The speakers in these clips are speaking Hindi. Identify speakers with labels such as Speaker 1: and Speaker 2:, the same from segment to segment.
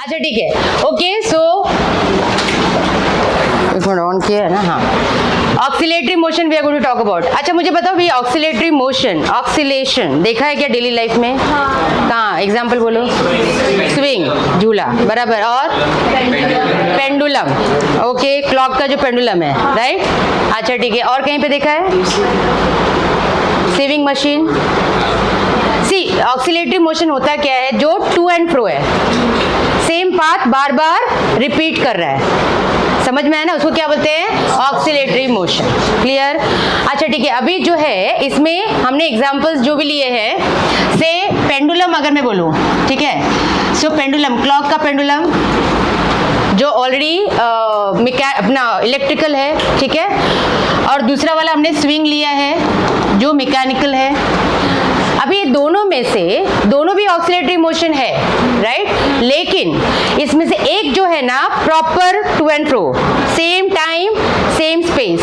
Speaker 1: अच्छा ठीक है, ओके सो ऑन किया है ना, हाँ। Oscillatory motion we are going to talk about. अच्छा मुझे बताओ भी ऑक्सीलेटरी मोशन, ऑक्सीलेशन देखा है क्या डेली लाइफ में? कहाँ एग्जाम्पल बोलो? स्विंग, झूला, बराबर, और पेंडुलम, ओके, क्लॉक का जो पेंडुलम है, राइट। अच्छा ठीक है, और कहीं पे देखा है? Sewing machine. See oscillatory motion होता क्या है? जो टू एंड फ्रो है, सेम पाथ बार बार रिपीट कर रहा है, समझ में आया ना? उसको क्या बोलते हैं? Oscillatory motion. क्लियर? अच्छा ठीक है, अभी जो है इसमें हमने एग्जांपल्स जो भी लिए हैं, से पेंडुलम अगर मैं बोलूं, ठीक है, सो पेंडुलम, क्लॉक का पेंडुलम जो ऑलरेडी अपना इलेक्ट्रिकल है, ठीक है, और दूसरा वाला हमने स्विंग लिया है जो मैकेनिकल है। अभी दोनों में से दोनों भी ऑक्सीलेटरी मोशन है, राइट, लेकिन इसमें से एक जो है ना proper to and fro, same time same space,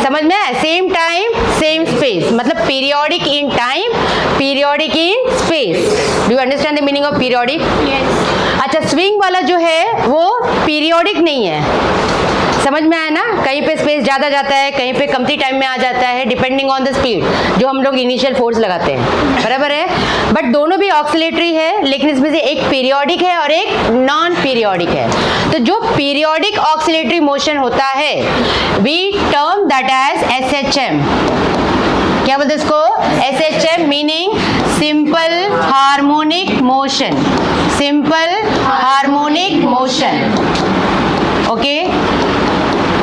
Speaker 1: समझ में आया? सेम टाइम सेम स्पेस मतलब periodic in time, periodic in space. Do you understand the meaning of periodic? अच्छा स्विंग वाला जो है वो पीरियोडिक नहीं है, समझ में आया ना? कहीं पे स्पेस ज्यादा जाता है, कहीं पे कमती टाइम में आ जाता है, डिपेंडिंग ऑन द स्पीड जो हम लोग इनिशियल फोर्स लगाते हैं, बराबर है। बट दोनों भी ऑक्सीलेटरी है, लेकिन इसमें से एक पीरियोडिक है और एक नॉन पीरियोडिक है। तो जो पीरियोडिक ऑक्सीलेटरी मोशन होता है we term that as SHM। क्या बोलते हैं इसको? SHM meaning simple harmonic motion, simple harmonic motion, okay.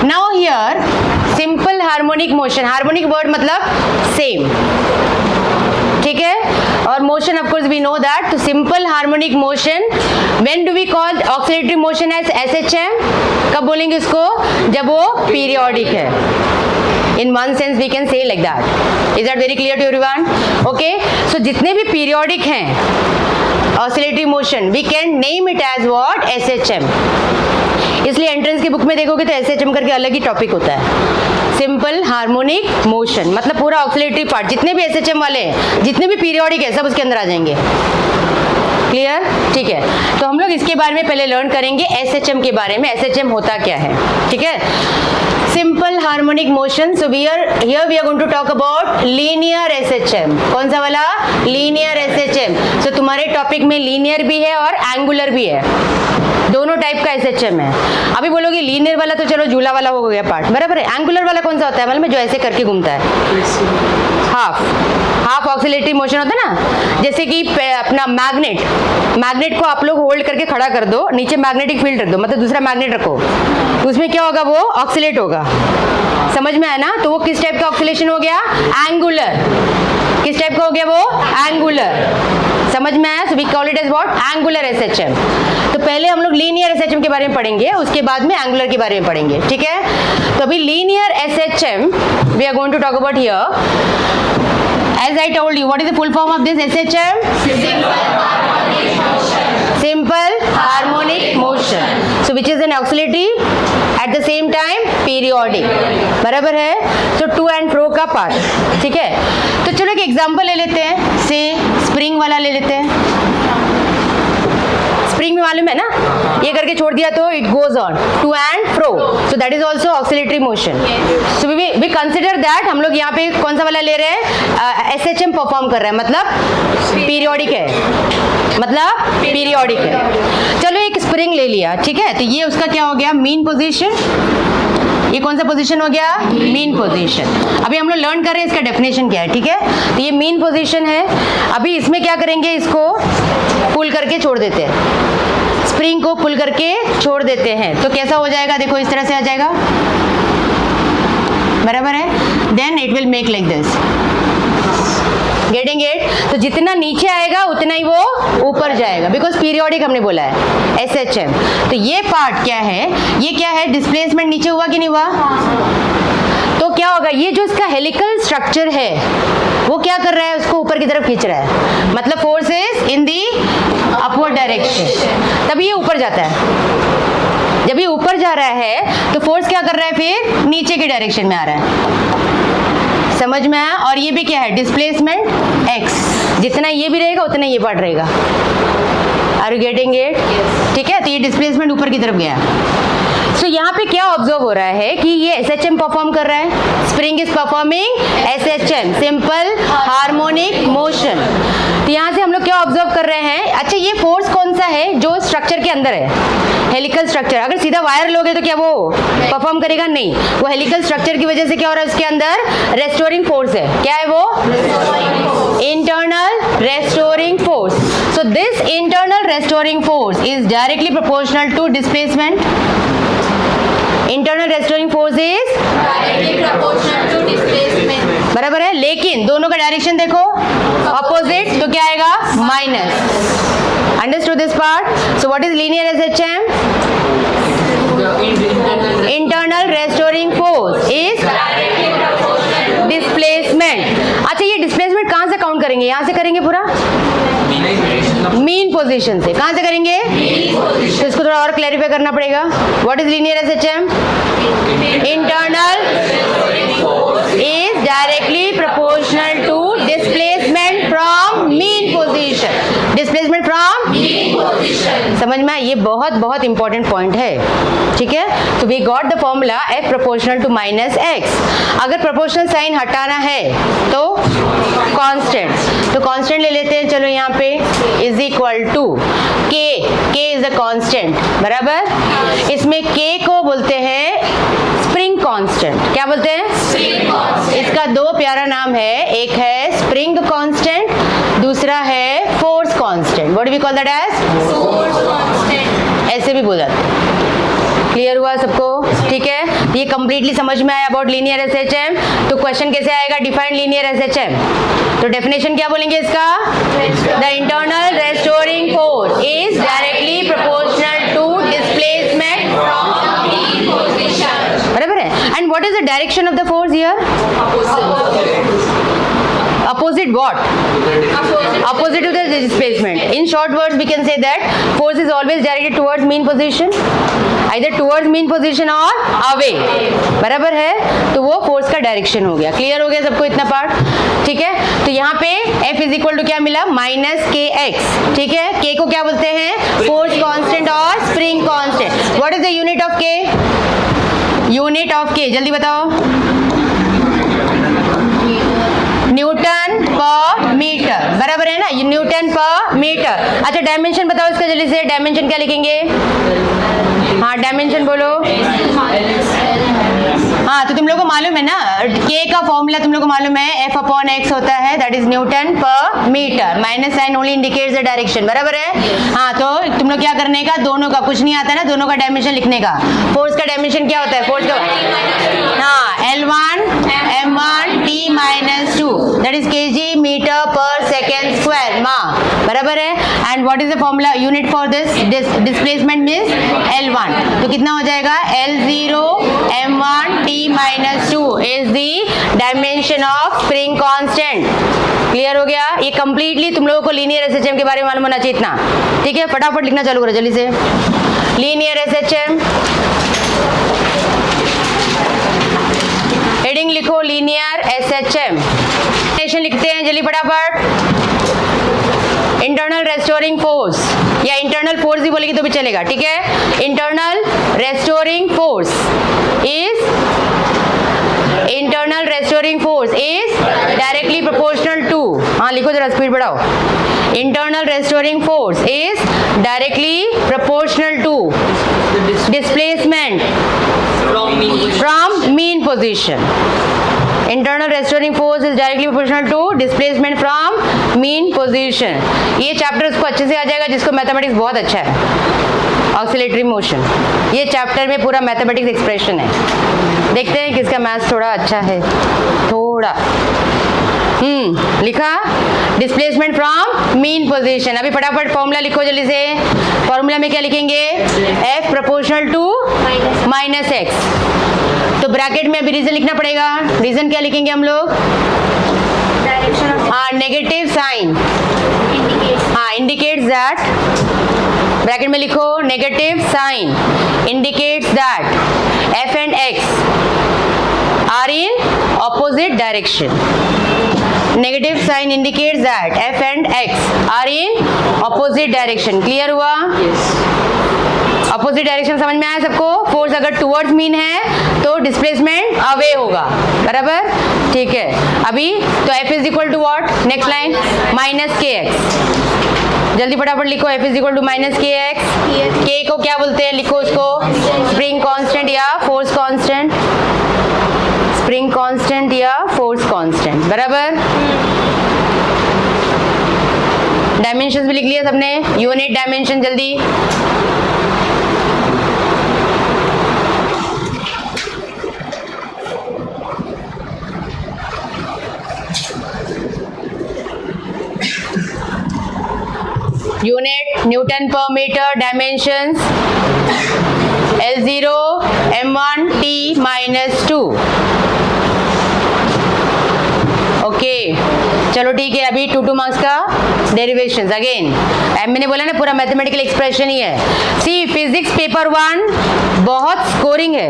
Speaker 1: Now here simple harmonic motion, harmonic word मतलब same, ठीक है, और motion of course we know that, तो simple harmonic motion when do we call oscillatory motion as SHM? कब बोलेंगे इसको? जब वो periodic है। In one sense we can say like that. Is that very clear to everyone? Okay, so जितने भी periodic हैं oscillatory motion we can name it as what? SHM। इसलिए एंट्रेंस की बुक में देखोगे तो SHM करके अलग ही टॉपिक होता है, सिंपल हार्मोनिक मोशन, मतलब पूरा ऑक्सीलेटरी पार्ट जितने भी SHM वाले हैं, जितने भी पीरियोडिक है, सब उसके अंदर आ जाएंगे। क्लियर? ठीक है, तो हम लोग इसके बारे में पहले लर्न करेंगे SHM के बारे में, SHM होता क्या है, ठीक है। Simple harmonic motion, so here we are going to talk about linear SHM। कौन सा वाला? Linear SHM। सो तुम्हारे टॉपिक में लीनियर भी है और एंगुलर भी है, दोनों टाइप का SHM है। अभी बोलोगे लीनियर वाला तो चलो झूला वाला हो गया पार्ट, बराबर है। एंगुलर वाला कौन सा होता है? मतलब जो ऐसे करके घूमता है, हाफ ऑक्सीलेटरी मोशन होता है ना, जैसे कि अपना मैग्नेट को आप लोग होल्ड करके खड़ा कर दो, नीचे मैग्नेटिक फील्ड रख दो, मतलब दूसरा मैग्नेट रखो, तो उसमें क्या होगा? वो ऑक्सीलेट होगा, समझ में आया ना? तो वो किस टाइप का ऑक्सीलेशन हो गया? एंगुलर। किस टाइप का हो गया वो? एंगुलर, समझ में आया? So we call it as what? Angular SHM। तो पहले हम लोग लीनियर SHM के बारे में पढ़ेंगे, उसके बाद में एंगुलर के बारे में पढ़ेंगे, ठीक है। तो अभी linear SHM we are going to talk about here. As I told you, what is the full form of this SHM? Simple harmonic motion. So which is an oscillatory at the same time periodic, बराबर है? तो टू एंड फ्रो का पार्ट, ठीक है। तो चलो एक एग्जांपल ले लेते हैं, से स्प्रिंग वाला ले लेते हैं। स्प्रिंग में मालूम है ना, ये करके छोड़ दिया तो it goes on to and fro, so that is also oscillatory motion. So we consider that, हम लोग यहाँ पे कौन सा वाला ले रहे हैं? SHM परफॉर्म कर रहे हैं, मतलब पीरियोडिक है, मतलब पीरियोडिक है। चलो एक स्प्रिंग ले लिया, ठीक है, तो ये उसका क्या हो गया? Mean position. ये कौन सा पोजीशन हो गया? Mean position. अभी हम लोग लर्न कर रहे हैं इसका डेफिनेशन क्या है, ठीक है। तो ये मीन पोजीशन है। अभी इसमें क्या करेंगे? इसको पुल करके छोड़ देते हैं, स्प्रिंग को पुल करके छोड़ देते हैं, तो कैसा हो जाएगा? देखो इस तरह से आ जाएगा, बराबर है। Then it will make like this, getting it? तो जितना नीचे आएगा उतना ही वो ऊपर जाएगा, बिकॉज पीरियोडिक हमने बोला है SHM। तो ये पार्ट क्या है? ये क्या है? डिस्प्लेसमेंट नीचे हुआ कि नहीं हुआ? तो क्या होगा? ये जो इसका हेलिकल स्ट्रक्चर है वो क्या कर रहा है? उसको ऊपर की तरफ खींच रहा है, मतलब force is in the upward direction, तभी ये ऊपर जाता है। जब ये ऊपर जा रहा है तो फोर्स क्या कर रहा है? फिर नीचे के डायरेक्शन में आ रहा है, समझ में आया? और ये भी क्या है? डिस्प्लेसमेंट x, जितना ये भी रहेगा उतना ये पार्ट रहेगा, आर यू गेटिंग इट? ठीक है, तो ये डिस्प्लेसमेंट ऊपर की तरफ गया। सो यहाँ पे क्या ऑब्जर्व हो रहा है कि ये SHM परफॉर्म कर रहा है, spring is performing SHM, simple harmonic motion. तो यहाँ से हम लोग क्या ऑब्जर्व कर रहे हैं, अच्छा ये फोर्स कौन सा है जो स्ट्रक्चर के अंदर है, हेलिकल स्ट्रक्चर। अगर सीधा वायर लोगे तो क्या वो परफॉर्म करेगा? नहीं, वो हेलिकल स्ट्रक्चर की वजह से क्या हो रहा है, उसके अंदर रेस्टोरिंग फोर्स है। क्या है वो? Internal restoring force. So this internal restoring force is directly proportional to displacement. Internal restoring force is directly proportional to displacement, बराबर है। लेकिन दोनों का डायरेक्शन देखो ऑपोजिट, तो क्या आएगा? Minus. Understood this part? So what is linear SHM? Internal restoring force is displacement. अच्छा ये डिस्प्लेसमेंट कहां से काउंट करेंगे? यहां से करेंगे पूरा, मीन पोजीशन से। कहां से करेंगे? तो इसको थोड़ा और क्लैरिफाई करना पड़ेगा। What is linear SHM? Internal is directly proportional to displacement from mean position. Displacement from mean position, समझ में? ये बहुत बहुत इंपॉर्टेंट पॉइंट है। ठीक है, तो we got the formula F proportional to minus x. अगर प्रोपोर्शनल साइन हटाना है तो कांस्टेंट, तो कांस्टेंट ले लेते हैं। चलो यहाँ पे is equal to K, K is a constant, बराबर। इसमें K को बोलते हैं स्प्रिंग कांस्टेंट। क्या बोलते हैं? Spring constant. इसका दो प्यारा नाम है, एक है स्प्रिंग कांस्टेंट, दूसरा है force constant. What do we call that as? Force constant. ऐसे भी बोल जाते हैं। क्लियर हुआ सबको? ठीक है, ये कंप्लीटली समझ में आया अबाउट लीनियर SHM। तो क्वेश्चन कैसे आएगा? Defined linear SHM। तो डेफिनेशन क्या बोलेंगे इसका? The internal restoring force is directly proportional to displacement from mean position, बराबर है। And what is the direction of the force here? Opposite what? Opposite to the displacement. In short words, we can say that force is always directed towards mean position, either towards mean position or away. बराबर है, तो वो फोर्स का डायरेक्शन हो गया। क्लियर हो गया सबको इतना पार्ट? ठीक है, तो यहाँ पे F इज इक्वल टू क्या मिला? Minus KX। ठीक है, K को क्या बोलते हैं? फोर्स कांस्टेंट और spring constant. What is the unit of K? Unit of K जल्दी बताओ। न्यूटन पर मीटर, बराबर है ना? Newton per metre. अच्छा डायमेंशन बताओ इसका जल्दी से। डायमेंशन क्या लिखेंगे? हाँ डायमेंशन बोलो। हाँ तो तुम लोग को मालूम है ना, K का फॉर्मूला तुम लोग को मालूम है, F अपॉन X होता है, that is newton per metre. Minus sign only indicates the direction, बराबर है? हाँ तो तुम लोग क्या करने का, दोनों का कुछ नहीं आता ना, दोनों का डायमेंशन लिखने का। फोर्स का डायमेंशन क्या होता है? फोर्स का हाँ L1 M1 T minus 2, that is kg metre per second square मा, बराबर है? And what is the formula unit for this displacement means L1, तो कितना हो जाएगा? L0 M1 T minus 2 is the dimension of spring constant। Clear हो गया? ये कंप्लीटली तुम लोगों को लीनियर SHM के बारे में मालूम होना चाहिए इतना। ठीक है, फटाफट लिखना चालू करो जल्दी से। लीनियर SHM, हेडिंग लिखो लीनियर SHM। डेफिनेशन लिखते हैं जल्दी फटाफट। इंटरनल रेस्टोरिंग फोर्स, या इंटरनल फोर्स भी बोलेगी तो भी चलेगा। ठीक है, internal restoring force is directly proportional to, हाँ लिखो जरा स्पीड बढ़ाओ। Internal restoring force is directly proportional to displacement from mean position. Internal restoring force is directly proportional to displacement from mean position. ये चैप्टर उसको अच्छे से आ जाएगा जिसको मैथमेटिक्स बहुत अच्छा है। ऑक्सिलेटरी मोशन, ये चैप्टर में पूरा मैथमेटिक्स एक्सप्रेशन है। देखते हैं किसका मैथ्स थोड़ा अच्छा है, थोड़ा लिखा डिस्प्लेसमेंट फ्रॉम मीन पोजीशन। अभी फटाफट फॉर्मूला लिखो जल्दी से। फॉर्मूला में क्या लिखेंगे? F proportional to minus x. तो ब्रैकेट में अभी रीजन लिखना पड़ेगा। रीजन क्या लिखेंगे हम लोग? हाँ नेगेटिव साइन, हाँ इंडिकेट्स दैट, ब्रैकेट में लिखो negative sign indicates that F and X are in opposite direction. negative sign indicates that f and x are in opposite direction. Clear हुआ? अपोजिट डायरेक्शन समझ में आया सबको? फोर्स अगर टुवर्ड्स मीन है तो डिस्प्लेसमेंट अवे होगा, बराबर? ठीक है, अभी तो f is equal to what? Next line minus के एक्स। जल्दी फटाफट लिखो, f is equal to minus के एक्स। के को क्या बोलते हैं? लिखो उसको स्प्रिंग कांस्टेंट या फोर्स कांस्टेंट। स्प्रिंग कांस्टेंट या फोर्स कांस्टेंट, बराबर? डायमेंशंस भी लिख लिया सबने? यूनिट डायमेंशन जल्दी। Unit newton per metre. Dimensions L0 m1 t minus 2। Okay, चलो ठीक है, अभी 2 मार्क्स का डेरिवेशंस अगेन। मैंने बोला ना पूरा मैथमेटिकल एक्सप्रेशन ही है। सी फिजिक्स पेपर 1 बहुत स्कोरिंग है,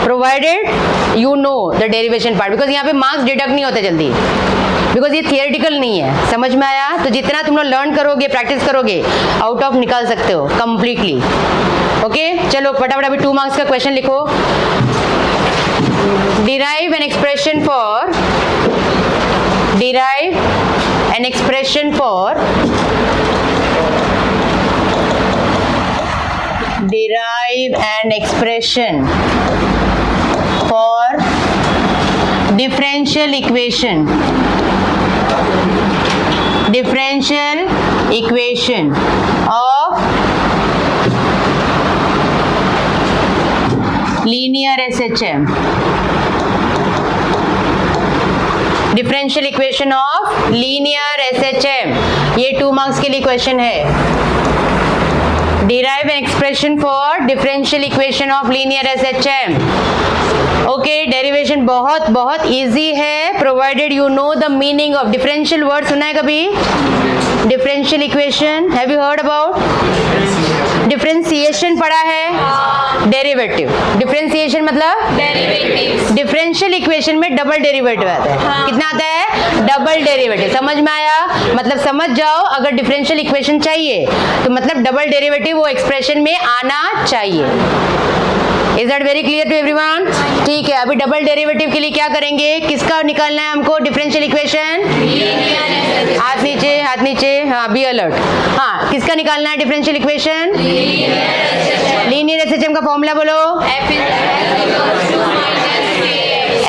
Speaker 1: provided you know the derivation part, because यहाँ पे मार्क्स डिडक्ट नहीं होते जल्दी, बिकॉज ये थियोरेटिकल नहीं है। समझ में आया? तो जितना तुम लोग लर्न करोगे, प्रैक्टिस करोगे, आउट ऑफ निकाल सकते हो कंप्लीटली। ओके, चलो फटाफट अभी 2 मार्क्स का क्वेश्चन लिखो। derive an expression for derive an expression for differential equation of linear SHM। Differential equation of linear SHM, ये 2 मार्क्स के लिए क्वेश्चन है। Derive an expression for differential equation of linear SHM। Okay, derivation बहुत बहुत इजी है, provided you know the meaning of differential. Word सुना है कभी? Differential equation, have you heard about? Differentiation पढ़ा है? डेरिवेटिव। डिफरेंशिएशन मतलब डेरिवेटिव। डिफरेंशियल इक्वेशन में डबल डेरिवेटिव आता है। कितना आता है? Double derivative. समझ में आया? मतलब समझ जाओ, अगर डिफरेंशियल इक्वेशन चाहिए तो मतलब डबल डेरिवेटिव वो एक्सप्रेशन में आना चाहिए। Is that very clear to everyone? ठीक है, अभी डबल डेरिवेटिव के लिए क्या करेंगे? किसका निकालना है हमको डिफरेंशियल इक्वेशन? हाथ नीचे, हाथ नीचे, हाँ, बी अलर्ट। हाँ, किसका निकालना है डिफरेंशियल इक्वेशन? लीनियर SHM का फॉर्मूला बोलो।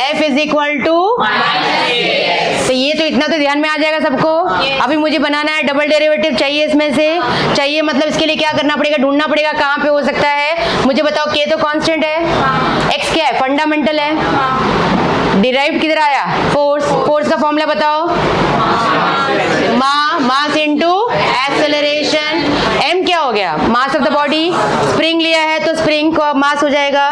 Speaker 1: F इज इक्वल टू, तो ये तो इतना तो ध्यान में आ जाएगा सबको। अभी मुझे बनाना है डबल डेरिवेटिव, चाहिए इसमें से, चाहिए मतलब इसके लिए क्या करना पड़ेगा? ढूंढना पड़ेगा कहाँ पे हो सकता है। मुझे बताओ, k तो कांस्टेंट है, x क्या है? फंडामेंटल है। डिराइव्ड किधर आया? फोर्स। फोर्स का फॉर्मूला बताओ। Mass into acceleration. m क्या हो गया? Mass of the body. Spring लिया है तो स्प्रिंग का मास हो जाएगा।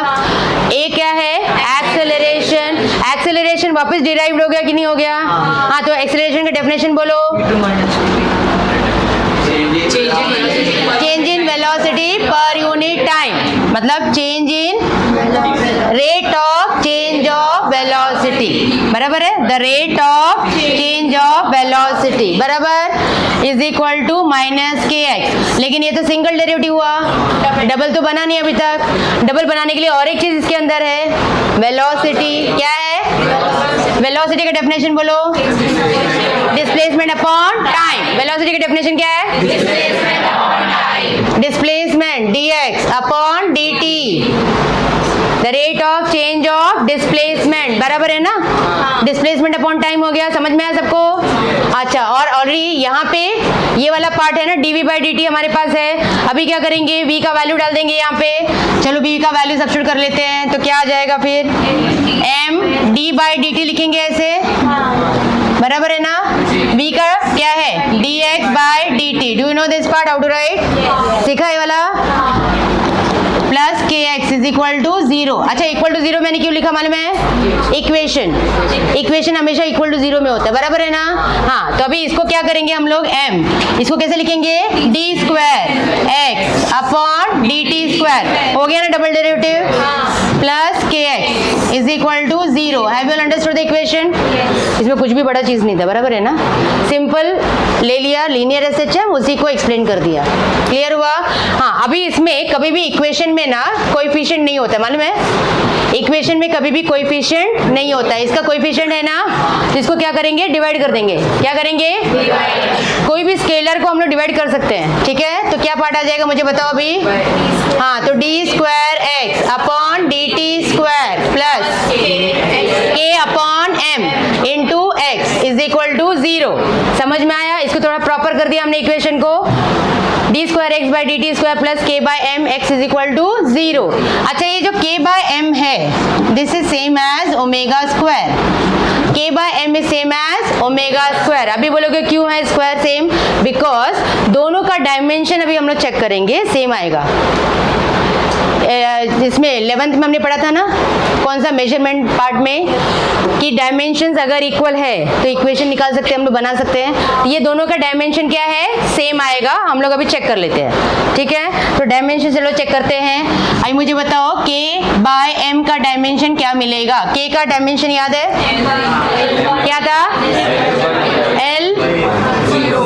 Speaker 1: a क्या है? एक्सेलरेशन। एक्सेलरेशन वापस डिराइव्ड हो गया कि नहीं हो गया? हाँ, तो एक्सेलरेशन का डेफिनेशन बोलो। Change in velocity per unit time, मतलब change in rate of change of velocity, बराबर है? The rate of change of velocity बराबर इज इक्वल टू माइनस के एक्स। लेकिन ये तो सिंगल डेरिवेटिव हुआ, डबल तो बना नहीं अभी तक। डबल बनाने के लिए और एक चीज इसके अंदर है, वेलोसिटी। क्या है? वेलोसिटी का डेफिनेशन बोलो। Displacement upon time. वेलोसिटी का डेफिनेशन क्या है? Displacement dx upon dt, the rate of change of displacement, बराबर है ना? डिस्प्लेसमेंट अपॉन टाइम हो गया। समझ में आया सबको? अच्छा, और ऑलरेडी यहाँ पे ये वाला पार्ट है ना, dv बाई dt हमारे पास है। अभी क्या करेंगे? v का वैल्यू डाल देंगे यहाँ पे। चलो v का वैल्यू सब्स्टिट्यूट कर लेते हैं, तो क्या आ जाएगा फिर? m d बाई dt लिखेंगे ऐसे, बराबर है ना? v का क्या है? dx by dt। Do you know this part, how to write? सीखा ये वाला? Plus k x is equal to 0। अच्छा, इक्वल टू 0 मैंने क्यों लिखा मालूम है? इक्वेशन हमेशा इक्वल टू 0 में होता है, बराबर है ना? हाँ, तो अभी इसको क्या करेंगे हम लोग? m, इसको कैसे लिखेंगे? d square x upon dt square. हो गया ना double derivative? Plus k x is equal to 0। Have you understood the equation? इसमें कुछ भी बड़ा चीज नहीं था, बराबर है ना? सिंपल ले लिया लीनियर एसएचएम, उसी को एक्सप्लेन कर दिया। क्लियर हुआ? हाँ, अभी इसमें कभी भी इक्वेशन में ना कोएफिशिएंट नहीं होता, मालूम है? इक्वेशन में कभी भी कोएफिशिएंट नहीं होता है। इसका कोएफिशिएंट है ना, जिसको क्या करेंगे? डिवाइड कर देंगे। क्या करेंगे? कोई भी स्केलर को हम लोग डिवाइड कर सकते हैं, ठीक है? तो क्या पार्ट आ जाएगा मुझे बताओ अभी? हाँ, तो D square x upon D T square plus K upon M into X is equal to 0। समझ में आया? इसको थोड़ा प्रॉपर कर दिया हमने इक्वेशन को। D square x by D T square plus K by M X is equal to 0। अच्छा, ये जो के बाय एम है, this is same as omega square. K by M is same as omega square. अभी बोलोगे क्यों है स्क्वायर सेम? बिकॉज दोनों का डायमेंशन अभी हम लोग चेक करेंगे, सेम आएगा। इसमें 11th में हमने पढ़ा था ना, कौन सा मेजरमेंट पार्ट में, कि डायमेंशंस अगर इक्वल है तो इक्वेशन निकाल सकते हैं, हम लोग बना सकते हैं। ये दोनों का डायमेंशन क्या है? सेम आएगा। हम लोग अभी चेक कर लेते हैं, ठीक है? तो डायमेंशन चलो चेक करते हैं। अभी मुझे बताओ के बाय एम का डायमेंशन क्या मिलेगा? के का डायमेंशन याद है? क्या था? L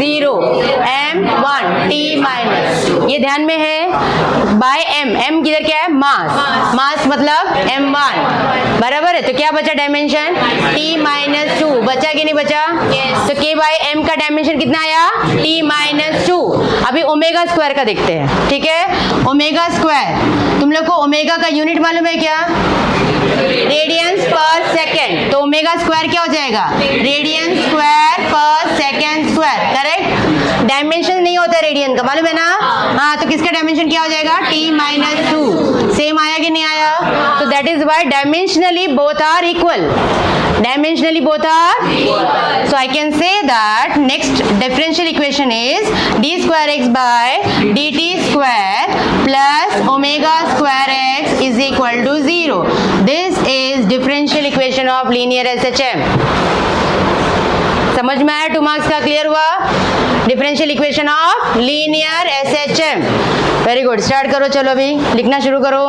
Speaker 1: 0 M 1 T माइनस, ये ध्यान में है। बाय एम, एम किधर क्या है? मास। मास मतलब M1, बराबर है? तो क्या बचा डायमेंशन? T minus 2। बचा कि नहीं बचा? तो K बाय M का डायमेंशन कितना आया? T minus 2। अभी ओमेगा स्क्वायर का देखते हैं, ठीक है? ओमेगा स्क्वायर, तुम लोग को ओमेगा का यूनिट मालूम है क्या? रेडियंस पर सेकेंड। तो ओमेगा स्क्वायर क्या हो जाएगा? रेडियंस स्क्वायर पर सेकेंड स्क्वायर, करेक्ट? डायमेंशन नहीं होता रेडियन का, मालूम है ना? हाँ, तो किसका डायमेंशन क्या हो जाएगा? T minus 2। सेम आया कि नहीं आया? तो that is why dimensionally both are equal. Dimensionally both are equal. So I can say that next differential equation is d square x by dt square plus omega square x is equal to 0. This is differential equation of linear SHM. समझ में आया? 2 मार्क्स का क्लियर हुआ? Differential equation of linear SHM. Very good, start करो। चलो अभी लिखना शुरू करो।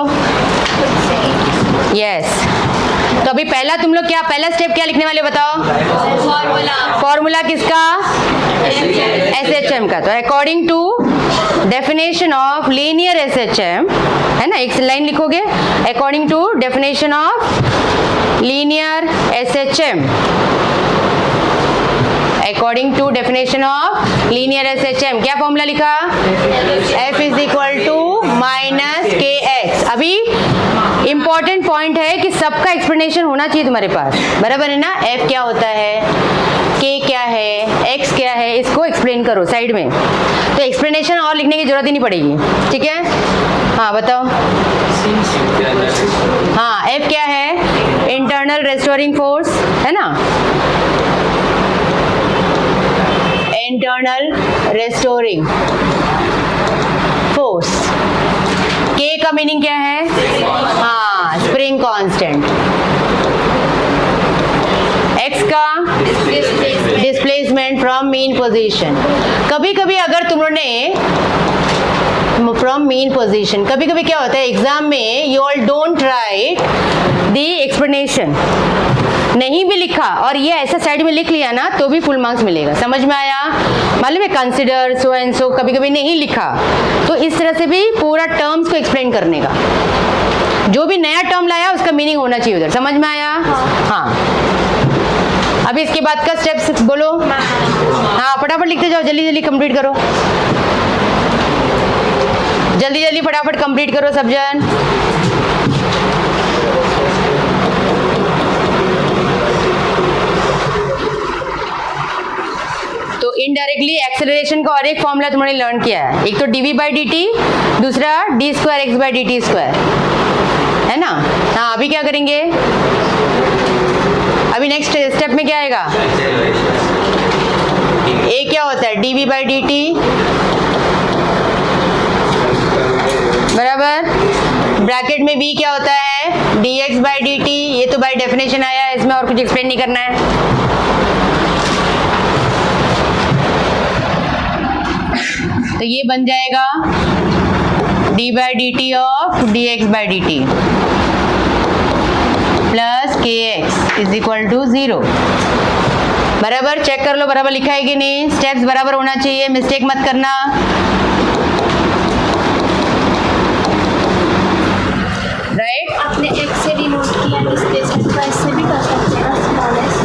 Speaker 1: यस, तो अभी पहला तुम लोग क्या, पहला स्टेप क्या लिखने वाले बताओ? फॉर्मूला किसका? एसएचएम का। तो according to definition of linear SHM, है ना, एक लाइन लिखोगे। According to definition of linear SHM, according to definition of linear SHM, क्या फॉर्मूला लिखा? F is equal to minus के एक्स। अभी इंपॉर्टेंट पॉइंट है कि सबका एक्सप्लेनेशन होना चाहिए तुम्हारे पास, बराबर है ना? F क्या होता है, K क्या है, X क्या है, इसको एक्सप्लेन करो साइड में। तो एक्सप्लेनेशन और लिखने की जरूरत ही नहीं पड़ेगी, ठीक है? हाँ बताओ। हाँ, F क्या है? इंटरनल रेस्टोरिंग फोर्स, है ना? Internal restoring force. K का मीनिंग क्या है? हाँ, स्प्रिंग कांस्टेंट। X का डिस्प्लेसमेंट फ्रॉम मीन पोजीशन। कभी कभी अगर तुम लोगों ने फ्रॉम मीन पोजीशन, कभी कभी क्या होता है एग्जाम में, you all don't write the explanation, नहीं भी लिखा और ये ऐसा साइड में लिख लिया ना तो भी फुल मार्क्स मिलेगा। समझ में आया? मालूम है, कंसिडर सो एंड सो कभी कभी नहीं लिखा, तो इस तरह से भी पूरा टर्म्स को एक्सप्लेन करने का, जो भी नया टर्म लाया उसका मीनिंग होना चाहिए उधर। समझ में आया? हाँ, अभी इसके बाद का स्टेप्स बोलो। हाँ, फटाफट लिखते जाओ, जल्दी जल्दी कंप्लीट करो, जल्दी जल्दी फटाफट कंप्लीट करो सब जन। तो इनडायरेक्टली एक्सेलरेशन का और एक फॉर्मूला तुमने लर्न किया है, एक तो dv बाई dt, दूसरा d square x by dt square, है ना? हाँ, अभी क्या करेंगे? अभी नेक्स्ट स्टेप में क्या आएगा? a क्या होता है? dv बाई dt बराबर, ब्रैकेट में b क्या होता है? dx by dt। ये तो बाई डेफिनेशन आया है, इसमें और कुछ एक्सप्लेन नहीं करना है। तो ये बन जाएगा d by D T of dx by D T. Plus k x is equal to 0। बराबर चेक कर लो बराबर लिखा है कि नहीं, स्टेप्स बराबर होना चाहिए, मिस्टेक मत करना। राइट,
Speaker 2: आपने x से डिनोट किया, डिस्प्लेसमेंट को s से भी कर सकते हैं, स्मॉल s।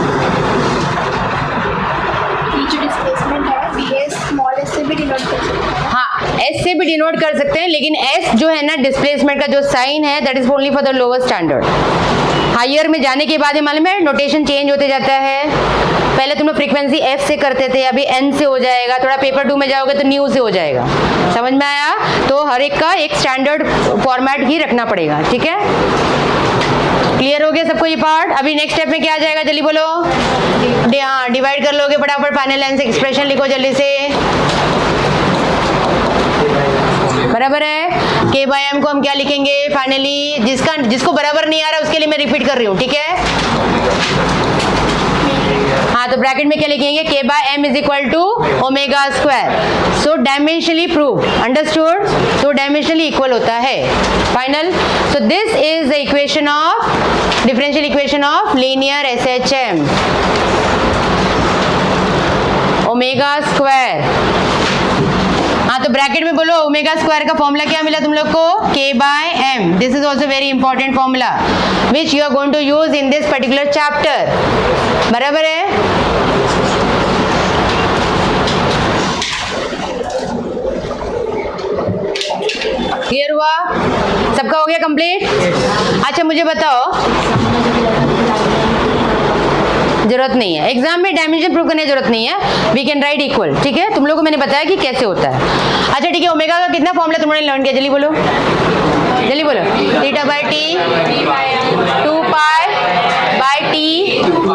Speaker 2: ये जो डिस्प्लेसमेंट है ds स्मॉल s से भी डिनोट कर सकते हैं।
Speaker 1: हाँ एस से भी डिनोट कर सकते हैं, लेकिन एस जो है ना डिस्प्लेसमेंट का जो साइन है that is only for the lower standard. Higher में जाने के बाद ये मालूम है नोटेशन चेंज होते जाता है। पहले तुम लोग फ्रीक्वेंसी एफ से करते थे, अभी एन से हो जाएगा, थोड़ा पेपर 2 में जाओगे तो न्यू से हो जाएगा। समझ में आया? तो हर एक का एक स्टैंडर्ड फॉर्मेट ही रखना पड़ेगा, ठीक है? क्लियर हो गया सबको ये पार्ट? अभी नेक्स्ट स्टेप में क्या आ जाएगा, जल्दी बोलो। हाँ डिवाइड कर लोगे फटाफट, फाइनल लाइन से एक्सप्रेशन लिखो जल्दी से। बराबर है, के बाय एम को हम क्या लिखेंगे फाइनली, जिसको बराबर नहीं आ रहा उसके लिए मैं रिपीट कर रही हूँ, ठीक है? हाँ तो ब्रैकेट में क्या लिखेंगे, k by M is equal to omega square. So dimensionally prove, understood? तो डायमेंशनली इक्वल होता है final. So this is the equation of differential equation of linear SHM, omega square. हाँ तो ब्रैकेट में बोलो ओमेगा स्क्वायर का फॉर्मूला क्या मिला तुम लोग को, k by m. This is also very important formula which you are going to use in this particular chapter. बराबर है? क्लियर हुआ? सबका हो गया कंप्लीट? अच्छा मुझे बताओ, जरूरत नहीं है एग्जाम में डायमेंशन प्रूव करने की जरूरत नहीं है, वी कैन राइट इक्वल, ठीक है? तुम लोगों को मैंने बताया कि कैसे होता है। अच्छा ठीक है, ओमेगा का कितना फॉर्मूला तुमने लर्न किया, जल्दी बोलो, जल्दी बोलो। Theta by t, 2 pi by t, 2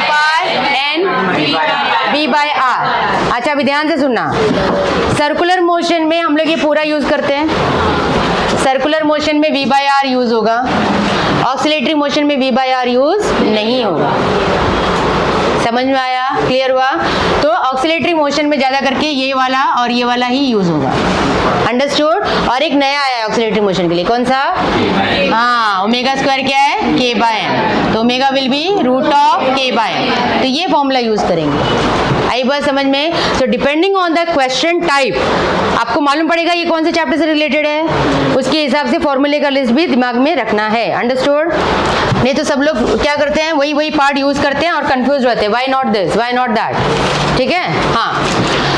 Speaker 1: pi n b by r. अच्छा अभी ध्यान से सुनना, सर्कुलर मोशन में हम लोग ये पूरा यूज करते हैं, सर्कुलर मोशन में वी बाय आर यूज होगा, ऑक्सीलेटरी मोशन में वी बाय आर यूज नहीं होगा। समझ में आया? क्लियर हुआ? तो ऑक्सीलेटरी मोशन में ज्यादा करके ये वाला और ये वाला ही यूज होगा, अंडरस्टूड? और एक नया आया है ऑक्सीलेटरी मोशन के लिए, कौन सा? हाँ ओमेगा स्क्वायर क्या है, के बाय एम। तो omega will be root of k by m, तो ये फॉर्मूला यूज करेंगे। आई बात समझ में? So depending on the question type आपको मालूम पड़ेगा ये कौन से चैप्टर से रिलेटेड है, उसके हिसाब से फॉर्मूले का लिस्ट भी दिमाग में रखना है, अंडरस्टूड? नहीं तो सब लोग क्या करते हैं, वही पार्ट यूज करते हैं और कंफ्यूज रहते हैं, why not this, why not that, ठीक है? हाँ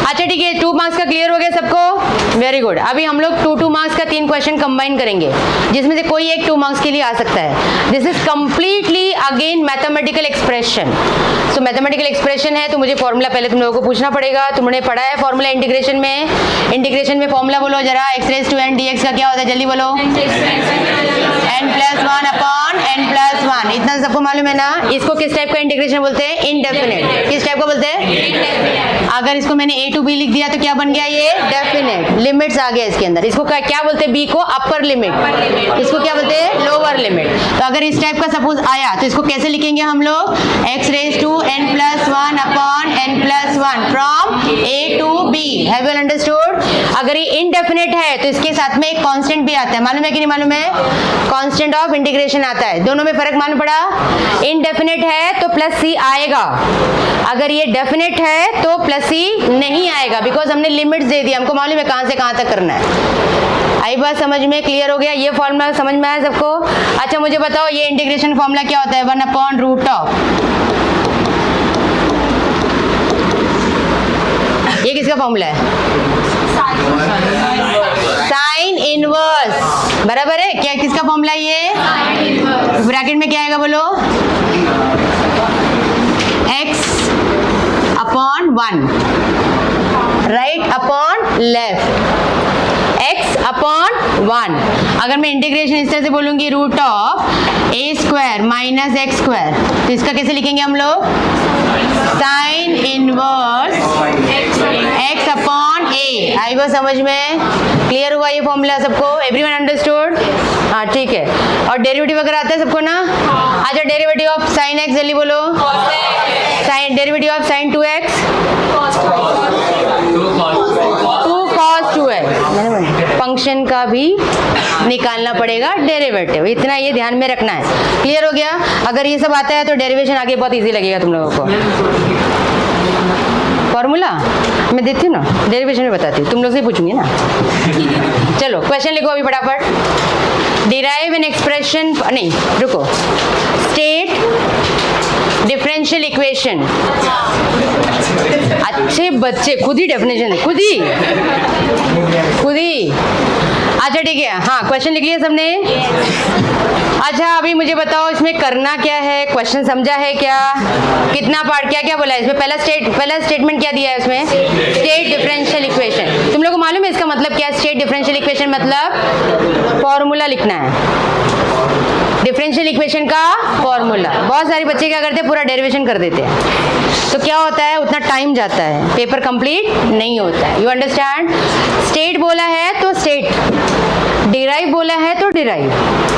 Speaker 1: अच्छा ठीक है, 2 मार्क्स का क्लियर हो गया सबको? Very good. अभी हम लोग 2 मार्क्स का 3 क्वेश्चन कंबाइन करेंगे, जिसमें से कोई एक 2 मार्क्स के लिए आ सकता है। This is completely again mathematical expression. So mathematical expression है तो मुझे फॉर्मूला पहले तुम लोगों को पूछना पड़ेगा। तुमने पढ़ा है फॉर्मूला इंटीग्रेशन में? इंटीग्रेशन में फॉर्मूला बोलो जरा, x raise to n dx का क्या होता है, जल्दी बोलो। n+1 अपॉन n+1, इतना सबको मालूम है ना? इसको किस टाइप का इंटीग्रेशन बोलते हैं, इनडेफिनेट। किस टाइप का बोलते हैं? अगर इसको मैंने a to b लिख दिया तो क्या बन गया, ये डेफिनेट। लिमिट्स आ गया इसके अंदर। इसको क्या बोलते हैं, b को अपर लिमिट, इसको क्या बोलते हैं, लोअर लिमिट। तो अगर इस टाइप का सपोज आया तो इसको कैसे लिखेंगे हम लोग, x raise to n+1 upon n+1 from a to b। Have you understood? अगर ये इनडेफिनेट है तो इसके साथ में एक कांस्टेंट भी आता है, मालूम है कि नहीं मालूम है? कांस्टेंट ऑफ इंटीग्रेशन आता है। दोनों में फर्क मालूम पड़ा? इनडेफिनेट है तो प्लस सी आएगा, अगर ये डेफिनेट है तो प्लस सी नहीं आएगा, बिकॉज हमने लिमिट्स दे दिया, हमको मालूम है कहां से कहां तक करना है। आई बात समझ में? क्लियर हो गया? ये फॉर्मूला समझ में आया सबको? अच्छा मुझे बताओ ये इंटीग्रेशन फॉर्मूला क्या होता है, 1 अपॉन रूट ऑफ, ये किसका फॉर्मूला है, साइन इनवर्स। बराबर है क्या? किसका फॉर्मूला ये? ब्रैकेट में क्या आएगा बोलो, x upon 1 right upon left, x upon 1। अगर मैं इंटीग्रेशन इस तरह से बोलूंगी root of a square minus x square, तो इसका कैसे लिखेंगे हम लोग, sine inverse x upon a। आई बात समझ में? क्लियर हुआ ये फॉर्मूला सबको? Everyone understood? हाँ ठीक है। और डेरिवेटिव वगैरह आता है सबको ना? अच्छा डेरिवेटिव ऑफ साइन x जल्दी बोलो, sine derivative of sine 2x 2 cos 2x। Function का भी निकालना पड़ेगा डेरिवेटिव। इतना ये ध्यान में रखना है। क्लियर हो गया? अगर ये सब आता है तो डेरिवेशन आगे बहुत इजी लगेगा तुम लोगों को। फॉर्मूला मैं देती हूँ ना, डेरिवेशन में बताती हूँ, तुम लोग से पूछूंगी ना। चलो क्वेश्चन लिखो अभी फटाफट। डिराइव एन एक्सप्रेशन, नहीं रुको, स्टेट डिफरेंशियल इक्वेशन। अच्छे बच्चे, खुद ही डेफिनेशन दे, खुद ही। अच्छा ठीक है, हाँ क्वेश्चन लिख लिया सबने? अच्छा अभी मुझे बताओ इसमें करना क्या है, क्वेश्चन समझा है क्या? कितना पार्ट, क्या क्या बोला है इसमें? पहला स्टेटमेंट क्या दिया है उसमें? State differential equation. तुम लोग को मालूम है इसका मतलब क्या है? स्टेट डिफरेंशियल इक्वेशन मतलब फॉर्मूला लिखना है, डिफरेंशियल इक्वेशन का फॉर्मूला। बहुत सारे बच्चे क्या करते हैं, पूरा डेरिवेशन कर देते हैं, तो क्या होता है, उतना टाइम जाता है, पेपर कंप्लीट नहीं होता है। You understand? स्टेट बोला है तो स्टेट, डिराइव बोला है तो डिराइव,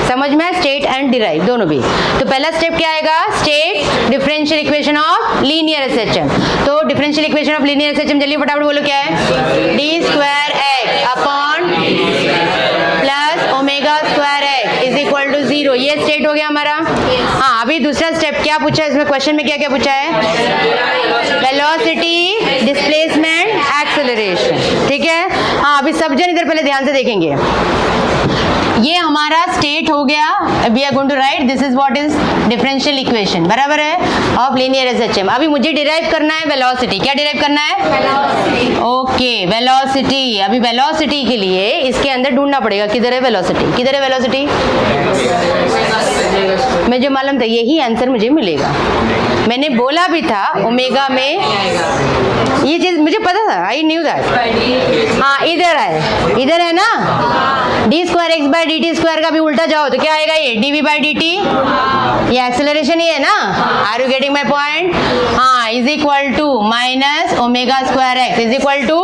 Speaker 1: समझ में? स्टेट एंड डिराइव दोनों भी। तो पहला स्टेप क्या आएगा? State differential equation of linear SHM. तो differential equation of linear SHM जल्दी फटाफट बोलो क्या है? D square x upon plus omega square x is equal to 0। ये स्टेट हो गया हमारा। हाँ अभी दूसरा स्टेप क्या पूछा है इसमें क्वेश्चन में, क्या क्या पूछा है? Velocity, displacement, acceleration. ठीक है, हाँ अभी सब जन इधर पहले ध्यान से देखेंगे। ये हमारा स्टेट हो गया, we are going to write this is what is differential equation, बराबर है, ऑफ लीनियर एसएचएम। अभी मुझे डिराइव करना है वेलोसिटी। क्या डिराइव करना है? वेलोसिटी। Okay velocity. अभी वेलोसिटी के लिए इसके अंदर ढूंढना पड़ेगा, किधर है वेलोसिटी, किधर है वेलोसिटी? मुझे मालूम था यही आंसर मुझे मिलेगा, मैंने बोला भी था ओमेगा में, ये चीज मुझे पता था, आई न्यू दैट। हाँ इधर है ना, d square x by D T square का भी उल्टा जाओ तो क्या आएगा? ये d v by D t, ये एक्सेलरेशन ही है ना। Are you getting my point? हाँ is equal to minus omega square x is equal to.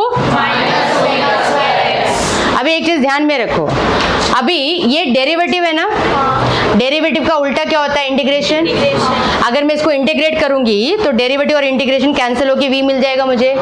Speaker 1: अभी एक चीज ध्यान में रखो, अभी ये डेरिवेटिव है ना, डेरिवेटिव का उल्टा क्या होता है? इंटीग्रेशन। अगर मैं इसको इंटीग्रेट करूंगी तो डेरिवेटिव और इंटीग्रेशन कैंसिल होकर v मिल जाएगा मुझे।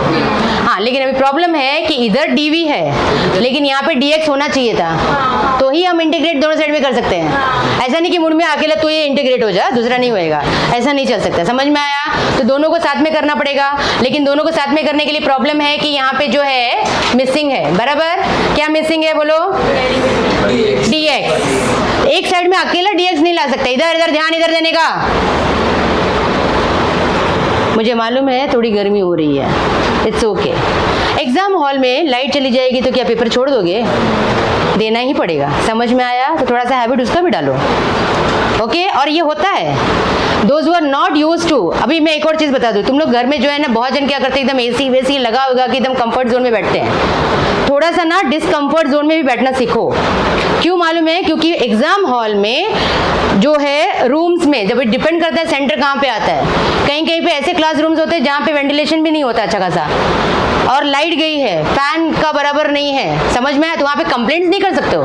Speaker 1: हाँ लेकिन अभी प्रॉब्लम है कि इधर dv है लेकिन यहाँ पे dx होना चाहिए था, तो ही हम इंटीग्रेट दोनों साइड में कर सकते हैं। ऐसा नहीं कि मुड़ में अकेला तो ये इंटीग्रेट हो जाए दूसरा नहीं होएगा, ऐसा नहीं चल सकता। समझ में आया? तो दोनों को साथ में करना पड़ेगा, लेकिन दोनों को साथ में करने के लिए प्रॉब्लम है कि यहाँ पे जो है मिसिंग है, बराबर। क्या मिसिंग है बोलो? dx। एक साइड में अकेला dx नहीं ला सकता, इधर ध्यान इधर देने का। मुझे मालूम है थोड़ी गर्मी हो रही है, इट्स ओके। एग्जाम हॉल में लाइट चली जाएगी तो क्या पेपर छोड़ दोगे? देना ही पड़ेगा। समझ में आया? तो थोड़ा सा हैबिट उसका भी डालो, ओके। और ये होता है those who are not used to. अभी मैं एक और चीज बता दूं, तुम लोग घर में जो है ना, बहुत जन क्या करते हैं, एकदम एसी वेसी लगा होगा कि एकदम कंफर्ट जोन में बैठते हैं। थोड़ा सा ना डिस्कम्फर्ट जोन में भी बैठना सीखो। क्यों मालूम है? क्योंकि एग्जाम हॉल में जो है रूम्स में, जब डिपेंड करता है सेंटर कहाँ पे आता है, कहीं कहीं पे ऐसे क्लासरूम्स होते हैं जहाँ पे वेंटिलेशन भी नहीं होता अच्छा खासा, और लाइट गई है, फैन का बराबर नहीं है, समझ में आया? तो वहाँ पे कंप्लेंट्स नहीं कर सकते हो।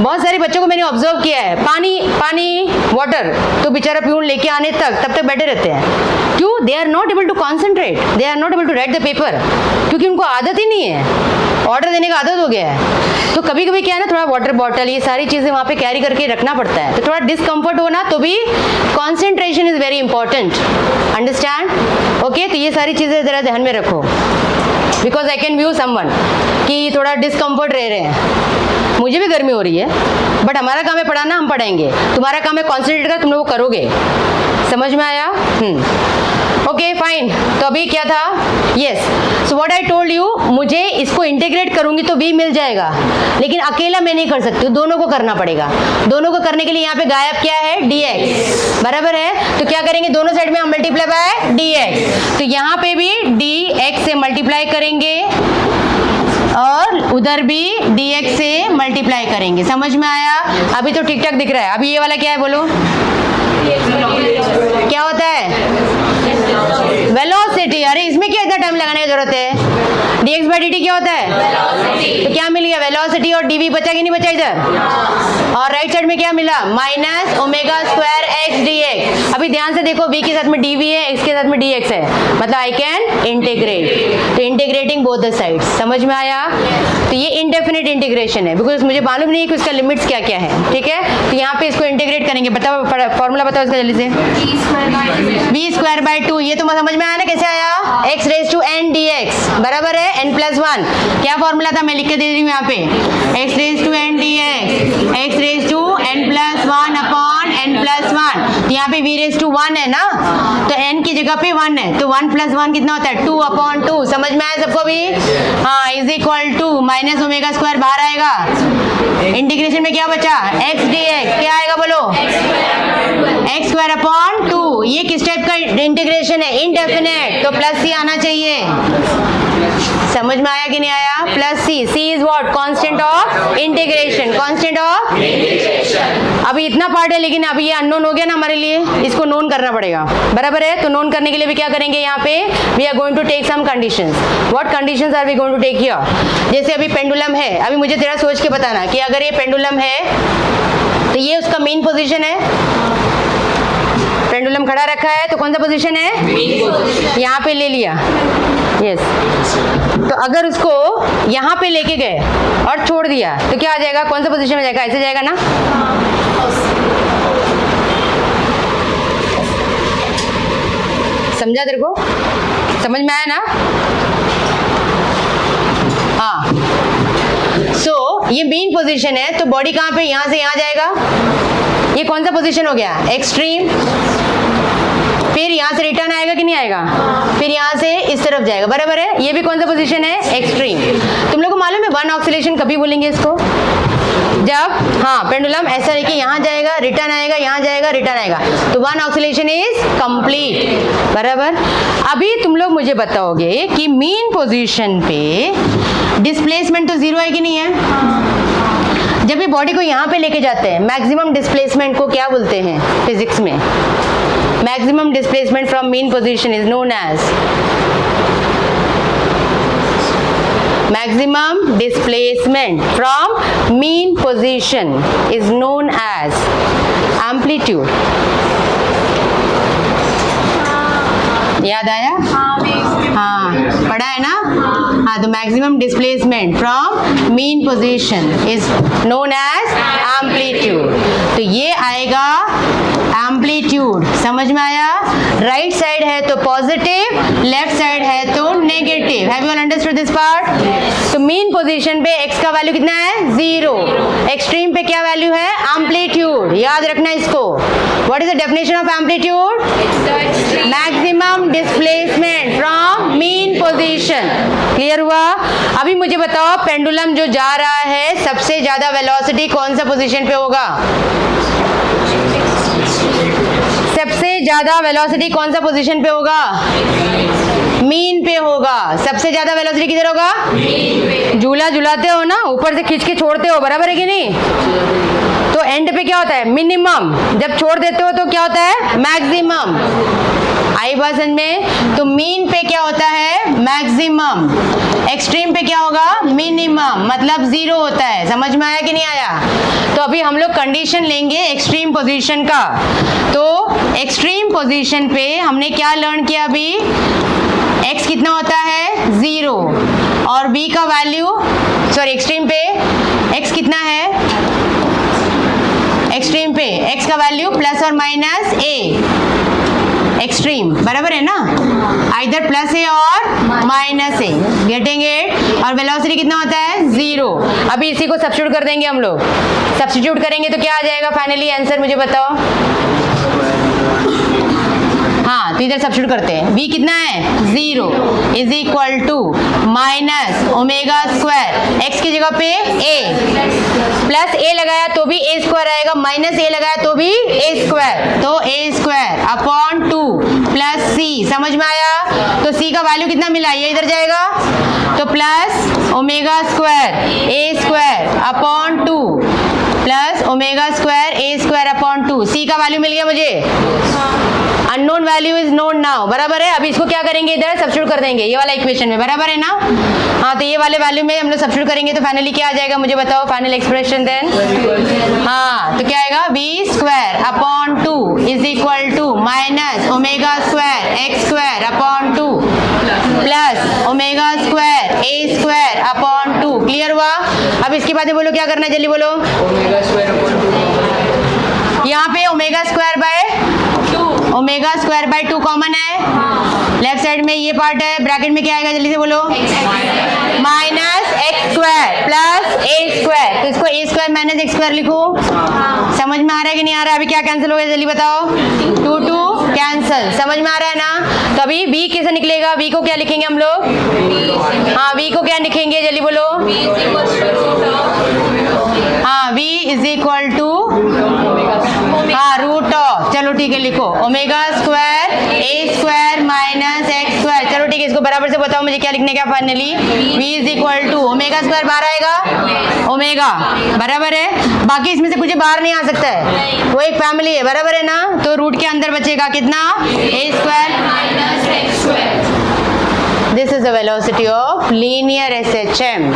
Speaker 1: बहुत सारे बच्चों को मैंने ऑब्जर्व किया है, पानी वाटर तो बेचारा प्यून लेके आने तब तक बैठे रहते हैं। क्यों? They are not able to concentrate, they are not able to write the paper, क्योंकि उनको आदत ही नहीं है, ऑर्डर देने का आदत हो गया है। तो कभी कभी क्या है ना, थोड़ा वाटर बॉटल ये सारी चीजें वहाँ पे कैरी करके रखना पड़ता है। तो थोड़ा डिस्कम्फर्ट हो ना तो भी concentration is very important, understand? Okay, तो ये सारी चीजें जरा ध्यान में रखो, because I can view someone कि थोड़ा डिस्कम्फर्ट रह रहे हैं। मुझे भी गर्मी हो रही है, बट हमारा काम है पढ़ाना, हम पढ़ाएंगे। तुम्हारा काम है कॉन्सेंट्रेट कर, तुम लोग वो करोगे। समझ में आया? Okay fine. तो अभी क्या था? Yes, so what I told you, मुझे इसको इंटीग्रेट करूंगी तो v मिल जाएगा, लेकिन अकेला मैं नहीं कर सकती हूँ, दोनों को करना पड़ेगा। दोनों को करने के लिए यहाँ पे गायब क्या है? dx, बराबर है। तो क्या करेंगे? दोनों साइड में हम मल्टीप्लाई बाय dx, तो यहाँ पे भी dx से मल्टीप्लाई करेंगे और उधर भी dx से मल्टीप्लाई करेंगे। समझ में आया? अभी तो ठीक ठाक दिख रहा है। अभी ये वाला क्या है बोलो? क्या होता है? वेलोसिटी। अरे इसमें क्या इतना टाइम लगाने की जरूरत है? dx by dt क्या होता है? वेलोसिटी। तो क्या मिल गया? वेलोसिटी और dv बचा कि नहीं बचा इधर? और राइट साइड में क्या मिला? Minus omega square x dx। अभी ध्यान से देखो, v के साथ में dv है, x के साथ में dx है, मतलब आई कैन इंटीग्रेट। तो इंटीग्रेटिंग बोथ द साइड्स, समझ में आया? तो ये इंडेफिनिट इंटीग्रेशन है, बिकॉज मुझे मालूम नहीं है कि उसका लिमिट्स क्या क्या है, ठीक है? तो यहाँ पे इसको इंटीग्रेट करेंगे। बताओ फॉर्मूला बताओ इसका जल्दी से। v स्क्वायर बाय 2, ये तो समझ में आया ना कैसे आया? x raise to n dx बराबर है n+1। क्या फॉर्मूला था? मैं लिख के दे रही हूँ यहाँ पे, x raise to n dx, x raise to n+1 upon n+1। तो यहाँ पे v रेज टू 1 है ना, तो n की जगह पे 1 है, तो 1+1 कितना होता है? 2 अपॉन 2। समझ में आया सबको भी? हाँ, is equal to minus omega square बाहर आएगा। इंटीग्रेशन में क्या बचा? x dx क्या आएगा बोलो? x square upon 2। ये किस टाइप का इंटीग्रेशन है? इनडेफिनेट, तो प्लस सी आना चाहिए। समझ में आया कि नहीं आया? Plus c. C is what? Constant of integration. Constant of integration. अभी इतना पार्ट है, लेकिन अभी ये अननोन हो गया ना हमारे लिए, इसको नोन करना पड़ेगा, बराबर है? तो नोन करने के लिए भी क्या करेंगे? यहाँ पे we are going to take some conditions. What conditions are we going to take here? जैसे अभी पेंडुलम है, अभी मुझे तेरा सोच के बताना कि अगर ये पेंडुलम है तो ये उसका मेन पोजीशन है। पेंडुलम खड़ा रखा है तो कौन सा पोजीशन है? यहाँ पे ले लिया, यस। तो अगर उसको यहाँ पे लेके गए और छोड़ दिया तो क्या आ जाएगा? कौन सा पोजीशन में जाएगा? ऐसे जाएगा ना? समझा तेरे को? समझ में आया ना? हाँ। सो ये मेन पोजीशन है, तो बॉडी कहाँ पे? यहाँ से यहाँ जाएगा। ये कौन सा पोजीशन हो गया? एक्सट्रीम। फिर यहाँ से रिटर्न आएगा कि नहीं आएगा? फिर यहाँ से इस तरफ जाएगा, बराबर है? ये भी कौन सा पोजीशन है? एक्सट्रीम। तुम लोग को मालूम है वन ऑक्सीलेशन कभी बोलेंगे इसको? जब हाँ पेंडुलम ऐसा लेके यहाँ जाएगा, रिटर्न आएगा, यहाँ जाएगा, रिटर्न आएगा, तो वन ऑक्सीलेशन इज कंप्लीट, बराबर? अभी तुम लोग मुझे बताओगे कि मीन पोजीशन पे डिस्प्लेसमेंट तो जीरो है कि नहीं है? जब ये बॉडी को यहाँ पे लेके जाते हैं, मैक्सिमम डिस्प्लेसमेंट को क्या बोलते हैं फिजिक्स में? Maximum displacement from mean position is known as maximum displacement from mean position is known as amplitude. याद आया? हाँ, पढ़ा है ना? हाँ, तो maximum displacement from mean position is known as amplitude. तो ये आएगा एम्पलीट्यूड। समझ में आया? राइट साइड है तो पॉजिटिव, लेफ्ट साइड है तो negative. Have you all understood this part? तो मीन पोजीशन पे x का वैल्यू कितना है? 0। एक्सट्रीम पे क्या वैल्यू है? एम्पलीट्यूड। याद रखना इसको। What is the definition of amplitude? Maximum displacement from mean position. Clear हुआ? अभी मुझे बताओ, पेंडुलम जो जा रहा है सबसे ज्यादा वेलोसिटी कौन सा पोजीशन पे होगा? सबसे ज्यादा वेलोसिटी कौन सा पोजीशन पे होगा? मीन पे होगा। सबसे ज्यादा वेलोसिटी किधर होगा? झूला झूलाते हो ना, ऊपर से खींच के छोड़ते हो, बराबर है कि नहीं? तो एंड पे क्या होता है? मिनिमम। जब छोड़ देते हो तो क्या होता है? मैक्सिमम। आई बात समझ में? तो मीन पे क्या होता है? मैक्सिमम। एक्सट्रीम पे क्या होगा? मिनिमम, मतलब 0 होता है। समझ में आया कि नहीं आया? तो अभी हम लोग कंडीशन लेंगे एक्सट्रीम पोजीशन का। तो एक्सट्रीम पोजीशन पे हमने क्या लर्न किया अभी? x कितना होता है? 0। और b का वैल्यू, सॉरी एक्सट्रीम पे x कितना है? एक्सट्रीम पे x का वैल्यू प्लस और माइनस a। एक्सट्रीम बराबर है ना? आइदर प्लस ए और माइनस ए। Getting it? और वेलोसिटी कितना होता है? 0। अभी इसी को सब्स्टिट्यूट कर देंगे हम लोग। सब्स्टिट्यूट करेंगे तो क्या आ जाएगा फाइनली आंसर? मुझे बताओ। हाँ, तो इधर सब्स्टिट्यूट करते हैं। v कितना है? 0 is equal to minus omega square, x की जगह पे a, प्लस a लगाया तो भी a स्क्वायर आएगा, माइनस a लगाया तो भी a स्क्वायर, तो a square upon 2 plus c। समझ में आया? तो c का वैल्यू कितना मिला? ये इधर जाएगा, तो plus omega square a square upon 2 plus omega square a square upon 2। c का वैल्यू मिल गया मुझे। Unknown value is known now, बराबर है। अभी इसको क्या करेंगे, इधर सब्स्टिट्यूट कर देंगे ये वाला इक्वेशन में, बराबर है ना। हाँ, तो ये वाले वैल्यू में हम लोग सब्स्टिट्यूट करेंगे तो फाइनली क्या आ जाएगा, मुझे बताओ फाइनल एक्सप्रेशन देन। हाँ, तो क्या आएगा, v square upon 2 is equal to minus omega square x square upon 2 plus omega square A square upon 2। Clear हुआ। अब इसके बाद बोलो क्या करना है, जल्दी बोलो। यहाँ पे ओमेगा स्क्वायर बाय 2 कॉमन है। लेफ्ट साइड में ये पार्ट है, ब्रैकेट में क्या आएगा, जल्दी से बोलो। माइनस एक्स स्क्वायर प्लस ए स्क्वायर, तो इसको ए स्क्वायर माइनस एक्स स्क्वायर लिखो। समझ में आ रहा है कि नहीं आ रहा है? अभी क्या कैंसिल हो गया, जल्दी बताओ। 2 2 कैंसिल, समझ में आ रहा है ना। तो अभी v कैसे निकलेगा, v को क्या लिखेंगे हम लोग। हाँ, v को क्या लिखेंगे, जल्दी बोलो। हाँ, v इज इक्वल टू, हाँ, रूट ऑफ, चलो ठीक है लिखो, ओमेगा स्क्वायर ए स्क्वायर माइनस एक्स स्क्वायर। चलो ठीक है, इसको बराबर से बताओ मुझे क्या लिखने का finally. v is equal to omega square बाहर आएगा, ओमेगा, बराबर है। बाकी इसमें से कुछ बाहर नहीं आ सकता है, वो एक फैमिली है, बराबर है ना। तो रूट के अंदर बचेगा कितना, a square minus x square. This is the velocity of linear SHM,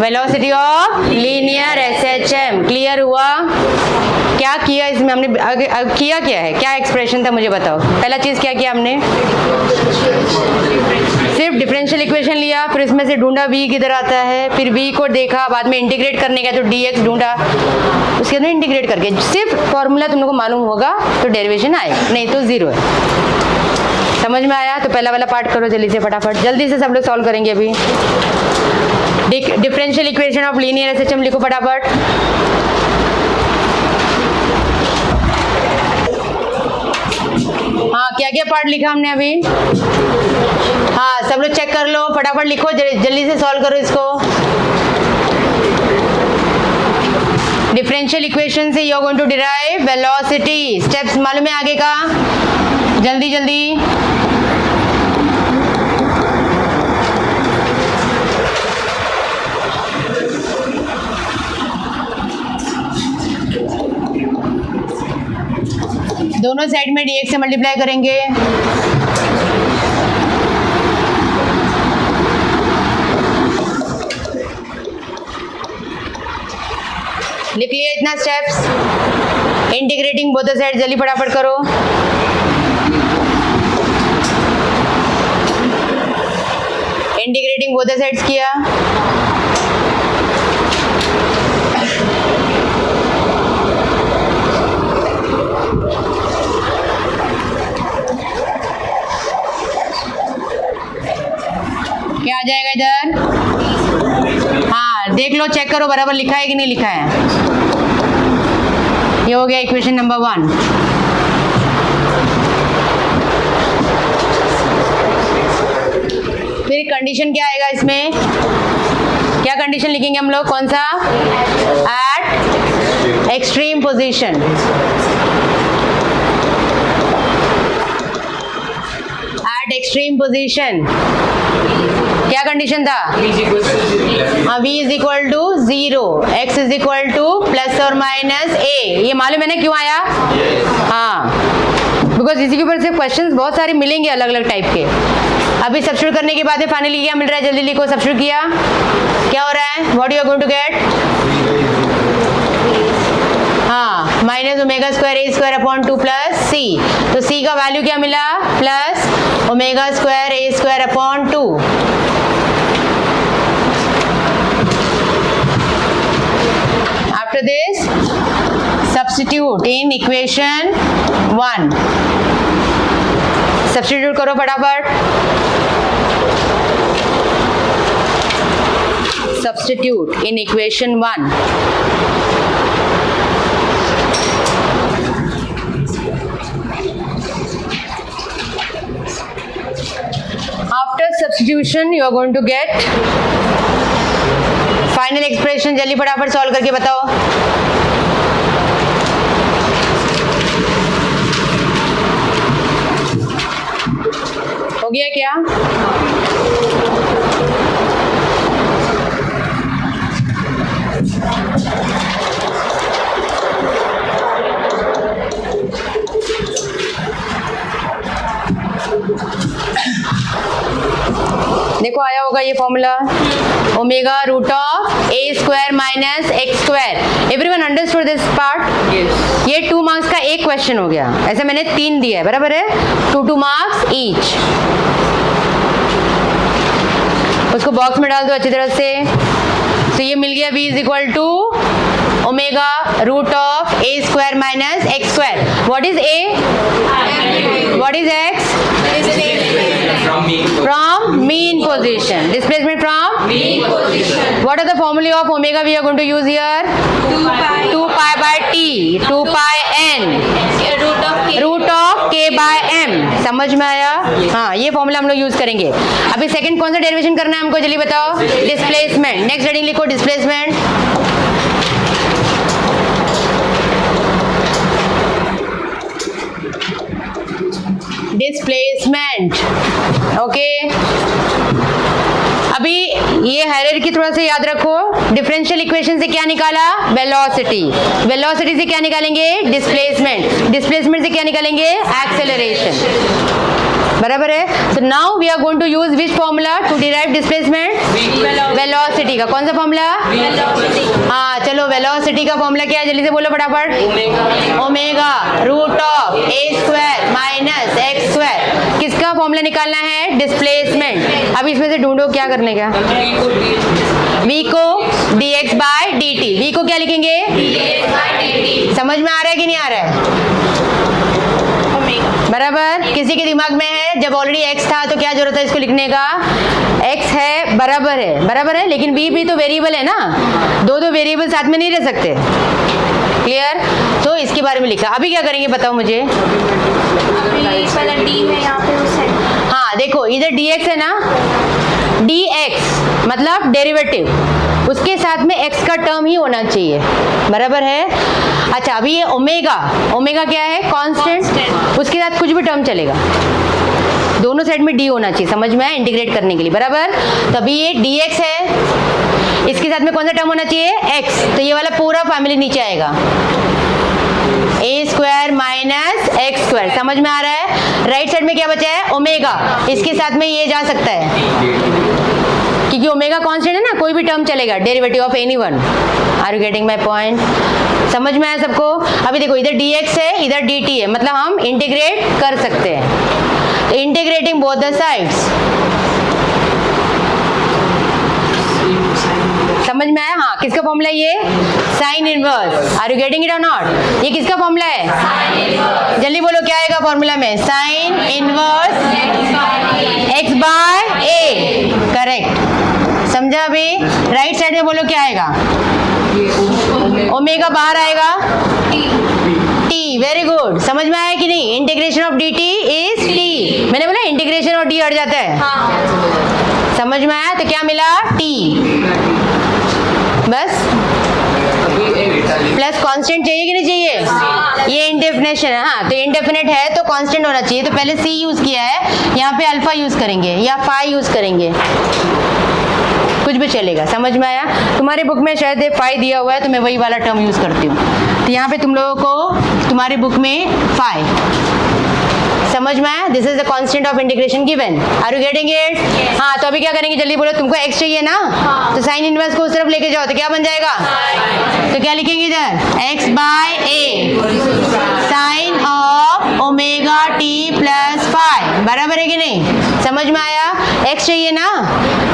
Speaker 1: velocity of linear SHM। Clear हुआ। क्या किया इसमें हमने, किया क्या है, क्या एक्सप्रेशन था मुझे बताओ। पहला चीज क्या किया हमने, सिर्फ डिफरेंशियल इक्वेशन लिया, फिर इसमें से ढूंढा v किधर आता है, फिर v को देखा, बाद में इंटीग्रेट करने का तो dx ढूंढा, उसके अंदर इंटीग्रेट करके सिर्फ फॉर्मूला तुम लोग को मालूम होगा तो डेरिवेशन आएगा, नहीं तो जीरो है। समझ में आया। तो पहला वाला पार्ट करो जल्दी से, फटाफट जल्दी से सब लोग सॉल्व करेंगे अभी। Differential equation of linear SHM लिखो फटाफट। हाँ, क्या क्या पार्ट लिखा हमने अभी। हाँ, सब लोग चेक कर लो, फटाफट लिखो, जल्दी से सॉल्व करो इसको। डिफरेंशियल इक्वेशन से you are going to derive velocity. Steps मालूम है आगे का, जल्दी जल्दी। दोनों साइड में dx से मल्टीप्लाई करेंगे। लिख लिया इतना steps. Integrating both the side, जल्दी फटाफट करो। इंटीग्रेटिंग बोथ द साइड्स किया। क्या आ जाएगा इधर। हाँ, देख लो, चेक करो बराबर लिखा है कि नहीं लिखा है। ये हो गया इक्वेशन नंबर 1। फिर कंडीशन क्या आएगा इसमें, क्या कंडीशन लिखेंगे हम लोग, कौन सा, at extreme position. At extreme position क्या कंडीशन था, v is equal to 0, x is equal to plus और माइनस a। ये मालूम है ना क्यों आया। हाँ, बिकॉज इसी के ऊपर से क्वेश्चंस बहुत सारे मिलेंगे अलग अलग टाइप के। अभी सब्स्टिट्यूट करने के बाद फाइनली क्या मिल रहा है, जल्दी लिखो। सब्स्टिट्यूट किया, क्या हो रहा है, what you are going to get. हाँ, माइनस ओमेगा स्क्वायर ए स्क्वायर अपॉन 2 प्लस सी। तो सी का वैल्यू क्या मिला, plus omega square A square upon 2। After this, substitute in equation 1. Substitute करो फटाफट। Substitute in equation 1. After substitution, you are going to get final expression. जल्दी फटाफट सॉल्व करके बताओ। हो गया क्या, होगा ये formula, omega root of a square minus x square. Everyone understood this part? ये 2 मार्क्स का एक क्वेश्चन हो गया, ऐसे मैंने 3 दिया है, बराबर है, 2 मार्क्स ईच। उसको बॉक्स में डाल दो अच्छी तरह से। तो ये मिल गया b is equal to omega root of a square minus x square. What is a? What is x? From mean position. Displacement from mean position. What are the formulae of omega we are going to use here? 2 pi by t, 2 pi n, root of k by m। समझ में आया? हाँ, ये फॉर्मूला हम लोग यूज करेंगे। अभी सेकंड कौन सा डेरिवेशन करना है हमको, जल्दी बताओ। डिस्प्लेसमेंट। नेक्स्ट हेडिंग लिखो, डिस्प्लेसमेंट। Displacement, okay. अभी ये हायरार्की थोड़ा सा याद रखो। डिफरेंशियल इक्वेशन से क्या निकाला? वेलोसिटी। वेलोसिटी से क्या निकालेंगे? डिस्प्लेसमेंट। डिस्प्लेसमेंट से क्या निकालेंगे? एक्सेलरेशन। बराबर है। तो now we are going to use which formula to derive displacement? Velocity का। कौन सा फॉर्मूला? हाँ चलो, वेलोसिटी का फॉर्मूला क्या है, जल्दी से बोलो फटाफट। Omega root of a square minus x square. किसका फॉर्मूला निकालना है? डिस्प्लेसमेंट। अब इसमें से ढूंढो क्या करने का। v को dx बाय dt। v को क्या लिखेंगे? समझ में आ रहा है कि नहीं आ रहा है? बराबर। किसी के दिमाग में है जब ऑलरेडी x था तो क्या जरूरत है इसको लिखने का? x है, बराबर है, बराबर है, लेकिन v भी तो वेरिएबल है ना, दो वेरिएबल साथ में नहीं रह सकते। क्लियर? तो इसके बारे में लिखा। अभी क्या करेंगे बताओ मुझे।
Speaker 2: d है यहाँ पे उस साइड।
Speaker 1: हाँ देखो, इधर dx है ना, dx मतलब डेरिवेटिव, उसके साथ में x का टर्म ही होना चाहिए, बराबर है। अच्छा, अभी ये ओमेगा, ओमेगा क्या है? कांस्टेंट, उसके साथ कुछ भी टर्म चलेगा, दोनों साइड में d होना चाहिए, समझ में आया? इंटीग्रेट करने के लिए, बराबर। तो अभी ये dx है, इसके साथ में कौन सा टर्म होना चाहिए? x। तो ये वाला पूरा फैमिली नीचे आएगा, ए स्क्वायर माइनस एक्स स्क्वायर। समझ में आ रहा है? राइट साइड में क्या बचा है? ओमेगा, इसके साथ में ये जा सकता है क्योंकि ओमेगा कांस्टेंट है ना, कोई भी टर्म चलेगा, derivative of anyone. Are you getting my point? समझ में आया सबको? अभी देखो, इधर dx है, इधर dt है, मतलब हम इंटीग्रेट कर सकते हैं। तो इंटीग्रेटिंग बोथ द साइड्स। समझ में आया? हाँ, किसका फॉर्मूला ये? Sine inverse. Are you getting it और नॉट? ये किसका फॉर्मूला है? जल्दी बोलो, क्या आएगा फॉर्मूला में? Sine inverse x by a। Correct, समझा? अभी राइट साइड में बोलो क्या आएगा? ओमेगा बाहर आएगा, t। वेरी गुड, समझ में आया कि नहीं? Integration of dt is t। मैंने बोला इंटीग्रेशन और d हट जाता है। हाँ। समझ में आया? तो क्या मिला? t। बस प्लस कांस्टेंट चाहिए कि नहीं चाहिए? ये इंडेफिनेशन है। हाँ, तो इंडेफिनेट है तो कांस्टेंट होना चाहिए। तो पहले c यूज किया है, यहाँ पे अल्फा यूज करेंगे या फाई यूज करेंगे, कुछ भी चलेगा। समझ में आया? तुम्हारी बुक में शायद फाई दिया हुआ है तो मैं वही वाला टर्म यूज करती हूँ। तो यहाँ पे तुम लोगों को तुम्हारी बुक में फाई, समझ में आया? This is the constant of integration given. Are you getting it? हाँ, तो अभी क्या करेंगे, जल्दी बोलो। तुमको x चाहिए ना, तो साइन इनवर्स को उस तरफ लेके जाओ तो क्या बन जाएगा? तो क्या लिखेंगे इधर? x by a sine of omega t plus phi. बराबर है कि नहीं? समझ में आया? x चाहिए ना,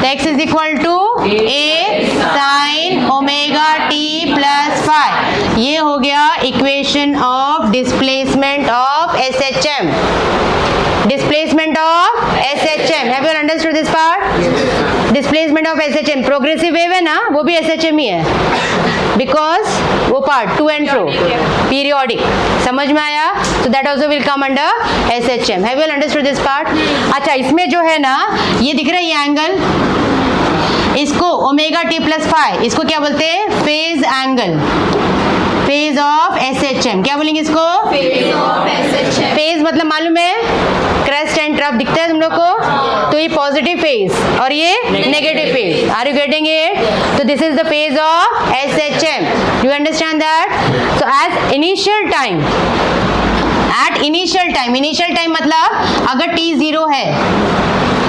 Speaker 1: तो x is equal to a sine omega t plus phi. ये हो गया equation of displacement of SHM। Displacement of SHM. Have you understood this part? Displacement of SHM. Progressive wave है ना, वो भी SHM ही है, because वो part to and fro, periodic. समझ में आया? So that also will come under SHM. Have you understood this part? अच्छा, इसमें जो है ना, ये दिख रहा है ये एंगल, इसको ओमेगा टी प्लस फाई, इसको क्या बोलते हैं? Phase angle. Phase of SHM। क्या बोलेंगे इसको? Phase of SHM। फेज मतलब मालूम है? क्रेस्ट एंड ट्रफ दिखता है तुम लोग को? तो ये पॉजिटिव फेज और ये negative phase. Are you getting it? तो this is the phase of SHM। Do you understand that? So at initial time, initial time मतलब अगर t 0 है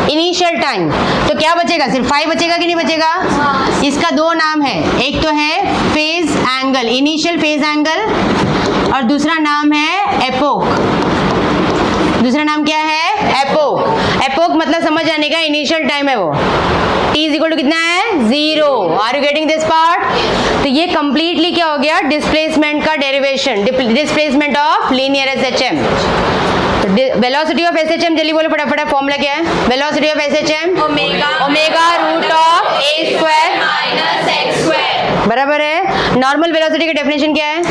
Speaker 1: इनिशियल टाइम, तो क्या बचेगा, सिर्फ फाई बचेगा कि नहीं बचेगा? इसका दो नाम है, एक तो है phase angle, initial phase angle, और दूसरा नाम है एपोक। दूसरा नाम क्या है? एपोक। एपोक मतलब समझ जाने का, इनिशियल टाइम है वो। t इज इक्वल टू कितना है? 0। Are you getting this part? तो ये कंप्लीटली क्या हो गया? डिस्प्लेसमेंट का derivation, displacement of linear SHM. Velocity of SHM जल्दी बोलो फटाफट, फॉर्मूला क्या है? Velocity of SHM omega root of a square minus x square, बराबर है। नॉर्मल वेलोसिटी का डेफिनेशन क्या है?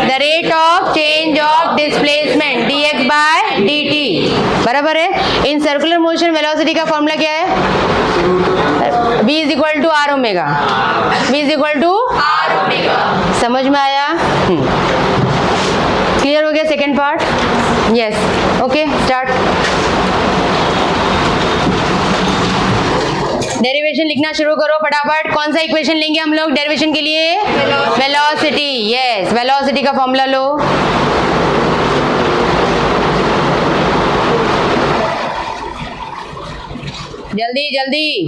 Speaker 1: The rate of change of displacement dx by dt, बराबर है। इन सर्कुलर मोशन वेलोसिटी का फॉर्मूला क्या है? v is equal to r omega, v is equal to r omega. समझ में आया? क्लियर हो गया second part? Yes, okay start. Derivation लिखना शुरू करो फटाफट। कौन सा इक्वेशन लेंगे हम लोग डेरिवेशन के लिए? वेलोसिटी। यस, वेलोसिटी का फॉर्मूला लो। जल्दी जल्दी,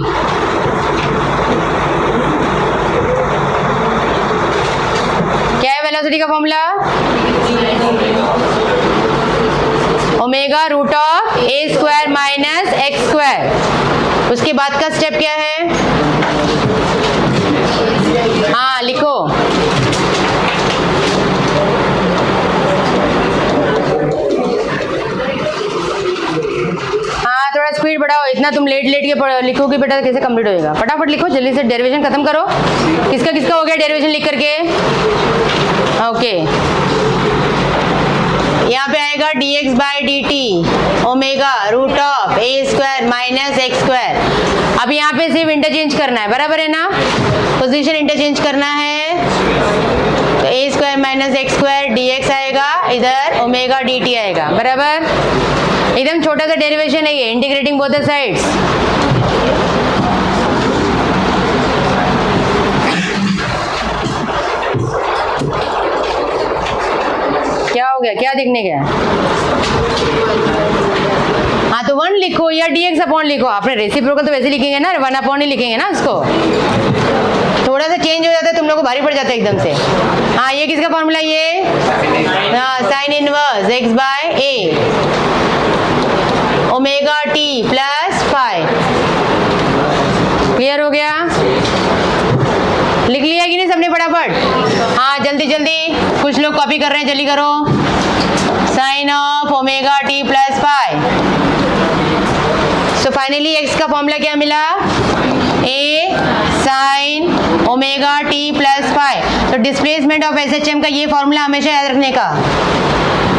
Speaker 1: क्या है वेलोसिटी का formula? Omega root of a square minus x square. उसके बाद का स्टेप क्या है? हाँ लिखो। हाँ थोड़ा स्पीड बढ़ाओ, इतना तुम लेट लेट के लिखोगे बेटा कैसे कंप्लीट होएगा? फटाफट लिखो जल्दी से, डेरिवेशन खत्म करो। किसका किसका हो गया डेरिवेशन लिख करके? ओके, यहाँ पे आएगा dx by dt omega root of a square minus x square. अब यहाँ पे सिर्फ इंटरचेंज करना है, बराबर है ना? पोजीशन इंटरचेंज करना है, तो a square minus x square dx आएगा, इधर ओमेगा dt आएगा, बराबर। एकदम छोटा सा डेरिवेशन है ये, इंटीग्रेटिंग बोथ द साइड्स। क्या हो गया, क्या दिखने गया? हाँ तो 1 लिखो या dx अपॉन लिखो। आपने रेसिप्रोकल तो वैसे लिखेंगे ना, 1 अपॉन ही लिखेंगे ना उसको। थोड़ा सा चेंज हो जाता है, तुम लोगों को भारी पड़ जाता है एकदम से। हाँ ये किसका फॉर्मूला? ये हाँ sine inverse x by a omega t plus phi. Clear हो गया? लिख लिया कि नहीं सबने फटाफट? हाँ जल्दी जल्दी, कुछ लोग कॉपी कर रहे हैं, जल्दी करो। Sine of omega t plus phi. So finally x का फॉर्मूला क्या मिला? A sine omega t plus phi. तो डिस्प्लेसमेंट ऑफ एसएचएम का ये फॉर्मूला हमेशा याद रखने का।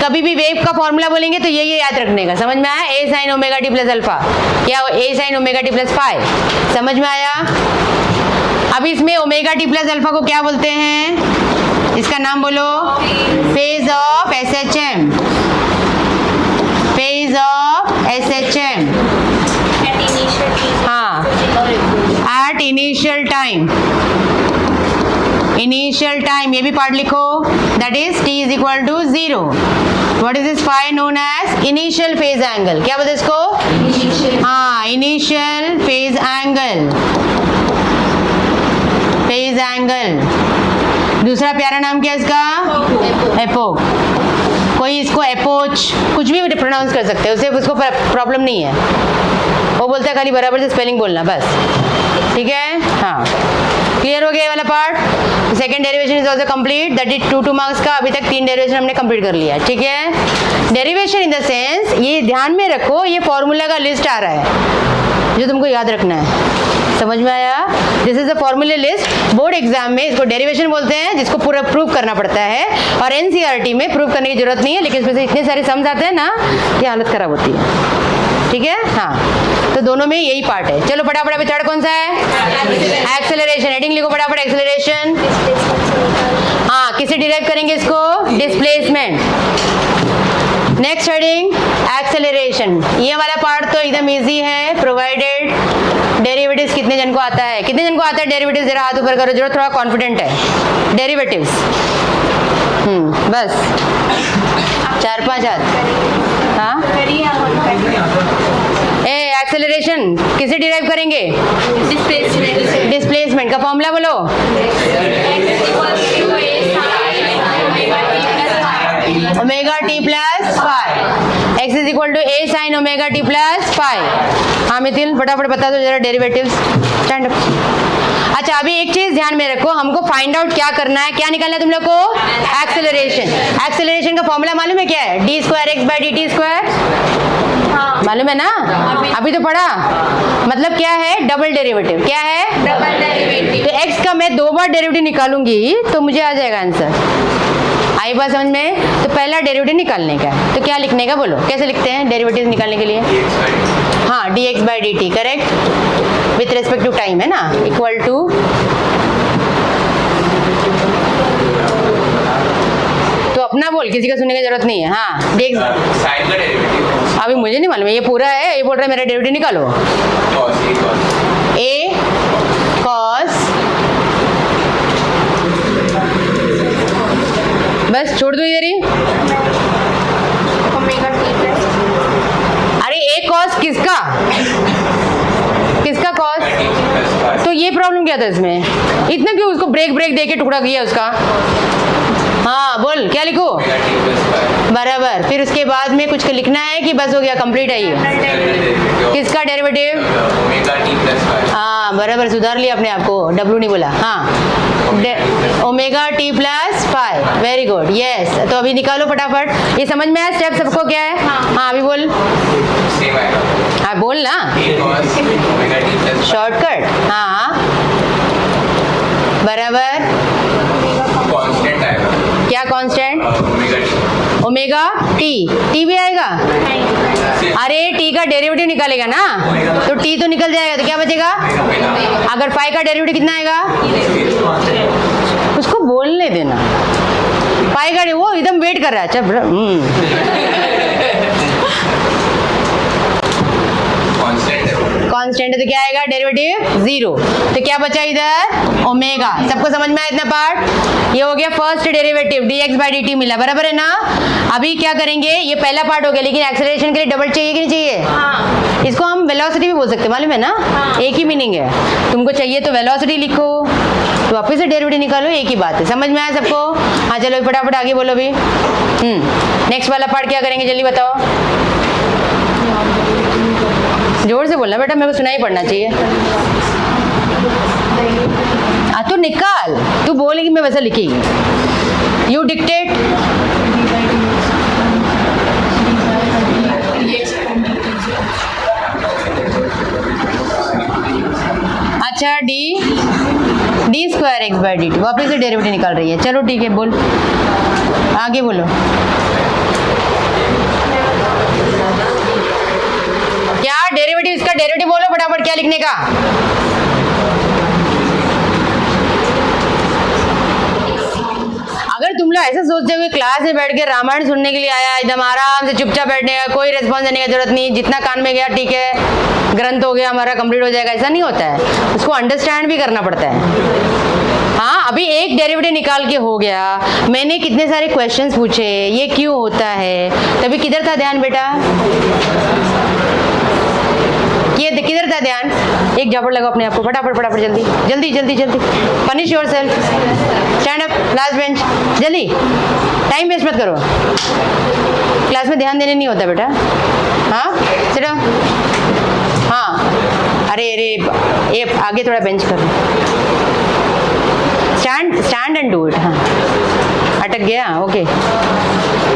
Speaker 1: कभी भी वेव का फॉर्मूला बोलेंगे तो ये याद रखने का। समझ में आया? A sine omega t plus alpha या a sine omega t plus phi. समझ में आया? अब इसमें ओमेगा टी प्लस अल्फा को क्या बोलते हैं? इसका नाम बोलो। Phase of SHM, phase of SHM. हाँ, at initial time, initial time ये भी पार्ट लिखो, that is t is equal to 0। What is this phi known as? Initial phase angle. क्या बोलते हैं इसको? हाँ initial phase angle, phase angle. दूसरा प्यारा नाम क्या है इसका? एपोक। कोई इसको एपोच कुछ भी प्रोनाउंस कर सकते हैं, उसे उसको प्रॉब्लम नहीं है। वो बोलता है खाली बराबर से स्पेलिंग बोलना बस, ठीक है? हाँ क्लियर हो गया ये वाला part. Second derivation is also complete, that is 2 marks का। अभी तक 3 डेरिवेशन हमने कंप्लीट कर लिया, ठीक है? डेरिवेशन इन द सेंस, ये ध्यान में रखो, ये फॉर्मूला का लिस्ट आ रहा है जो तुमको याद रखना है। समझ में आया? This is the formula list. Board exam में इसको डेरिवेशन बोलते हैं, जिसको पूरा प्रूव करना पड़ता है, और एनसीईआरटी में प्रूव करने की जरूरत नहीं है, लेकिन इसमें से इतने सारे सम्स आते हैं ना, ये हालत खराब होती है, ठीक है? हाँ तो दोनों में यही पार्ट है। चलो फटाफट, अभी थर्ड कौन सा है? एक्सेलरेशन। हेडिंग लिखो फटाफट, एक्सेलरेशन। हाँ किसे डिराइव करेंगे इसको? डिस्प्लेसमेंट। Next heading acceleration. ये वाला पार्ट तो एकदम इजी है, प्रोवाइडेड डेरिवेटिव्स कितने जन को आता है? कितने जन को आता है डेरिवेटिव्स? जरा हाथ ऊपर करो, जो थोड़ा कॉन्फिडेंट है। डेरिवेटिव्स बस 4-5 हाथ। हाँ ए एक्सेलरेशन किसे डिराइव करेंगे?
Speaker 2: डिस्प्लेसमेंट
Speaker 1: डिस्प्लेसमेंट का फॉर्मूला बोलो। Omega t plus five, x is equal to a sine omega t plus five. हाँ मिथिल फटाफट बता दो जरा डेरिवेटिव्स। Stand up. अच्छा अभी एक चीज ध्यान में रखो, हमको फाइंड आउट क्या करना है, क्या निकालना है तुम लोग को? एक्सेलरेशन। एक्सेलरेशन का फॉर्मूला मालूम है क्या है? D square x by D T square, मालूम है ना? अभी तो पढ़ा। मतलब क्या है? Double derivative. क्या है?
Speaker 2: Double derivative.
Speaker 1: तो x का मैं 2 बार डेरिवेटिव निकालूंगी तो मुझे आ जाएगा आंसर। आई बात समझ में? तो पहला डेरिवेटिव निकालने का है, तो क्या लिखने का बोलो? कैसे लिखते हैं डेरिवेटिव निकालने के लिए? हाँ dx by D t, correct, with respect to time है ना, इक्वल टू तो अपना बोल, किसी का सुनने की जरूरत नहीं है। हाँ dx
Speaker 3: साइन का डेरिवेटिव
Speaker 1: अभी मुझे नहीं मालूम है, ये पूरा है, ये बोल रहा है मेरा डेरिवेटिव निकालो। ए कॉस, बस छोड़ दो इधर ही।
Speaker 2: ओमेगा टी प्लस,
Speaker 1: अरे ए कॉस किसका? किसका कॉस? तो ये प्रॉब्लम क्या था इसमें? इतना क्यों उसको ब्रेक ब्रेक दे के टुकड़ा किया उसका? हाँ बोल क्या लिखो? बराबर। फिर उसके बाद में कुछ लिखना है कि बस हो गया, कंप्लीट है ये? किसका derivative?
Speaker 3: Omega t plus five.
Speaker 1: हाँ बराबर, सुधार लिया अपने आप को, डब्लू नहीं बोला। हाँ omega t plus five, very good, yes. तो अभी निकालो फटाफट। ये समझ में आया स्टेप सबको क्या है? हाँ अभी बोल।
Speaker 3: सेम आएगा।
Speaker 1: हाँ बोल ना,
Speaker 3: a cos omega t plus
Speaker 1: shortcut. हाँ बराबर,
Speaker 3: कांस्टेंट आएगा।
Speaker 1: क्या constant?
Speaker 3: Omega t.
Speaker 1: Omega t, t भी आएगा? अरे टी का डेरिवेटिव निकालेगा ना, तो टी तो निकल जाएगा, तो क्या बचेगा? अगर फाइव का डेरिवेटिव कितना आएगा? उसको बोलने देना। पाई का वो एकदम वेट कर रहा है। अच्छा कांस्टेंट है तो क्या आएगा? डेरिवेटिव 0। तो क्या बचा इधर? ओमेगा। सबको समझ में आया इतना पार्ट? ये हो गया first derivative, dx by D T मिला, बराबर है ना? अभी क्या करेंगे? ये पहला पार्ट हो गया, लेकिन एक्सेलरेशन के लिए डबल चाहिए कि नहीं चाहिए?
Speaker 2: हाँ।
Speaker 1: इसको हम वेलोसिटी भी बोल सकते हैं, मालूम है ना?
Speaker 2: हाँ।
Speaker 1: एक ही मीनिंग है। तुमको चाहिए तो वेलोसिटी लिखो, तो वापस से डेरिवेटिव निकालो, एक ही बात है। समझ में आया सबको? हाँ चलो फटाफट आगे बोलो भी। नेक्स्ट वाला पार्ट क्या करेंगे जल्दी बताओ। जोर से बोलना बेटा, मेरे को सुनाई पड़ना चाहिए। तो निकाल, तू बोलेगी मैं वैसा लिखेगी। You dictate. अच्छा d square x by D t, वापिस से डेरिवेटिव निकाल रही है। चलो ठीक है, बोल आगे बोलो। क्या डेरिवेटिव? इसका डेरिवेटिव बोलो फटाफट, क्या लिखने का? अगर तुम लोग ऐसा सोचते हुए क्लास में बैठ के रामायण सुनने के लिए आया, एकदम आराम से चुपचाप बैठने का, कोई रिस्पॉन्स देने की जरूरत नहीं, जितना कान में गया ठीक है, ग्रंथ हो गया हमारा, कंप्लीट हो जाएगा, ऐसा नहीं होता है। उसको अंडरस्टैंड भी करना पड़ता है। हाँ अभी एक डेरिवेटिव निकाल के हो गया, मैंने कितने सारे क्वेश्चंस पूछे, ये क्यों होता है, तभी किधर था ध्यान बेटा? ये किधर था ध्यान? एक झापड़ लगाओ अपने आप को, फटाफट फटाफट, जल्दी जल्दी जल्दी जल्दी। Punish yourself, stand up, last bench, जल्दी, टाइम वेस्ट मत करो। क्लास में ध्यान देने नहीं होता बेटा। हाँ सिट डाउन। हाँ अरे अरे ये आगे थोड़ा बेंच करो, स्टैंड एंड डू इट। हाँ अटक गया, ओके।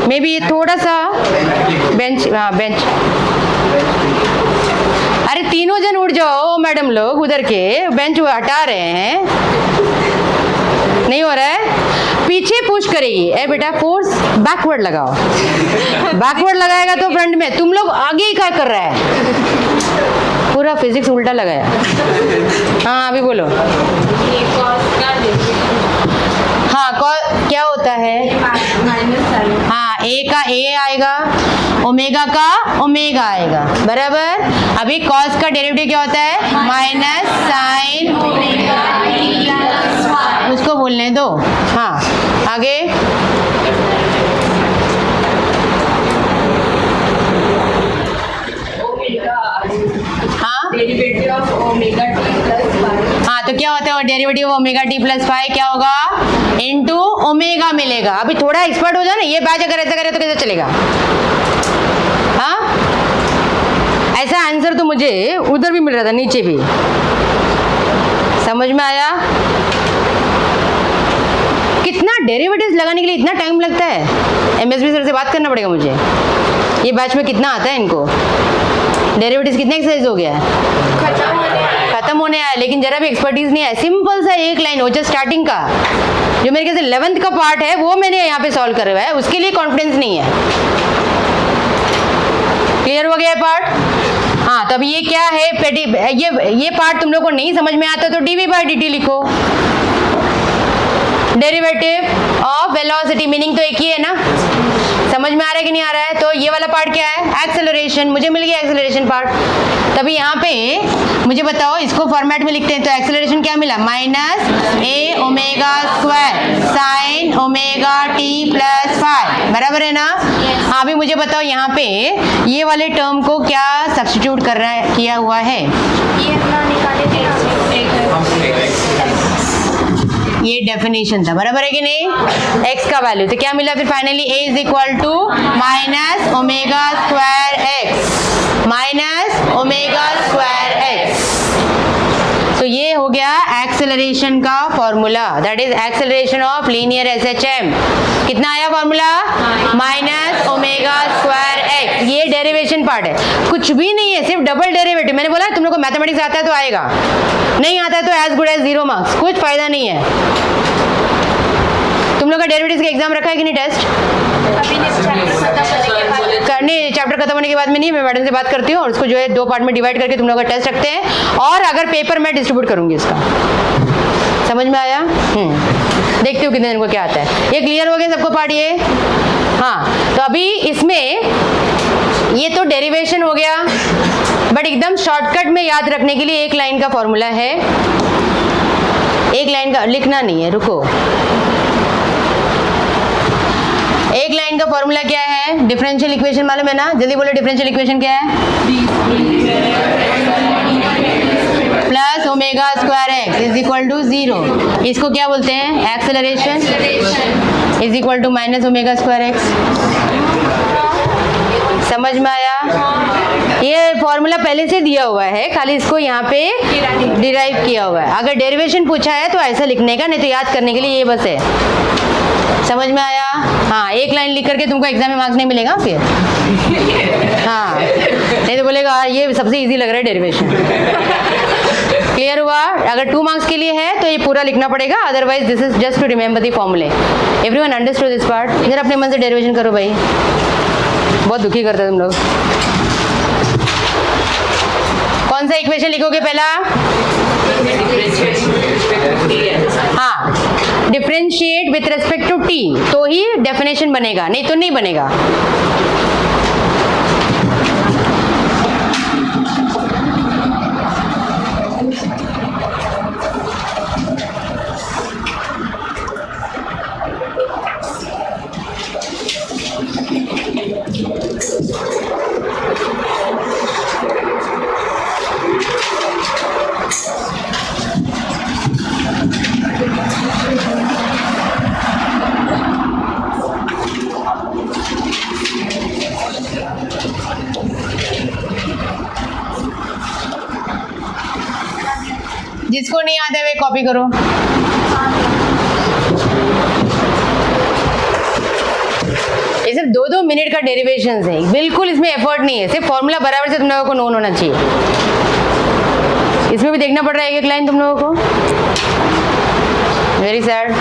Speaker 1: मे बी ये थोड़ा सा बेंच, हाँ बेंच। अरे तीनों जन उठ जाओ, मैडम लोग उधर के बेंच हटा रहे हैं, नहीं हो रहा है। पीछे पुश करेगी, ए बेटा फोर्स बैकवर्ड लगाओ। बैकवर्ड लगाएगा तो फ्रंट में, तुम लोग आगे ही क्या कर रहा है? पूरा फिजिक्स उल्टा लगाया। हाँ अभी बोलो। हाँ क्या होता है? हाँ ए का ए आएगा, ओमेगा का ओमेगा आएगा, बराबर। अभी कॉस का डेरिवेटिव क्या होता है? माइनस साइन ओमेगा, उसको बोलने दो। हाँ आगे।
Speaker 2: Derivative of omega t plus phi.
Speaker 1: हाँ, तो क्या होता है derivative of omega t plus five क्या होगा इनटू ओमेगा मिलेगा। अभी थोड़ा एक्सपर्ट हो जाए ना, ये बैच अगर ऐसा करे तो कैसे चलेगा। हाँ, ऐसा आंसर तो मुझे उधर भी मिल रहा था, नीचे भी। समझ में आया? कितना डेरिवेटिव्स लगाने के लिए इतना टाइम लगता है। एमएसबी सर से बात करना पड़ेगा मुझे, ये बैच में कितना आता है इनको। डेरिवेटिव्स कितने एक्सरसाइज हो गया है, खत्म होने आया, लेकिन जरा भी एक्सपर्टीज नहीं है। सिंपल सा एक लाइन हो, जस्ट स्टार्टिंग का जो मेरे ख्याल से 11th का पार्ट है वो मैंने यहाँ पे सॉल्व करवा है, उसके लिए कॉन्फिडेंस नहीं है। क्लियर हो गया पार्ट? हाँ, तो अब ये क्या है, ये पार्ट तुम लोग को नहीं समझ में आता तो डीवी बाई डी टी लिखो। डेरिवेटिव ऑफ वेलोसिटी, मीनिंग तो एक ही है ना, समझ में आ रहा है कि नहीं आ रहा है। तो ये वाला पार्ट क्या है, एक्सेलरेशन, मुझे मिल गया एक्सेलरेशन पार्ट। तभी यहाँ पे मुझे बताओ, इसको फॉर्मेट में लिखते हैं तो एक्सेलरेशन क्या मिला, minus a omega square sine omega t plus five, बराबर है ना। हाँ, अभी मुझे बताओ यहाँ पे ये वाले टर्म को क्या सब्स्टिट्यूट कर रहा है, किया हुआ है,
Speaker 2: ये अपना निकाले थे
Speaker 1: ये डेफिनेशन था, बराबर है कि नहीं। x का वैल्यू तो क्या मिला फिर finally, a is equal to minus omega square x, minus omega square x। तो ये हो गया एक्सेलरेशन का formula, that is acceleration of linear SHM. कितना आया formula, minus omega square x। ये डेरिवेशन पार्ट है, कुछ भी नहीं है, सिर्फ डबल डेरिवेटिव। मैंने बोला तुम लोग को मैथमेटिक्स आता है तो आएगा, नहीं आता है तो एज गुड एज 0 मार्क्स, कुछ फायदा नहीं है। तुम लोग का डेरिवेटिव्स का एग्जाम रखा है कि नहीं टेस्ट?
Speaker 2: अभी नहीं,
Speaker 1: चैप्टर खत्म होने के बाद में नहीं, मैं मैडम से बात करती हूँ और उसको जो है 2 पार्ट में डिवाइड करके तुम लोग का टेस्ट रखते हैं, और अगर पेपर मैं डिस्ट्रीब्यूट करूंगी इसका। समझ में आया? देखती हूँ कितने दिन को क्या आता है। ये क्लियर हो गया सबको पार्ट ये? हाँ, तो अभी इसमें ये तो डेरिवेशन हो गया, बट एकदम शॉर्टकट में याद रखने के लिए एक लाइन का फॉर्मूला है। एक लाइन का लिखना नहीं है, रुको। एक लाइन का फॉर्मूला क्या है, डिफरेंशियल इक्वेशन मालूम है ना, जल्दी बोलो डिफरेंशियल इक्वेशन क्या है, plus omega square x is equal to 0। इसको क्या बोलते हैं, acceleration is equal to minus omega square x. समझ में आया? ये फॉर्मूला पहले से दिया हुआ है, खाली इसको यहाँ पे डिराइव किया हुआ है। अगर डेरिवेशन पूछा है तो ऐसा लिखने का, नहीं तो याद करने के लिए ये बस है। समझ में आया? हाँ, एक लाइन लिख करके तुमको एग्जाम में मार्क्स नहीं मिलेगा फिर। हाँ, नहीं तो बोलेगा ये सबसे इजी लग रहा है डेरिवेशन। क्लियर हुआ? अगर 2 मार्क्स के लिए है तो ये पूरा लिखना पड़ेगा, otherwise this is just to remember the फॉर्मूले। Everyone understood this part? इधर अपने मन से डेरिवेशन करो भाई, बहुत दुखी करते तुम लोग। कौन सा इक्वेशन लिखोगे पहला? हाँ, differentiate with respect to t, तो ही डेफिनेशन बनेगा, नहीं तो नहीं बनेगा। जिसको नहीं आता है वे कॉपी करो। ये सिर्फ 2-2 मिनट का डेरिवेशन है, बिल्कुल इसमें एफर्ट नहीं है, सिर्फ फॉर्मूला बराबर से तुम लोगों को नोन होना चाहिए। इसमें भी देखना पड़ रहा है एक लाइन तुम लोगों को, वेरी सैड।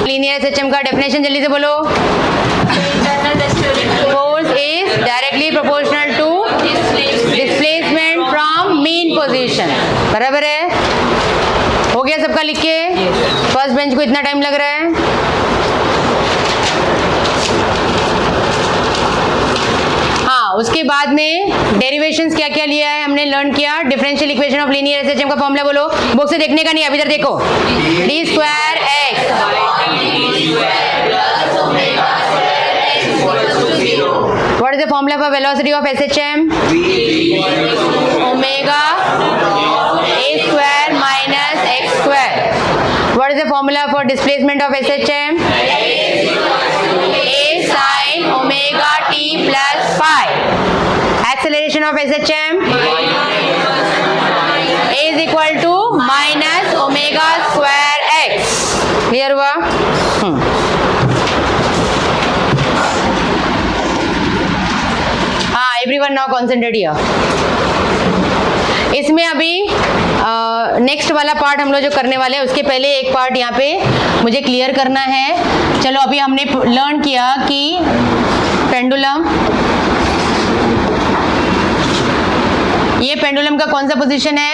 Speaker 1: लीनियर एसएचएम का डेफिनेशन जल्दी से बोलो। Force is directly proportional to displacement from mean position, बराबर है? हो गया सबका लिख के? फर्स्ट बेंच को इतना टाइम लग रहा है? हाँ, उसके बाद में डेरिवेशंस क्या क्या लिया है हमने, लर्न किया। Differential equation of linear SHM का फॉर्मूला बोलो, बुक से देखने का नहीं, अभी इधर देखो। D square x, what is the formula for velocity of SHM? Omega a square minus x square. What is the formula for displacement of SHM? A sin omega t plus phi. Acceleration of SHM? A is equal to minus omega square x. Clear हुआ? हाँ, everyone now concentrate here. इसमें अभी नेक्स्ट वाला पार्ट हम लोग जो करने वाले हैं उसके पहले एक पार्ट यहाँ पे मुझे क्लियर करना है. चलो अभी हमने लर्न किया कि पेंडुलम, ये पेंडुलम का कौन सा पोजीशन है?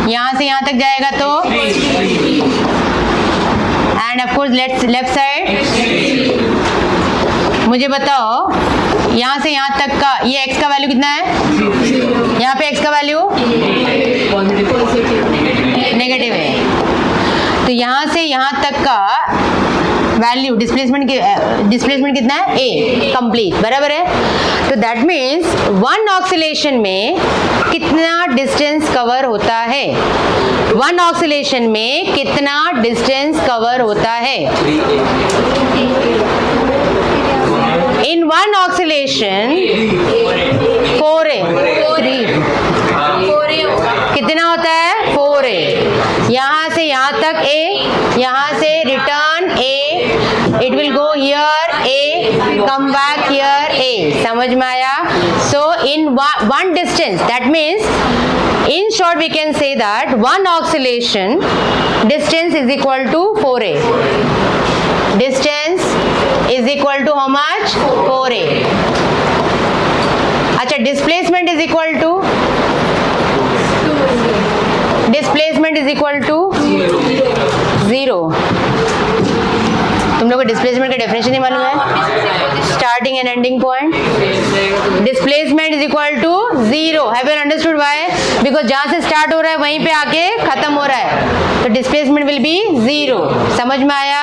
Speaker 1: यहाँ से यहाँ तक जाएगा तो end of course left side. मुझे बताओ यहाँ से यहाँ तक का ये x का वैल्यू कितना है? यहाँ पे x का वैल्यू नेगेटिव है, तो यहाँ से यहाँ तक का वैल्यू डिस्प्लेसमेंट कितना है? a complete. बराबर है. तो दैट मीन्स वन ऑक्सीलेशन में कितना डिस्टेंस कवर होता है? वन ऑक्सीलेशन में कितना डिस्टेंस कवर होता है? इन वन ऑक्सीलेशन 4a 3 कितना होता है? 4a. यहाँ से यहाँ तक a, यहाँ से return a, it will go here a, come back here a. समझ में आया? So in one distance, that means in short we can say that one oscillation distance is equal to 4a. Distance is equal to how much? 4a. अच्छा, displacement is equal to? Displacement is equal to 0. तुम लोग को डिस्प्लेसमेंट का डेफिनेशन नहीं मालूम है? Starting and ending point. Displacement is equal to 0. Have you understood why? Because जहां से स्टार्ट हो रहा है वहीं पे आके खत्म हो रहा है, तो डिस्प्लेसमेंट विल बी 0. समझ में आया?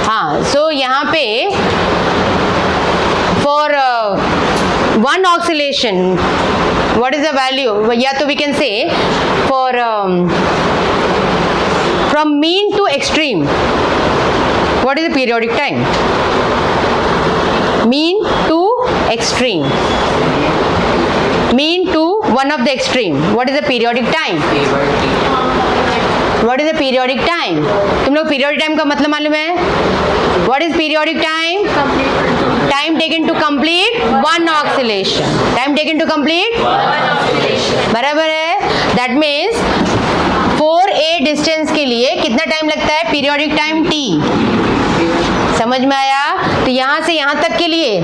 Speaker 1: हाँ. सो यहाँ पे for one oscillation what is the value? या तो we can say for from mean to extreme, what is the periodic time? Mean to extreme. Mean to one of the extreme. What is the periodic time? What is the periodic time? तुम लोग periodic time का मतलब मालूम है? What is periodic time? Time taken to complete one oscillation. Time taken to complete one oscillation. बराबर है? That means 4a डिस्टेंस के लिए कितना टाइम लगता है? Periodic time t. समझ में आया? तो यहाँ से यहाँ तक के लिए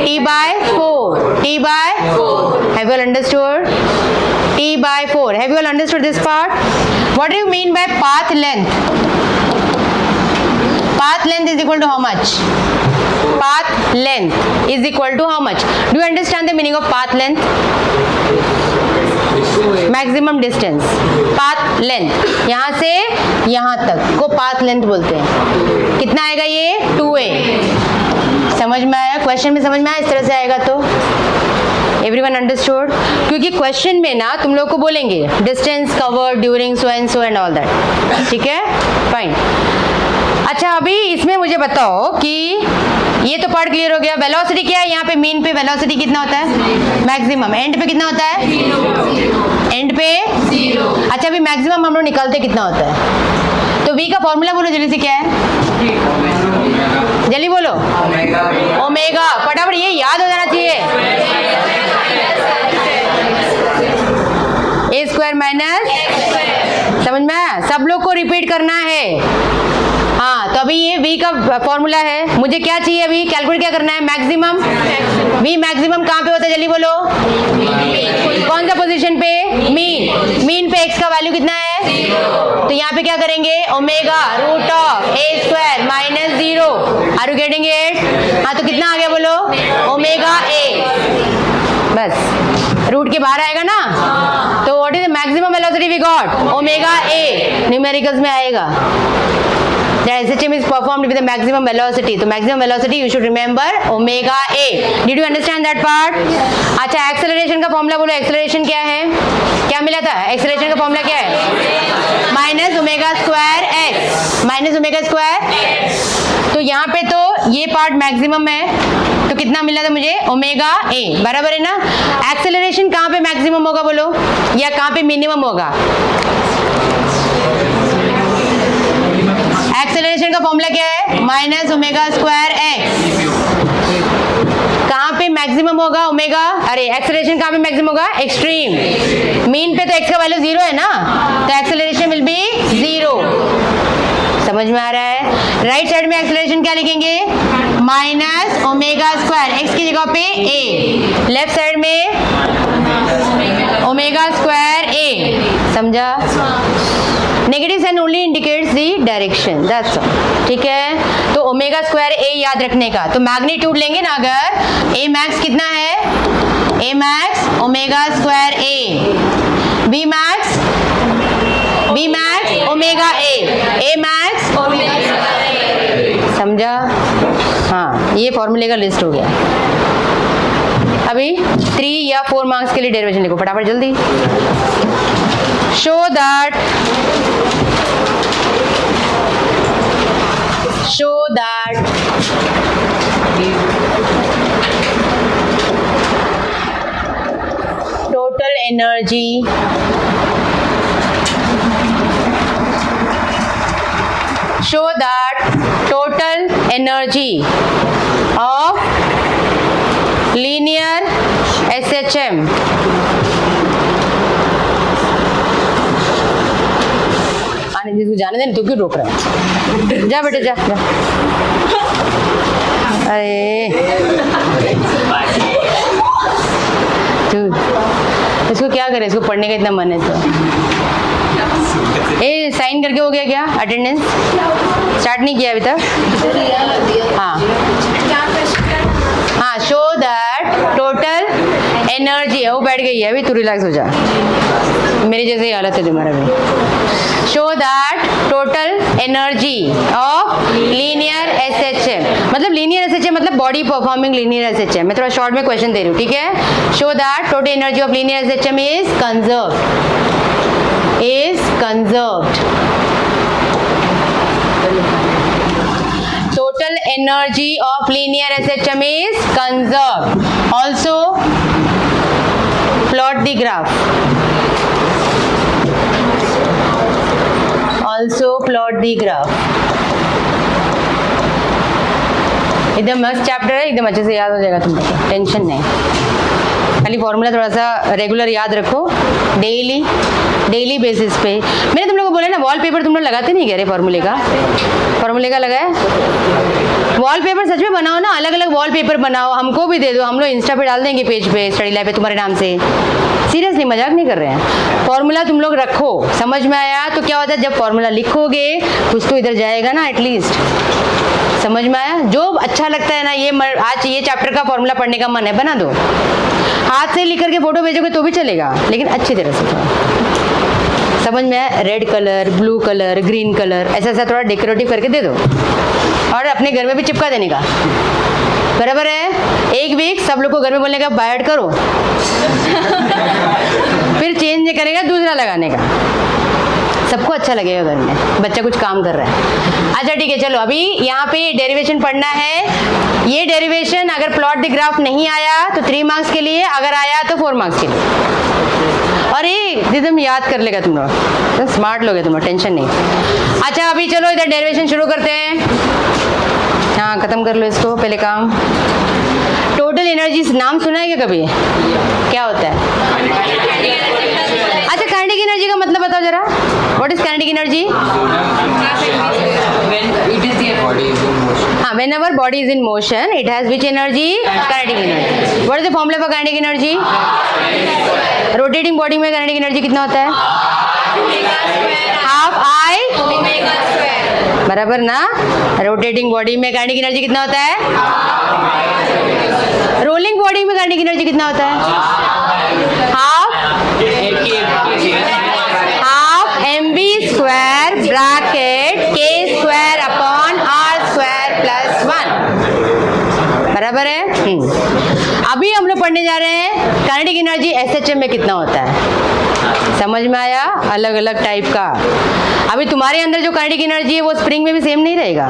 Speaker 1: t by 4. t by 4. Have you all understood? t by 4. Have you all understood this part? What do you mean by path length? Path length is equal to how much? Path length is equal to how much? Do you understand the meaning of path length? Maximum distance. Path length यहाँ से यहाँ तक को पाथ लेंथ बोलते हैं. कितना आएगा ये? 2a. समझ में आया? क्वेश्चन में समझ में आया? इस तरह से आएगा तो एवरीवन अंडरस्टूड? क्योंकि क्वेश्चन में ना तुम लोग को बोलेंगे distance cover during so and all that. ठीक है, फाइन. अच्छा, अभी इसमें मुझे बताओ कि ये तो पार्ट क्लियर हो गया. वेलोसिटी क्या है? यहाँ पे मीन पे वेलोसिटी कितना होता है? मैक्सिमम. एंड पे कितना होता है? एंड पे 0. अच्छा, अभी मैक्सिमम हम लोग निकालते कितना होता है? तो v का फॉर्मूला बोलो जल्दी से. क्या है? जल्दी बोलो. ओमेगा. फटाफट, ये याद हो जाना चाहिए. a square minus. समझ में आया? सब लोग को रिपीट करना है. हाँ, तो अभी ये v का फॉर्मूला है. मुझे क्या चाहिए अभी? कैलकुलेट क्या करना है? मैक्सिमम. v मैक्सिमम कहाँ पे होता है? जल्दी बोलो. कौन सा पोजीशन पे? मीन. मीन पे x का वैल्यू कितना है? 0. तो यहाँ पे क्या करेंगे? Omega root of a square minus 0. Are you getting it? हाँ, तो कितना आ गया बोलो? Omega a. बस रूट के बाहर आएगा ना. तो what is the maximum velocity we got? Omega a. Numericals में आएगा. that SHM is performed with the maximum velocity. तो maximum velocity you should remember omega a. Did you understand that part? अच्छा, acceleration का फॉर्मूला बोलो. acceleration क्या है? क्या मिला था? acceleration का फॉर्मूला क्या है? Minus omega square x. Minus omega square. तो यहाँ पे तो ये पार्ट मैक्सिमम है, तो कितना मिला था मुझे? Omega A. बराबर है ना? एक्सेलरेशन कहाँ पे मैक्सिमम होगा बोलो, या कहाँ पे मिनिमम होगा? एक्सेलरेशन का फॉर्मूला क्या है? Minus omega square x. कहाँ पे मैक्सिमम होगा ओमेगा? अरे एक्सेलरेशन कहाँ पे मैक्सिमम होगा? एक्सट्रीम. मीन पे तो एक्स का वैल्यू 0 है ना, तो एक्सेलरेशन विल बी 0. समझ में आ रहा है? राइट साइड में एक्सेलरेशन क्या लिखेंगे? माइनस ओमेगा स्क्वायर एक्स की जगह पे ए. लेफ्ट साइड में ओमेगा स्क्वायर ए. समझा? Negative sign only indicates the direction, that's all. ठीक है, तो ओमेगा स्क्वायर ए याद रखने का. तो मैग्नीट्यूड लेंगे ना, अगर ए मैक्स कितना है? A max omega square a. B max omega a. A max omega square a. समझा? हाँ, ये फॉर्मूले का लिस्ट हो गया. अभी 3 या 4 मार्क्स के लिए डेरिवेशन लिखो फटाफट जल्दी. show that total energy of linear SHM आने जिसको जाने देने, तो क्यों रोक रहा है? जा बेटे जा, जा. अरे तू इसको क्या करे, इसको पढ़ने का इतना मन है तो. ए साइन करके हो गया क्या? अटेंडेंस स्टार्ट नहीं किया अभी तक? हाँ हाँ. Show that total energy. वो बैठ गई है अभी, तू रिलैक्स हो जा. मेरी जैसे ही हालत है तुम्हारा भी. Show that total energy of linear SHM. मतलब लीनियर एसएचएम मतलब बॉडी परफॉर्मिंग लीनियर एसएचएम. मैं थोड़ा शॉर्ट में क्वेश्चन दे रही हूँ, ठीक है? Show that total energy of linear SHM is conserved. Total energy of linear SHM is conserved. Also, plot the graph. एकदम मस्त चैप्टर है, एकदम अच्छे से याद हो जाएगा तुमको, टेंशन नहीं. खाली फॉर्मूला थोड़ा सा रेगुलर याद रखो, डेली बेसिस पे. मैंने तुम लोग को बोला ना, वॉलपेपर तुम लोग लगाते नहीं कह रहे? फॉर्मूले का लगाए. वॉलपेपर सच में बनाओ ना, अलग अलग वॉलपेपर बनाओ, हमको भी दे दो, हम लोग इंस्टा पे डाल देंगे, पेज पे, स्टडी लाइफ पे तुम्हारे नाम से. सीरियसली मजाक नहीं कर रहे हैं. फॉर्मूला तुम लोग रखो. समझ में आया? तो क्या होता है, जब फॉर्मूला लिखोगे कुछ तो इधर जाएगा ना एटलीस्ट. समझ में आया? जो अच्छा लगता है ना, ये आज ये चैप्टर का फॉर्मूला पढ़ने का मन है, बना दो. हाथ से लिख करके फोटो भेजोगे तो भी चलेगा, लेकिन अच्छी तरह से थोड़ा समझ में आया. Red colour, blue colour, green colour, ऐसा ऐसा थोड़ा डेकोरेटिव करके दे दो, और अपने घर में भी चिपका देने का. बराबर है? एक वीक सब लोग को घर में बोलने का बायड करो, फिर चेंज नहीं करेगा, दूसरा लगाने का. सबको अच्छा लगेगा घर में, बच्चा कुछ काम कर रहा है. अच्छा ठीक है, चलो अभी यहाँ पे डेरिवेशन पढ़ना है. ये डेरिवेशन अगर प्लॉट द ग्राफ नहीं आया तो 3 मार्क्स के लिए, अगर आया तो 4 मार्क्स के लिए. और ये एकदम याद कर लेगा तुम लोग, तो स्मार्ट लोग है तुम लोग, टेंशन नहीं. अच्छा अभी चलो इधर डेरिवेशन शुरू करते हैं. हाँ खत्म कर लो इसको पहले काम. टोटल एनर्जी नाम सुना है क्या कभी? क्या होता है? अच्छा, काइनेटिक एनर्जी का मतलब बताओ जरा. What is kinetic energy? हाँ, whenever body is in motion, it has which energy? Kinetic energy. What is the formula for kinetic energy? Rotating body में kinetic energy कितना होता है? Half I omega square. बराबर ना? रोटेटिंग बॉडी में kinetic energy कितना होता है? रोलिंग बॉडी में kinetic energy कितना होता है? Half mv square bracket k square बराबर है। अभी हम लोग पढ़ने जा रहे हैं काइनेटिक एनर्जी SHM में कितना होता है। समझ में आया? अलग अलग टाइप का। अभी तुम्हारे अंदर जो काइनेटिक एनर्जी है वो स्प्रिंग में भी सेम नहीं रहेगा,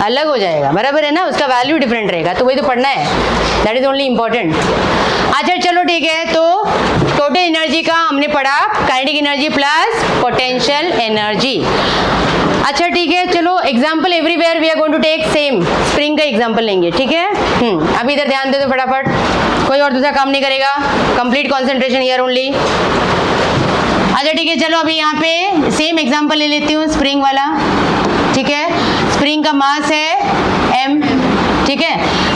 Speaker 1: अलग हो जाएगा, बराबर है ना, उसका वैल्यू डिफरेंट रहेगा। तो वही तो पढ़ना है, दैट इज ओनली इम्पोर्टेंट। अच्छा चलो ठीक है, तो टोटल एनर्जी का हमने पढ़ा kinetic energy plus potential energy. अच्छा ठीक है, चलो example everywhere we are going to take same spring का एग्जाम्पल लेंगे, ठीक है। अभी इधर ध्यान दे दो फटाफट, कोई और दूसरा काम नहीं करेगा, कंप्लीट कॉन्सेंट्रेशन हियर ओनली। अच्छा ठीक है, चलो अभी यहाँ पे सेम एग्जाम्पल ले लेती हूँ स्प्रिंग वाला, ठीक है। स्प्रिंग का मास है m, ठीक है,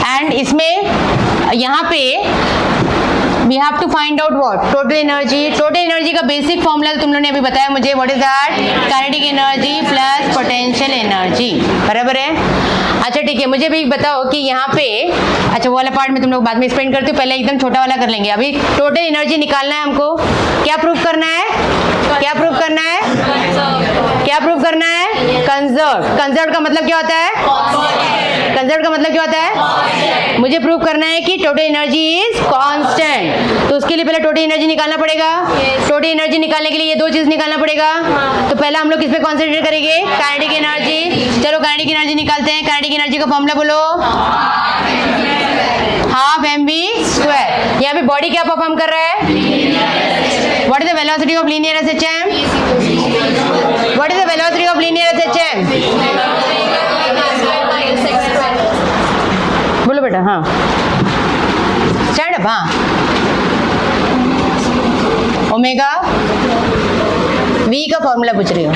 Speaker 1: एंड इसमें यहाँ पे we have to find out what total energy। Total energy का बेसिक फॉर्मूला तुम लोगों ने अभी बताया मुझे, what is that, kinetic energy plus potential energy, बराबर है। अच्छा ठीक है, मुझे भी बताओ कि यहाँ पे, अच्छा वो वाला पार्ट में तुम लोग बाद में एक्सप्लेन करते हो, पहले एकदम छोटा वाला कर लेंगे। अभी टोटल एनर्जी निकालना है हमको, क्या प्रूव करना है, क्या प्रूव करना है, क्या प्रूव करना है, कंजर्व। कंजर्व का मतलब क्या होता है, कंजर्व का मतलब क्या होता है, मुझे प्रूव करना है कि टोटल एनर्जी इज कांस्टेंट। तो उसके लिए पहले टोटल एनर्जी निकालना पड़ेगा। टोटल एनर्जी निकालने के लिए ये दो चीज निकालना पड़ेगा। तो पहला हम लोग किस पे कॉन्सेंट्रेट करेंगे, काइनेटिक एनर्जी। चलो काइनेटिक एनर्जी निकालते हैं। काइनेटिक एनर्जी का फॉर्मूला बोलो, हाफ mv²। यहाँ पे बॉडी क्या परफॉर्म कर रहा है, what is the velocity of linear SHM, what is the velocity of linear SHM, बोलो बेटा। हाँ स्टैंड अप। हाँ ओमेगा v का फॉर्मूला पूछ रही हो,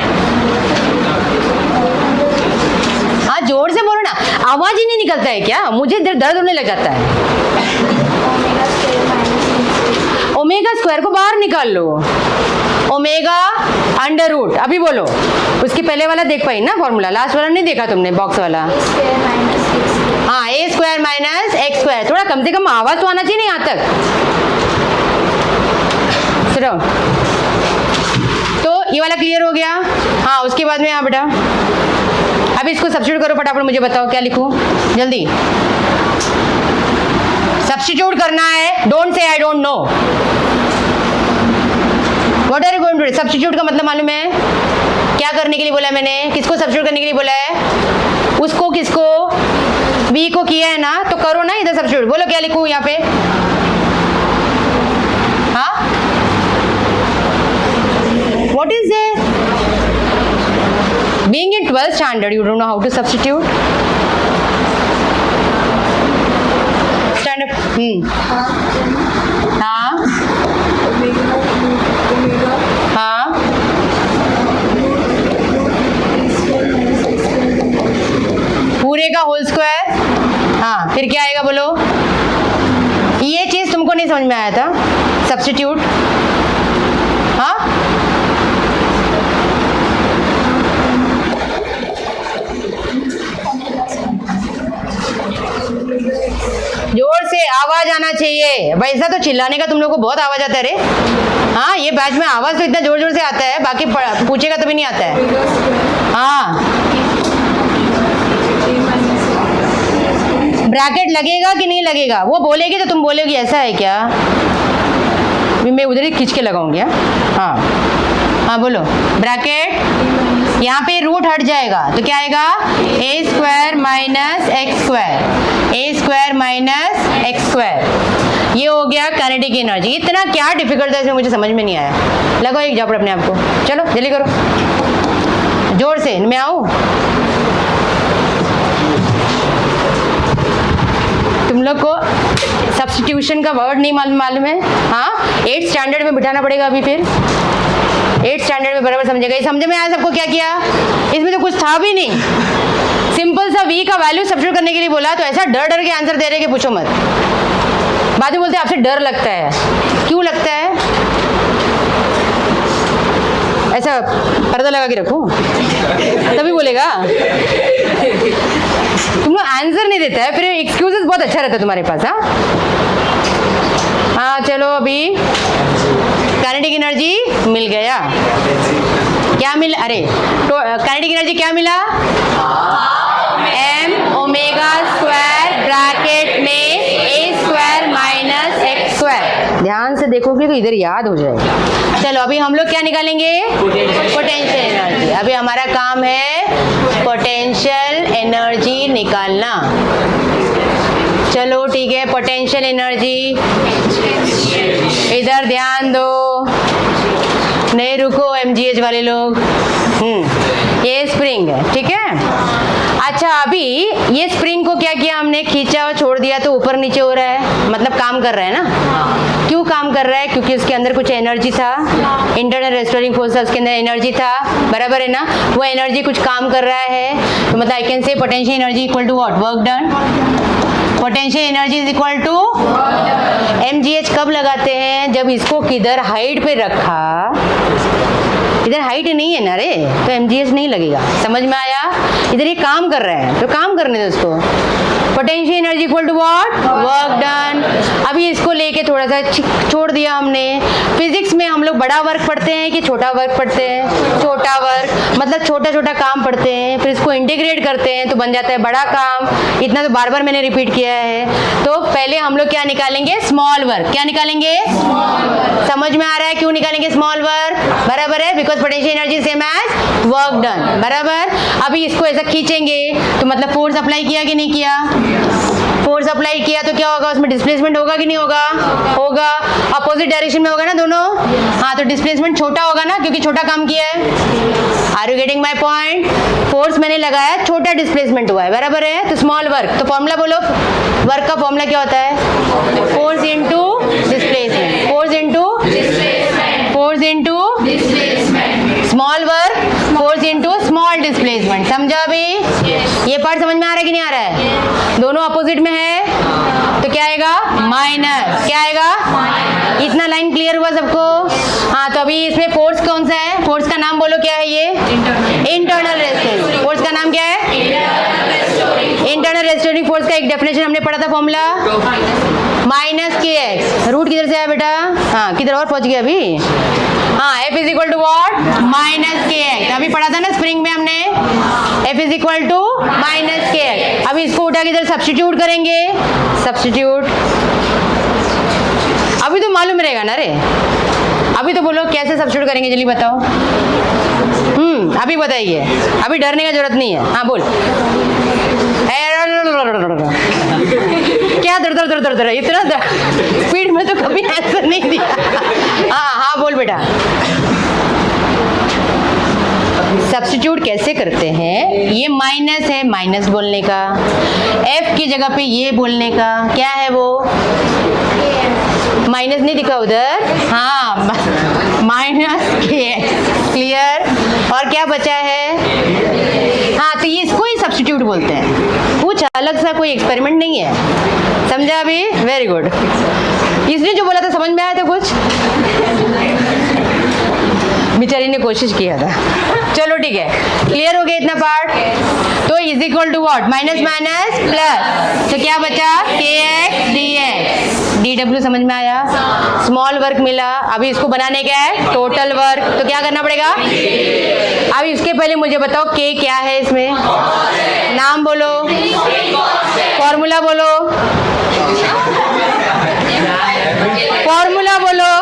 Speaker 1: हाँ जोर से बोलो ना, आवाज ही नहीं निकलता है क्या, मुझे दर्द होने लग जाता है। ओमेगा स्क्वायर को बाहर निकाल लो, ओमेगा अंडर रूट। अभी बोलो, उसकी पहले वाला देख पाई ना फॉर्मूला, लास्ट वाला नहीं देखा तुमने, बॉक्स वाला। हाँ a square minus x square. थोड़ा कम से कम आवाज तो आना चाहिए नहीं यहाँ तक। सुनो, तो ये वाला क्लियर हो गया। हाँ उसके बाद में, हाँ बेटा अब इसको सब्स्टिट्यूट करो फटाफट, मुझे बताओ क्या लिखूं जल्दी। सब्स्टिट्यूट करना है, don't say I don't know. What are you going to do? Substitute का मतलब मालूम है क्या करने के लिए बोला है मैंने, किसको सब्स्टिट्यूट करने के लिए बोला है, उसको, किसको, v को किया है ना, तो करो ना इधर सब्स्टिट्यूट। बोलो क्या लिखूं यहाँ पे, हाँ what is it? Being in 12th standard, you don't know how to substitute? Stand up. हाँ हाँ पूरे का होल स्क्वायर। हाँ फिर क्या आएगा बोलो, ये चीज तुमको नहीं समझ में आया था, सब्स्टिट्यूट। हाँ जोर से आवाज आना चाहिए, वैसा तो चिल्लाने का तुम लोग को बहुत आवाज आता है रे। हाँ ये बैच में आवाज तो इतना जोर जोर से आता है, बाकी पूछेगा तो भी नहीं आता है। हाँ ब्रैकेट लगेगा कि नहीं लगेगा, वो बोलेगी तो तुम बोलोगी ऐसा है क्या, मैं उधर ही खींच के लगाऊंगी। हाँ हाँ बोलो, ब्रैकेट यहाँ पे रूट हट जाएगा तो क्या आएगा, ए स्क्वायर माइनस एक्स स्क्वायर, ए स्क्वायर माइनस एक्स स्क्वायर। ये हो गया काइनेटिक एनर्जी। इतना क्या डिफिकल्ट है इसमें, मुझे समझ में नहीं आया। लगाओ एक जॉब अपने आप को, चलो जल्दी करो जोर से। मैं आऊँ, तुम लोग को सब्स्टिट्यूशन का वर्ड नहीं मालूम है। हाँ 8th स्टैंडर्ड में बिठाना पड़ेगा अभी, फिर 8th स्टैंडर्ड में बराबर समझेगा। ये समझ में आया सबको क्या किया, इसमें तो कुछ था भी नहीं, सिंपल सा v का वैल्यू सब्स्टिट्यूट करने के लिए बोला, तो ऐसा डर डर के आंसर दे रहे कि पूछो मत। बाद में बोलते आपसे डर लगता है, क्यों लगता है, ऐसा पर्दा लगा के रखो तभी बोलेगा। तुम लोग आंसर नहीं देता है, फिर एक्सक्यूजेस बहुत अच्छा रहता है तुम्हारे पास। हाँ चलो अभी काइनेटिक एनर्जी मिल गया, क्या मिला, अरे काइनेटिक एनर्जी क्या मिला, m ओमेगा स्क्वायर ब्रैकेट देखोगे तो इधर याद हो जाएगा। चलो अभी हम लोग क्या निकालेंगे? Potential energy. अभी हमारा काम है पोटेंशियल एनर्जी निकालना। चलो ठीक है, पोटेंशियल एनर्जी इधर ध्यान दो, नहीं रुको एमजीएच वाले लोग। ये स्प्रिंग है, ठीक है। अच्छा अभी ये स्प्रिंग को क्या किया हमने? खींचा और छोड़ दिया तो ऊपर नीचे हो रहा है, मतलब काम कर रहा है ना। क्यों काम कर रहा है? क्योंकि उसके अंदर कुछ एनर्जी था, इंटरनल रेस्टोरिंग फोर्स था, उसके अंदर एनर्जी था, बराबर है ना। वो एनर्जी कुछ काम कर रहा है, तो मतलब I can say potential energy equal to what? Work done. Potential energy is equal to mgh. कब लगाते हैं? जब इसको किधर हाइट पे रखा, इधर हाइट नहीं है ना रे, तो एमजीएच नहीं लगेगा। समझ में आया? इधर ये काम कर रहा है तो काम करने दो उसको। Potential energy equal to what? Work done. अभी इसको लेके थोड़ा सा छोड़ दिया हमने। फिजिक्स में हम लोग बड़ा वर्क पढ़ते हैं कि छोटा वर्क पढ़ते हैं? छोटा वर्क, मतलब छोटा छोटा काम पढ़ते हैं, फिर इसको इंटीग्रेट करते हैं तो बन जाता है बड़ा काम। इतना तो बार बार मैंने रिपीट किया है। तो पहले हम लोग क्या निकालेंगे? Small work. क्या निकालेंगे? समझ में आ रहा है क्यों निकालेंगे स्मॉल वर्क? बराबर है, because potential energy same as work done, बराबर। अभी इसको ऐसा खींचेंगे तो मतलब फोर्स अप्लाई किया कि नहीं किया? फोर्स अप्लाई किया तो क्या होगा? उसमें डिस्प्लेसमेंट होगा कि नहीं होगा? होगा। अपोजिट डायरेक्शन में होगा ना दोनों। हाँ, तो डिस्प्लेसमेंट छोटा होगा ना, क्योंकि छोटा काम किया है। Are you getting my point? Force मैंने लगाया, छोटा डिस्प्लेसमेंट हुआ है, बराबर है। तो स्मॉल वर्क, तो फॉर्मूला बोलो, वर्क का फॉर्मूला क्या होता है? Force into displacement. Force into force into small work, force into small displacement. समझा अभी? ये पार्ट समझ में आ रहा है कि नहीं आ रहा है? दोनों अपोजिट में है तो क्या आएगा? माइनस। क्या आएगा? इतना लाइन क्लियर हुआ सबको? हाँ, तो अभी इसमें फोर्स कौन सा है? फोर्स का नाम बोलो, क्या है ये? इंटरनल रेस्टोरिंग फोर्स का नाम क्या है? इंटरनल रेस्टोरिंग फोर्स का एक डेफिनेशन हमने पढ़ा था, फॉर्मूला माइनस के एक्स। रूट किधर से आया बेटा? हाँ, किधर और पहुंच गया अभी? हाँ, F is equal to what? Minus के एक्स। अभी पढ़ा था ना स्प्रिंग में हमने, F is equal to minus के एक्स। अभी इसको उठा के इधर सब्स्टिट्यूट करेंगे। सब्स्टिट्यूट अभी तो मालूम रहेगा ना रे। अभी तो बोलो कैसे सब्स्टिट्यूट करेंगे, जल्दी बताओ। अभी बताइए, अभी डरने का जरूरत नहीं है। हाँ बोल। क्या दर दर दर दर दर, इतना स्पीड में तो कभी आंसर नहीं दिया। हाँ हाँ बोल बेटा। सब्स्टिट्यूट कैसे करते हैं? ये माइनस है, माइनस बोलने का। एफ की जगह पे ये बोलने का। क्या है वो? माइनस नहीं दिखा उधर? हाँ, माइनस के एक्स। क्लियर? और क्या बचा है? हाँ, तो ये इसको ही सब्स्टिट्यूट बोलते हैं। कुछ अलग सा कोई एक्सपेरिमेंट नहीं है। समझा अभी? Very good. इसने जो बोला था समझ में आया था कुछ? बेचारी ने कोशिश किया था। चलो ठीक है, क्लियर हो गया इतना पार्ट? तो is equal to what? Minus minus plus, तो क्या बचा? K x d x. D डब्ल्यू समझ में आया? स्मॉल वर्क मिला। अभी इसको बनाने का है टोटल वर्क, तो क्या करना पड़ेगा? अभी इसके पहले मुझे बताओ के क्या है इसमें? नाम बोलो, फॉर्मूला बोलो, फॉर्मूला बोलो।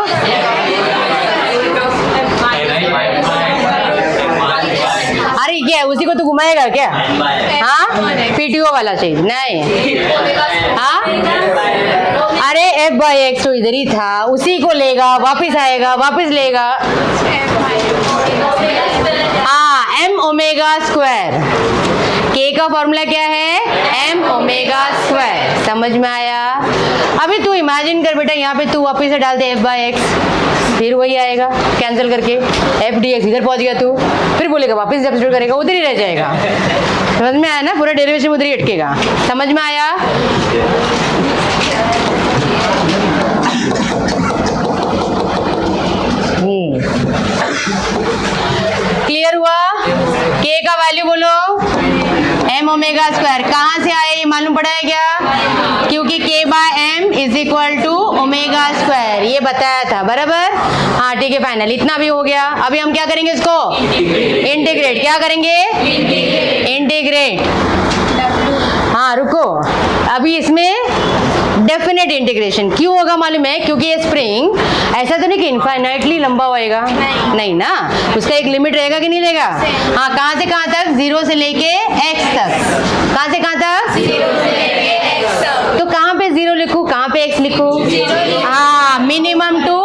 Speaker 1: अरे क्या उसी को तो घुमाएगा क्या? हाँ, पीटीओ वाला चाहिए नहीं? हाँ, अरे एफ बाई एक्स तो इधर ही था, उसी को लेगा, वापिस आएगा, वापिस लेगा। हाँ, एम ओमेगा स्क्वायर। के का फॉर्मूला क्या है? M omega square. समझ में आया? अभी तू इमेजिन कर बेटा, यहाँ पे तू वापिस से डाल दे एफ बाई एक्स, फिर वही आएगा कैंसिल करके, एफ डी एक्स इधर पहुंच गया तू, फिर बोलेगा वापिस सब्स्टिट्यूट करेगा, उधर ही रह जाएगा। समझ में आया ना? पूरा डेरिवेशन उधर ही अटकेगा। समझ में आया? क्लियर हुआ? के का वैल्यू बोलो, एम ओमेगा स्क्वायर। कहाँ से आया ये ये मालूम पड़ा है क्या? क्योंकि k by M is equal to omega square, ये बताया था बराबर। हाँ ठीक है फाइनल, इतना भी हो गया। अभी हम क्या करेंगे इसको? इंटीग्रेट। क्या करेंगे? इंटीग्रेट। हाँ रुको, अभी इसमें डेफिनेट इंटीग्रेशन क्यों होगा मालूम है? क्योंकि ये स्प्रिंग ऐसा तो नहीं कि इनफाइनाइटली लंबा होएगा, नहीं ना, उसका एक लिमिट रहेगा कि नहीं रहेगा? हाँ, कहाँ से कहाँ तक? 0 से लेके x तक। कहाँ से कहाँ तक? 0 से लेके x तक। तो कहाँ पे 0 लिखूं, कहाँ पे x लिखूं? हाँ, मिनिमम टू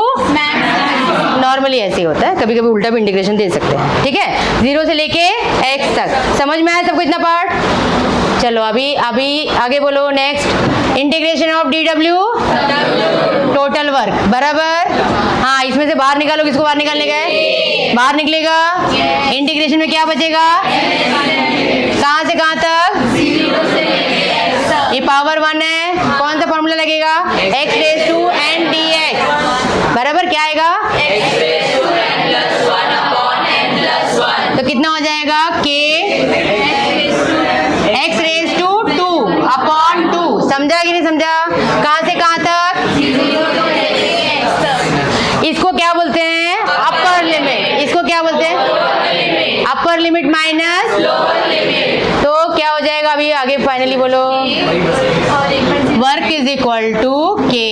Speaker 1: नॉर्मली ऐसे ही होता है, कभी कभी उल्टा भी इंटीग्रेशन दे सकते हैं। ठीक है, 0 से लेके x तक। समझ में आया सबको इतना पार्ट? चलो अभी आगे बोलो। Next, integration of dw total work बराबर। हाँ, इसमें से बाहर निकालो, किसको बाहर निकालने का है? बाहर निकलेगा। इंटीग्रेशन में क्या बचेगा? कहाँ से कहाँ तक? ये पावर 1 है, कौन सा फॉर्मूला लगेगा? x raise to n dx बराबर क्या आएगा? तो कितना हो जाएगा? k x raise to 2 upon 2। समझा कि नहीं समझा? कहाँ से कहाँ तक? इसको क्या बोलते हैं? Upper limit. इसको क्या बोलते हैं? Upper limit minus lower limit. तो क्या हो जाएगा अभी आगे फाइनली बोलो? वर्क इज इक्वल टू के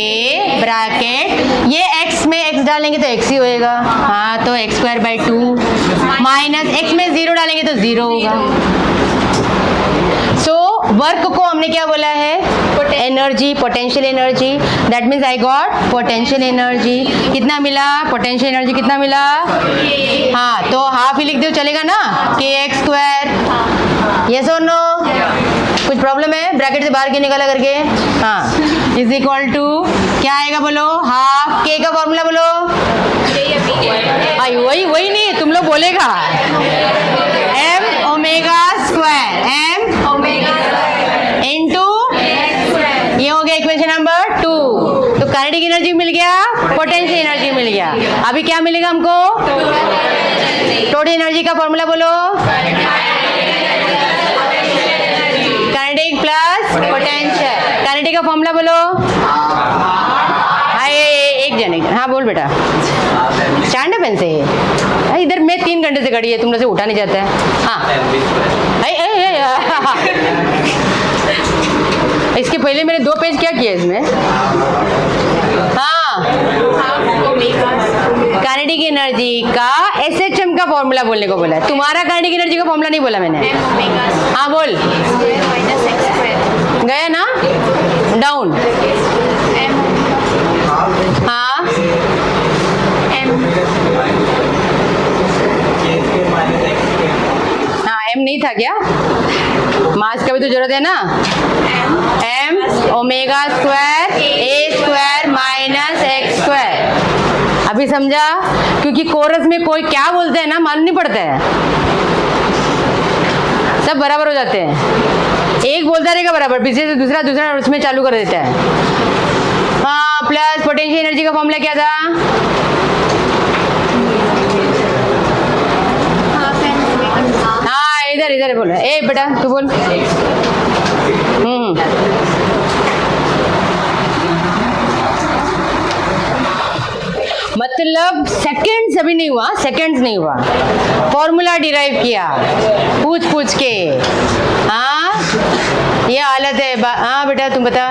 Speaker 1: ब्रैकेट, ये x में x डालेंगे तो x ही होएगा। हाँ, तो x square by 2 minus x में 0 डालेंगे तो 0 होगा। सो वर्क को हमने क्या बोला है? Energy, potential energy. That means I got potential energy. कितना मिला? पोटेंशियल एनर्जी कितना मिला? हाँ, तो हाफ ही लिख दो चलेगा ना? kx square. यस और नो? कुछ प्रॉब्लम है? ब्रैकेट से बाहर क्यों निकाला करके? हाँ, इज इक्वल टू क्या आएगा बोलो? हाफ k का फॉर्मूला बोलो। वही नहीं, तुम लोग बोलेगा m omega square, m omega into, ये हो गया इक्वेशन नंबर 2। तो काइनेटिक एनर्जी मिल गया, पोटेंशियल एनर्जी मिल गया। अभी क्या मिलेगा हमको? टोटल एनर्जी का फॉर्मूला बोलो। Kinetic plus potential. काइनेटिक का फॉर्मूला बोलो। एक जन हाँ बोल बेटा। स्टैंड अप पेन से इधर मैं 3 घंटे से खड़ी है, तुम लोग से उठा नहीं जाता है। हाँ, इसके पहले मैंने 2 पेज क्या किया इसमें? हाँ, काइनेटिक एनर्जी का SHM का फॉर्मूला बोलने को बोला है। तुम्हारा काइनेटिक एनर्जी का फॉर्मूला नहीं बोला मैंने। हाँ बोल। गया ना? डाउन। हाँ, हाँ m नहीं था क्या? मास का भी तो जरूरत है ना? m omega square a square minus x square. अभी समझा? क्योंकि कोरस में कोई क्या बोलते हैं ना मालूम नहीं पड़ता है, सब बराबर हो जाते हैं। एक बोलता रहेगा बराबर, पीछे से दूसरा दूसरा उसमें चालू कर देता है। हाँ, प्लस पोटेंशियल एनर्जी का फॉर्मूला क्या था? हाँ, इधर बोलो। ए बेटा तू बोल। मतलब सेकंड्स अभी नहीं हुआ, सेकंड्स नहीं हुआ, फॉर्मूला डिराइव किया पूछ के। हाँ, ये हालत है। हाँ बेटा तुम बता।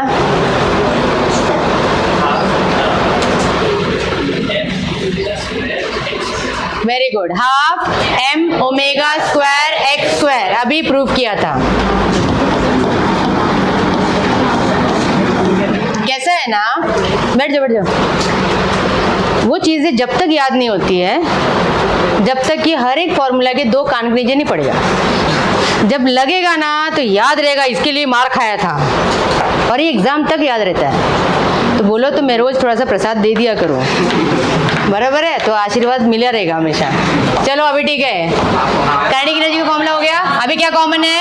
Speaker 1: Very good. Half m omega square x square अभी प्रूव किया था। कैसा है ना? बैठ जाओ। वो चीजें जब तक याद नहीं होती है, जब तक कि हर एक फॉर्मूला के 2 कॉन्क्लूजन नहीं पड़ेगा, जब लगेगा ना तो याद रहेगा इसके लिए मार खाया था, और ये एग्जाम तक याद रहता है। तो बोलो तो मैं रोज थोड़ा सा प्रसाद दे दिया करूँ, बराबर है? तो आशीर्वाद मिला रहेगा हमेशा। चलो अभी ठीक है, काइनेटिक एनर्जी का फॉर्मूला हो गया। अभी क्या कॉमन है?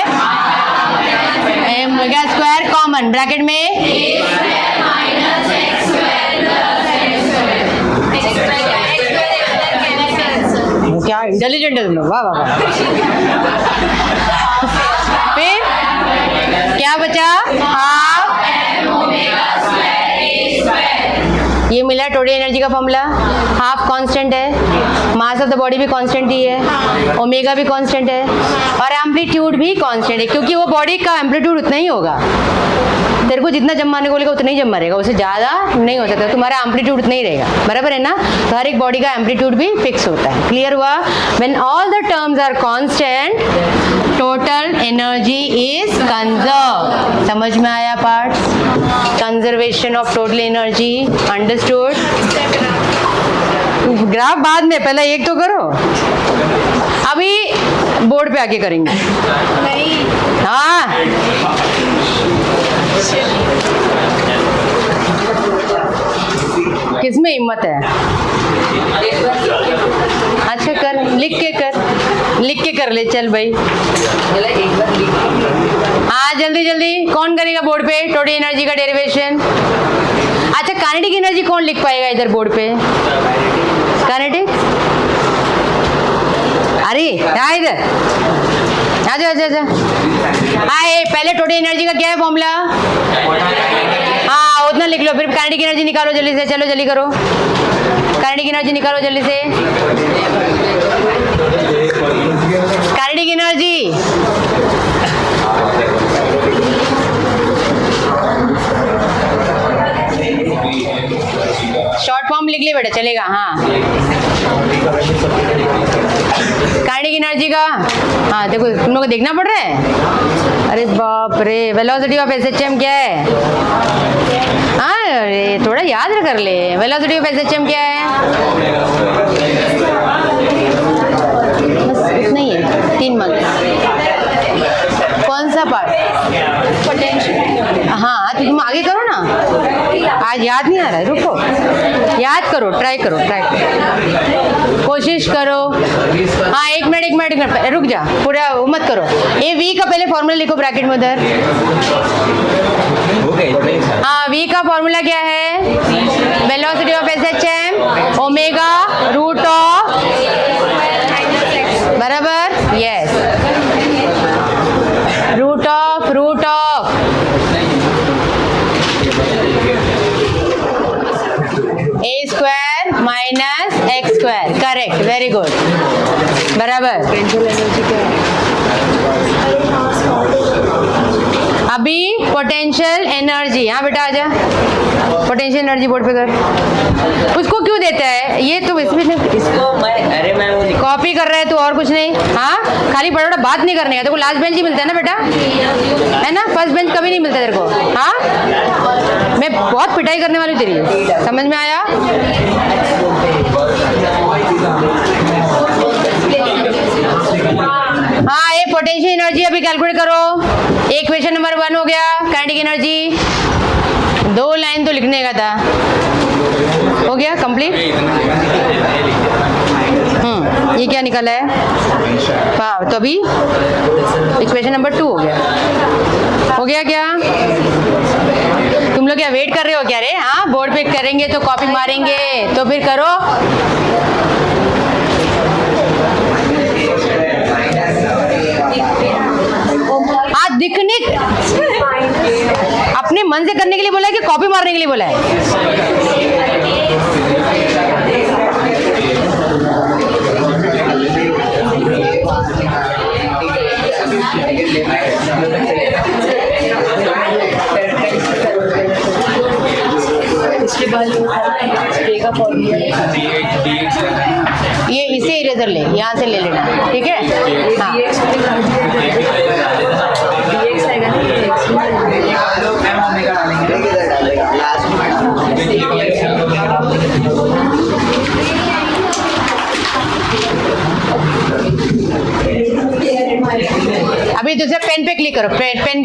Speaker 1: ओमेगा स्क्वायर कॉमन, ब्रैकेट में क्या इंटेलिजेंट है तुम लोग, वाह वाह वाह। फिर क्या बचा? हाफ ये मिला टोटल एनर्जी का फॉर्मूला। हाफ कांस्टेंट है, मास ऑफ द बॉडी भी कांस्टेंट ही है, ओमेगा भी कांस्टेंट है और एम्पलीट्यूड भी कांस्टेंट है, क्योंकि वो बॉडी का एम्पलीट्यूड उतना ही होगा। तेरे को जितना जम मारने को बोलेगा उतना ही जम मारेगा, उससे ज़्यादा नहीं हो सकता। तुम्हारा एम्पलीट्यूड उतना ही रहेगा, बराबर है ना। तो हर एक बॉडी का एम्पलीट्यूड भी फिक्स होता है। क्लियर हुआ? When all the terms are constant total energy is conserve. समझ में आया part? Conservation of total energy, understood? Graph बाद में, पहले एक तो करो, अभी बोर्ड पे आके करेंगे।
Speaker 2: नहीं
Speaker 1: हाँ किसमें हिम्मत है? अच्छा कर, लिख के कर ले। चल भाई, हाँ जल्दी जल्दी। कौन करेगा बोर्ड पे टोटल एनर्जी का डेरिवेशन? अच्छा काइनेटिक एनर्जी कौन लिख पाएगा इधर बोर्ड पे? काइनेटिक, अरे यहाँ इधर आजा आजा आजा। हाँ पहले टोटल एनर्जी का क्या है फॉर्मूला? हाँ उतना लिख लो, फिर काइनेटिक एनर्जी निकालो जल्दी से। चलो जल्दी करो, काइनेटिक एनर्जी निकालो जल्दी से। काइनेटिक एनर्जी शॉर्ट फॉर्म लिख ले बेटा, चलेगा। हाँ काइनेटिक एनर्जी का, हाँ देखो तुम लोग को देखना पड़ रहा है। अरे बाप रे, वेलोसिटी ऑफ एसएचएम क्या है? हाँ अरे थोड़ा याद कर ले, वेलोसिटी ऑफ एसएचएम क्या है? बस इतना ही है, 3 मंथ। कौन सा पार्ट? पोटेंशियल। हाँ तो तुम आगे करो ना, आज याद नहीं आ रहा है, रुको याद करो, ट्राई करो, कोशिश करो। हाँ एक मिनट रुक जा, पूरा वो मत करो। ये वी का पहले फॉर्मूला लिखो ब्रैकेट में उधर। हाँ वी का फॉर्मूला क्या है? Velocity of SHM omega root of, बराबर? Yes, root of a square minus x square. Correct, very good, बराबर। अभी पोटेंशियल एनर्जी, हाँ बेटा आजा, पोटेंशियल एनर्जी बोर्ड पे कर। उसको क्यों देता है ये? तो इसमें इसको मैं कॉपी कर रहा है तू, और कुछ नहीं। हाँ खाली बड़ा बड़ा बात नहीं करने का, तेरे को लास्ट बेंच ही मिलता है ना बेटा, है ना? फर्स्ट बेंच कभी नहीं मिलता तेरे को। हाँ मैं बहुत पिटाई करने वाली हूँ तेरी, समझ में आया? हाँ ये पोटेंशियल एनर्जी अभी कैलकुलेट करो। एक क्वेश्चन नंबर 1 हो गया, काइनेटिक एनर्जी। 2 लाइन तो लिखने का था, हो गया कंप्लीट। ये क्या निकला है? हाँ तो अभी इक्वेशन नंबर 2 हो गया। हो गया क्या? तुम लोग क्या वेट कर रहे हो क्या रे? हाँ बोर्ड पे करेंगे तो कॉपी मारेंगे, तो फिर करो। आज दिखने अपने मन से करने के लिए बोला है कि कॉपी मारने के लिए बोला है? ये इसे इरेजर ले, यहाँ से ले लेना, ठीक है? हाँ अभी दूसरे पेन पे क्लिक करो, पेन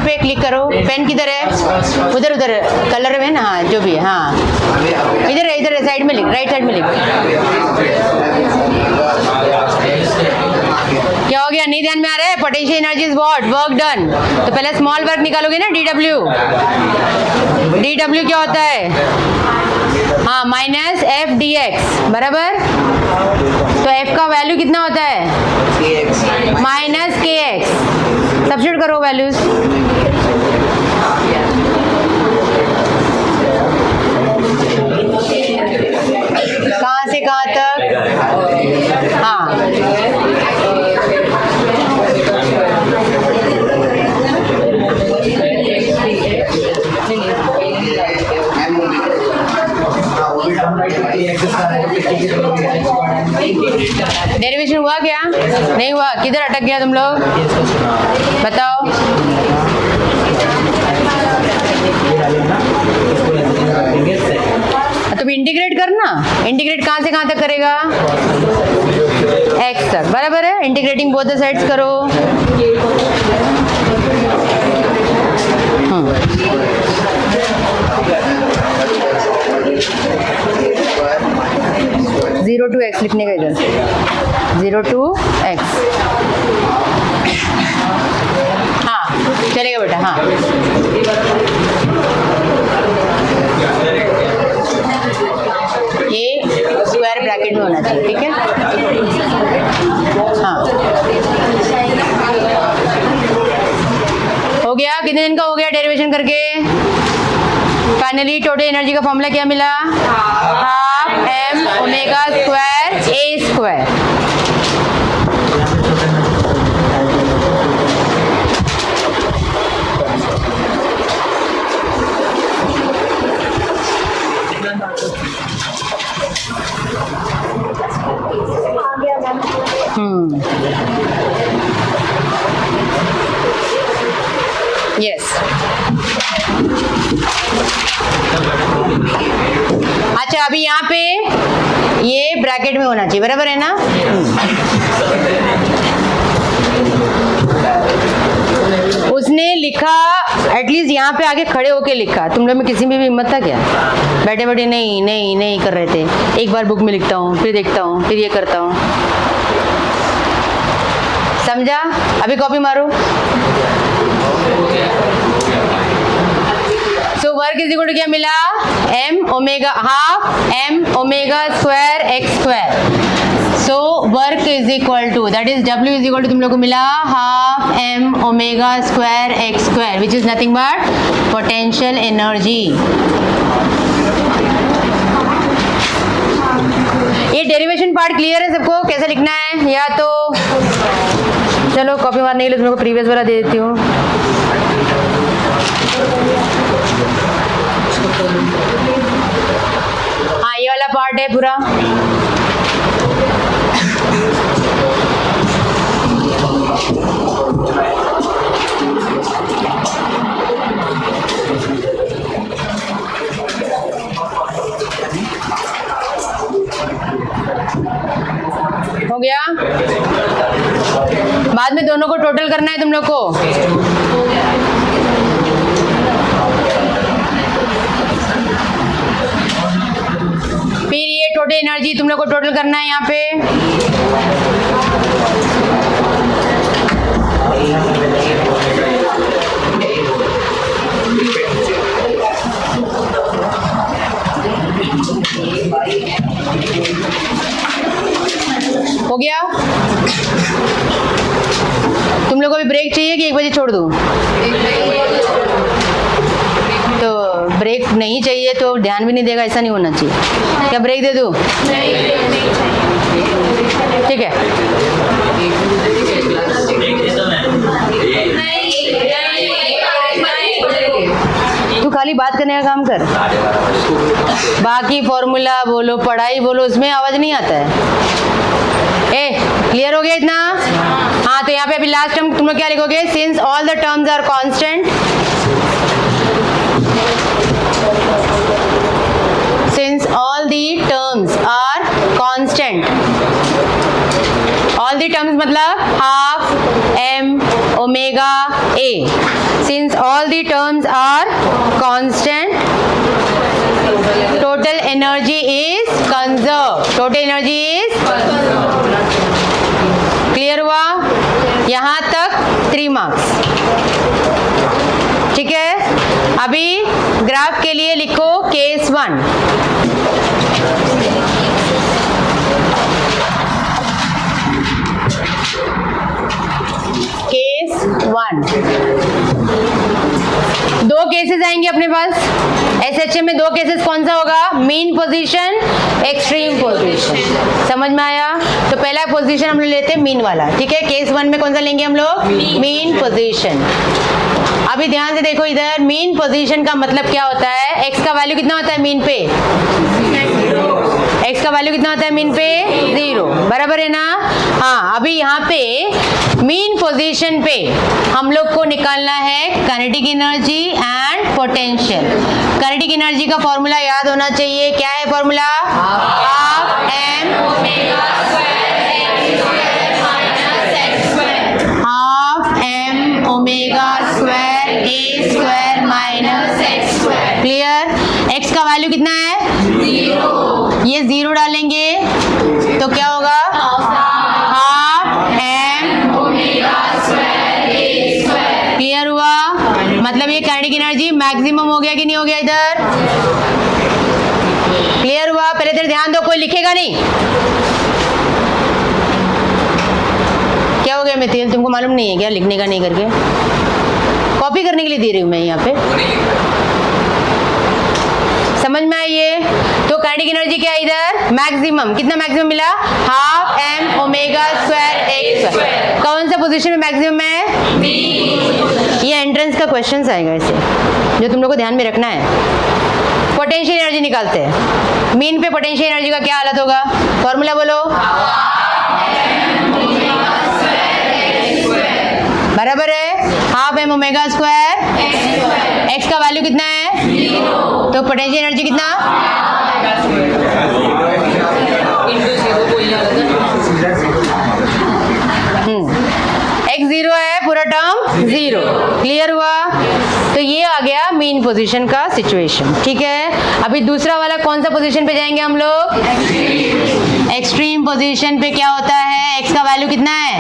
Speaker 1: पे क्लिक करो। पेन किधर है? उधर कलर में ना, हाँ जो भी है। हाँ इधर साइड में लिख, राइट साइड में लिख। क्या हो गया? नहीं ध्यान में आ रहा है? Potential energy is what? Work done. तो पहले स्मॉल वर्क निकालोगे ना, DW क्या होता है? हाँ माइनस एफ डी एक्स, बराबर। तो एफ का वैल्यू कितना होता है? माइनस के एक्स। सब्स्टिट्यूट करो वैल्यूज। हाँ डेरिवेशन हुआ क्या? नहीं हुआ। किधर अटक गया तुम लोग? बताओ। तुम इंटीग्रेट करना। इंटीग्रेट कहाँ से कहाँ तक करेगा? x तक, बराबर है। इंटीग्रेटिंग बोथ द साइड्स करो। 0 to x लिखने का इधर 0 to x। हाँ चलेगा बेटा। हाँ ये स्क्वायर ब्रैकेट में होना चाहिए, ठीक है। हाँ हो गया। कितने दिन का हो गया डेरिवेशन करके? फाइनली टोटल एनर्जी का फॉर्मूला क्या मिला? Half m omega square a square. Yes अच्छा, अभी यहाँ पे ये ब्रैकेट में होना चाहिए, बराबर है ना? उसने लिखा एटलीस्ट यहाँ पे आके खड़े होके लिखा। तुम लोग में किसी में भी हिम्मत था क्या? बैठे बैठे नहीं नहीं नहीं कर रहे थे। एक बार बुक में लिखता हूँ, फिर देखता हूँ, फिर ये करता हूँ। समझा? अभी कॉपी मारो। So work is equal to क्या मिला? m omega half m omega square x square. So work is equal to that is w is equal to तुम लोग को मिला half m omega square x square which is nothing but potential energy. ये डेरिवेशन पार्ट क्लियर है सबको? कैसे लिखना है? या तो चलो कॉपी मारने के लिए तुम लोग को प्रीवियस वाला दे देती हूँ। हाँ ये वाला पार्ट है पूरा। हो गया? बाद में दोनों को टोटल करना है तुम लोग को। फिर ये टोटल एनर्जी तुम लोग को टोटल करना है यहाँ पे। हो गया? तुम लोग को भी ब्रेक चाहिए कि 1 बजे छोड़ दूँ? तो ब्रेक नहीं चाहिए तो ध्यान भी नहीं देगा, ऐसा नहीं होना चाहिए। क्या ब्रेक दे दूँ? ठीक है। तू खाली बात करने का काम कर, बाकी फॉर्मूला बोलो, पढ़ाई बोलो, उसमें आवाज नहीं आता है। ए क्लियर हो गया इतना? हाँ तो यहाँ पे अभी लास्ट टर्म तुम लोग क्या लिखोगे? Since all the terms are constant, since all the terms are constant, all the terms मतलब half m omega a, since all the terms are constant, total energy is conserved, total energy is clear हुआ? यहाँ तक 3 marks, ठीक है। अभी ग्राफ के लिए लिखो केस 1। केस 1 2 केसेस केसेस आएंगे अपने पास। SHM में 2 केसेस कौन सा होगा? Mean position, extreme position. समझ में आया? तो पहला पोजीशन हम लोग लेते हैं मीन वाला, ठीक है। केस 1 में कौन सा लेंगे हम लोग? Mean position. अभी ध्यान से देखो इधर, मीन पोजीशन का मतलब क्या होता है? एक्स का वैल्यू कितना होता है मीन पे? एक्स का वैल्यू कितना होता है मीन पे? 0, बराबर है ना? हाँ, अभी यहाँ पे मीन पोजीशन पे हम लोग को निकालना है kinetic energy and potential. Kinetic energy का फॉर्मूला याद होना चाहिए। क्या है formula? Half m omega square a square minus x square. Clear? x का वैल्यू कितना है? 0। ये 0 डालेंगे तो क्या होगा? Half m omega square a square. Clear हुआ? मतलब ये काइनेटिक एनर्जी मैक्सिमम हो गया कि नहीं हो गया इधर? क्लियर हुआ? पहले इधर ध्यान दो, कोई लिखेगा नहीं। क्या हो गया मिथिल, तुमको मालूम नहीं है क्या लिखने का नहीं करके? कॉपी करने के लिए दे रही हूँ मैं यहाँ पे। समझ में आई ये? तो काइनेटिक एनर्जी क्या है इधर? मैक्सिमम। कितना मैक्सिमम मिला? Half m omega square x square. कौन सा पोजीशन में मैक्सिमम है? ये एंट्रेंस का क्वेश्चन आएगा इसे, जो तुम लोग को ध्यान में रखना है। पोटेंशियल एनर्जी निकालते हैं। मीन पे पोटेंशियल एनर्जी का क्या हालत होगा? फॉर्मूला बोलो। बराबर है, half m omega square x का वैल्यू कितना है? 0। तो पोटेंशियल एनर्जी कितना? x 0 है, पूरा टर्म 0। क्लियर हुआ? तो ये आ गया मीन पोजीशन का सिचुएशन, ठीक है। अभी दूसरा वाला कौन सा पोजीशन पे जाएंगे हम लोग? एक्सट्रीम पोजीशन पे क्या होता है? x का वैल्यू कितना है?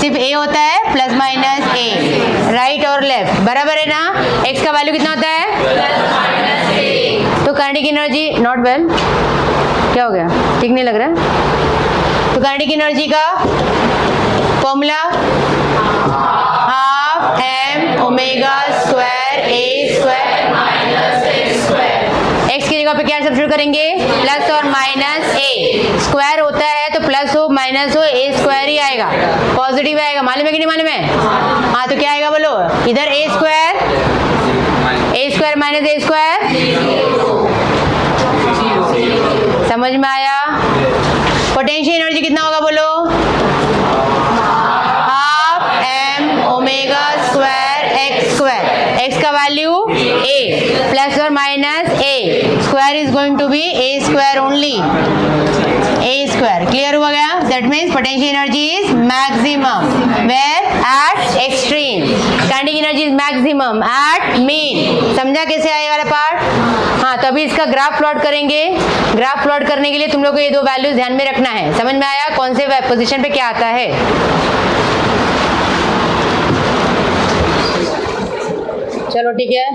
Speaker 1: सिर्फ a होता है, प्लस माइनस a, राइट और लेफ्ट, बराबर है ना? x का वैल्यू कितना होता है? Plus minus a। तो काइनेटिक एनर्जी नॉट वेल, क्या हो गया? ठीक नहीं लग रहा है? तो काइनेटिक एनर्जी का formula half m omega square a square minus x square. x की जगह पे क्या सब्स्टिट्यूट करेंगे? प्लस और माइनस a। स्क्वायर होता है तो प्लस हो माइनस हो a स्क्वायर ही आएगा, पॉजिटिव आएगा। मालूम है कि नहीं मालूम है? हाँ, तो क्या आएगा बोलो? इधर a square minus a square. समझ में आया? पोटेंशियल एनर्जी कितना होगा बोलो? Half m omega square x square. x का वैल्यू a, प्लस और minus a, square is going to be a square only, a square. Clear हुआ गया? That means potential energy is maximum where? At extreme. Kinetic energy is maximum at mean. समझा कैसे आए वाला पार्ट? हाँ, तो अभी इसका ग्राफ प्लॉट करेंगे। ग्राफ प्लॉट करने के लिए तुम लोग को ये 2 वैल्यूज ध्यान में रखना है। समझ में आया कौन से पोजीशन पे क्या आता है? चलो ठीक है,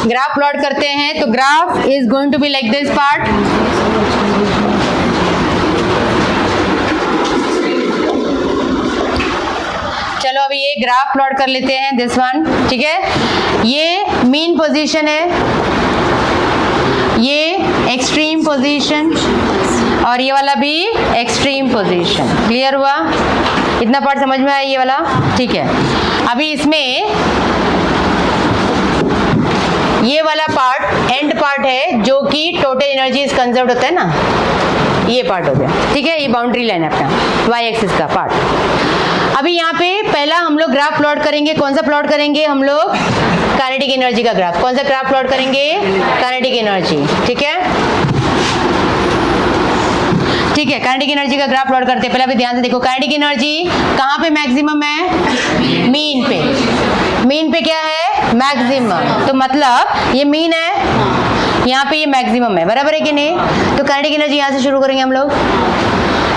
Speaker 1: ग्राफ प्लॉट करते हैं। तो graph is going to be like this part. चलो अभी ये ग्राफ प्लॉट कर लेते हैं, दिस वन, ठीक है। ये मीन पोजीशन है, ये एक्सट्रीम पोजीशन, और ये वाला भी एक्सट्रीम पोजीशन। क्लियर हुआ? इतना पार्ट समझ में आया ये वाला? ठीक है। अभी इसमें ये वाला पार्ट एंड पार्ट है, जो कि टोटल एनर्जी इज कंजर्व्ड होता है ना, ये पार्ट हो गया, ठीक है। ये बाउंड्री लाइन है अपना वाई एक्सिस का पार्ट। अभी यहाँ पे पहला हम लोग ग्राफ प्लॉट करेंगे। कौन सा प्लॉट करेंगे हम लोग? काइनेटिक एनर्जी का ग्राफ। कौन सा ग्राफ प्लॉट करेंगे? काइनेटिक एनर्जी, ठीक है। ठीक है, काइनेटिक एनर्जी का ग्राफ प्लॉट करते हैं। पहले अभी ध्यान से देखो, काइनेटिक एनर्जी कहाँ पे मैक्सिमम है? मीन पे। मीन पे क्या है? मैक्सिमम। तो मतलब ये मीन है, यहाँ पे ये मैक्सिमम है, बराबर है कि नहीं? तो काइनेटिक एनर्जी यहाँ से शुरू करेंगे हम लोग।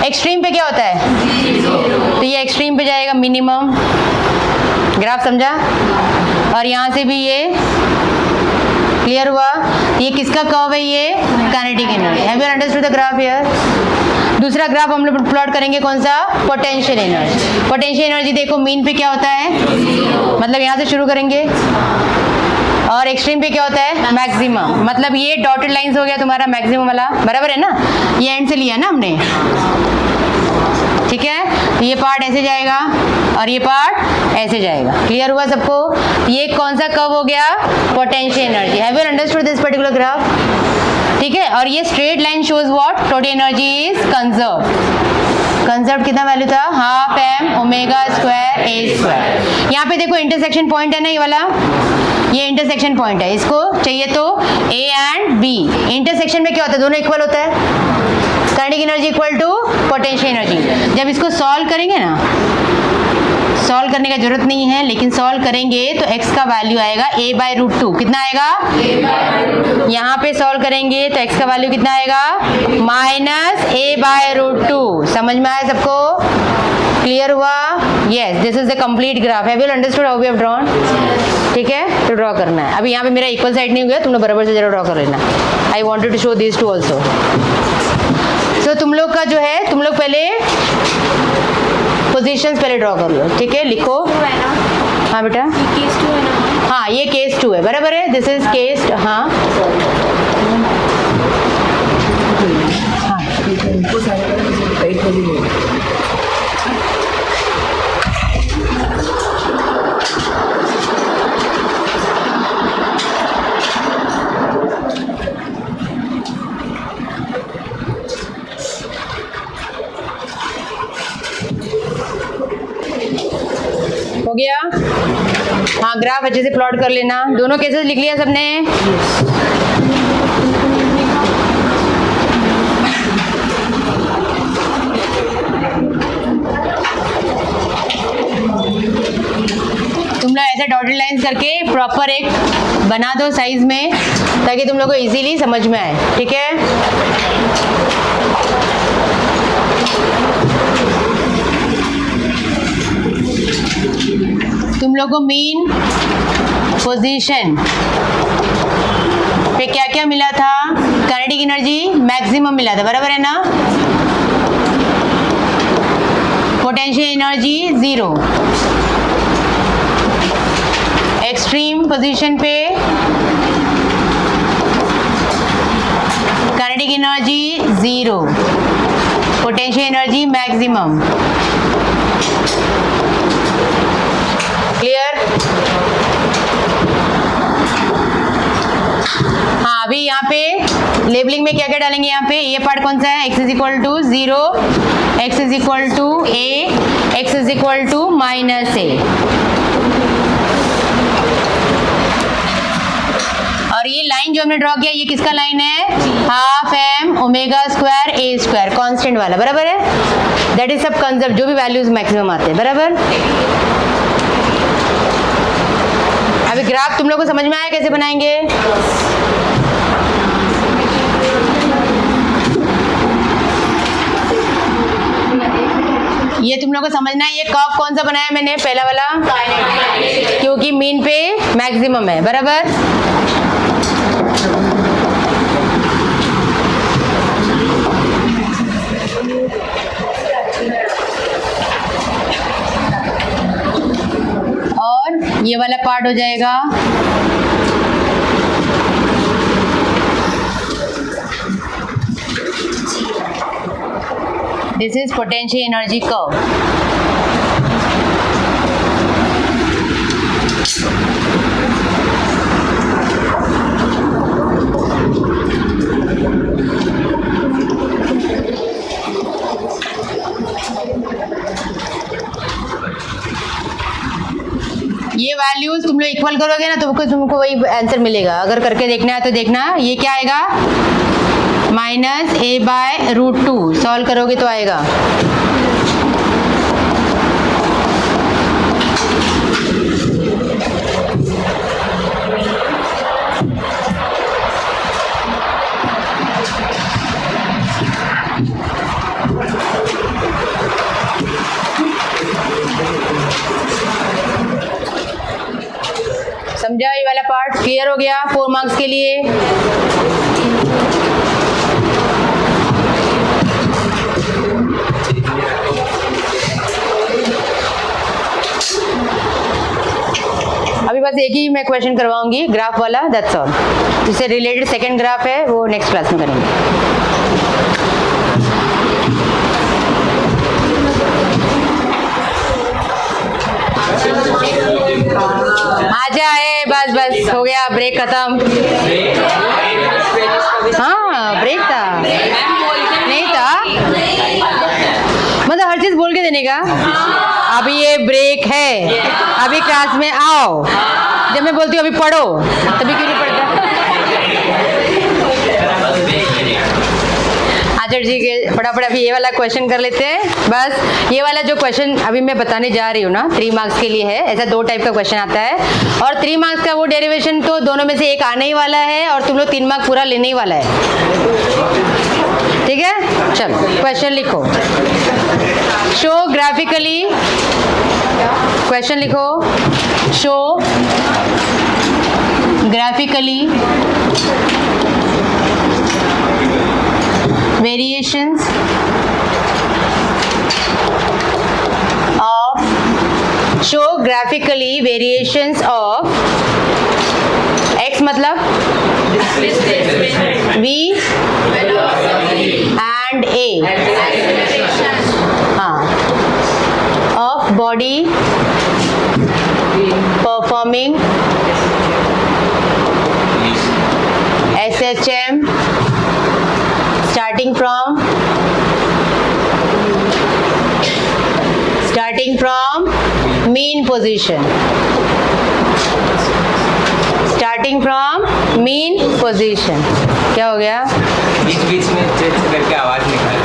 Speaker 1: एक्सट्रीम पे क्या होता है? तो ये एक्सट्रीम पे जाएगा मिनिमम। ग्राफ समझा? और यहाँ से भी ये क्लियर हुआ? ये किसका कर्व है? ये kinetic energy. Have you understood the graph here? दूसरा ग्राफ हम लोग प्लॉट करेंगे, कौन सा? Potential energy. पोटेंशियल एनर्जी देखो मीन पे क्या होता है, मतलब यहाँ से शुरू करेंगे, और एक्सट्रीम पे क्या होता है? मैक्सिमम। मतलब ये डॉटेड लाइंस हो गया तुम्हारा मैक्सिमम वाला, बराबर है ना? ये एंड से लिया ना हमने, ठीक है? ये पार्ट ऐसे जाएगा और ये पार्ट ऐसे जाएगा। क्लियर हुआ सबको? ये कौन सा कर्व हो गया? Potential energy. Have you understood this particular graph? ठीक है। और ये straight line shows what? Total energy is conserve. Conserve कितना वैल्यू था? हाफ एम ओमेगा स्क्वायर ए स्क्वायर। यहाँ पे देखो इंटरसेक्शन पॉइंट है ना, ये वाला, ये इंटरसेक्शन पॉइंट है। इसको चाहिए तो ए एंड बी। इंटरसेक्शन में क्या होता है? दोनों इक्वल होता है। Kinetic energy equal to potential energy. जब इसको सॉल्व करेंगे ना, सॉल्व करने का जरूरत नहीं है, लेकिन सॉल्व करेंगे तो x का वैल्यू आएगा a/√2। कितना आएगा? यहाँ पे सॉल्व करेंगे तो x का वैल्यू कितना आएगा? -a/√2। समझ में आया सबको? क्लियर हुआ? Yes, this is the complete graph. Have you understood how we have drawn? ठीक है, तो ड्रॉ करना है। अभी यहाँ पे मेरा इक्वल साइड नहीं हो गया, तुम लोग बराबर से जरा ड्रॉ कर लेना। I wanted to show this to also. तो तुम लोग का जो है, तुम लोग पहले पोजीशंस पहले ड्रॉ कर लो, ठीक है? लिखो। हाँ बेटा,
Speaker 2: केस 2 है ना?
Speaker 1: हाँ ये केस 2 है, बराबर है? दिस इज केस, हाँ हो गया? हाँ, ग्राफ अच्छे से प्लॉट कर लेना। दोनों केसेस लिख लिया सबने? तुम लोग ऐसे डॉटेड लाइंस करके प्रॉपर एक बना दो साइज में, ताकि तुम लोग को इजीली समझ में आए, ठीक है? तुम लोग को मेन पोजीशन पे क्या क्या मिला था? काइनेटिक एनर्जी मैक्सिमम मिला था, बराबर है ना? Potential energy 0। एक्सट्रीम पोजीशन पे kinetic energy 0, potential energy maximum. Clear? हाँ, अभी यहाँ पे लेबलिंग में क्या क्या डालेंगे? यहाँ पे ये पार्ट कौन सा है? x = 0, x = a, x = -a। और ये लाइन जो हमने ड्रॉ किया, ये किसका लाइन है? हाफ एम ओमेगा स्क्वायर ए स्क्वायर, कांस्टेंट वाला, बराबर है? दैट इज सब कंजर्व, जो भी वैल्यूज मैक्सिमम आते हैं, बराबर? अभी ग्राफ तुम लोग को समझ में आया कैसे बनाएंगे? ये तुम लोग को समझना है। ये कर्व कौन सा बनाया मैंने? पहला वाला, क्योंकि मीन पे मैक्सिमम है, बराबर? और ये वाला पार्ट हो जाएगा this is potential energy curve. ये वैल्यूज तुम लोग इक्वल करोगे ना, तो तुमको वही आंसर मिलेगा। अगर करके देखना है तो देखना, ये क्या आएगा? -a/√2। सॉल्व करोगे तो आएगा समझा? ये वाला पार्ट क्लियर हो गया 4 मार्क्स के लिए। अभी बस बस एक ही मैं क्वेश्चन करवाऊंगी ग्राफ वाला, दैट्स ऑल। जिससे रिलेटेड सेकंड ग्राफ है वो नेक्स्ट क्लास में करेंगे। आ जाए, बस बस हो गया, ब्रेक खत्म। हाँ ब्रेक था, नहीं था, मतलब हर चीज बोल के देने का। अभी ये ब्रेक है, अभी क्लास में आओ, जब मैं बोलती हूँ अभी पढ़ो, तभी क्यों नहीं पढ़ता? अच्छा ठीक है, फटाफट अभी ये वाला क्वेश्चन कर लेते हैं। बस ये वाला जो क्वेश्चन अभी मैं बताने जा रही हूँ ना, 3 मार्क्स के लिए है। ऐसा 2 टाइप का क्वेश्चन आता है, और 3 मार्क्स का वो डेरिवेशन तो दोनों में से एक आने ही वाला है, और तुम लोग 3 मार्क्स पूरा लेने ही वाला है। ठीक है, चलो क्वेश्चन लिखो। शो ग्राफिकली, क्वेश्चन लिखो, show graphically variations of, show graphically variations of x मतलब v and a, हाँ, of body performing SHM starting from mean position, starting from mean position। क्या हो गया?
Speaker 3: बीच बीच में चेंज करके आवाज निकाल।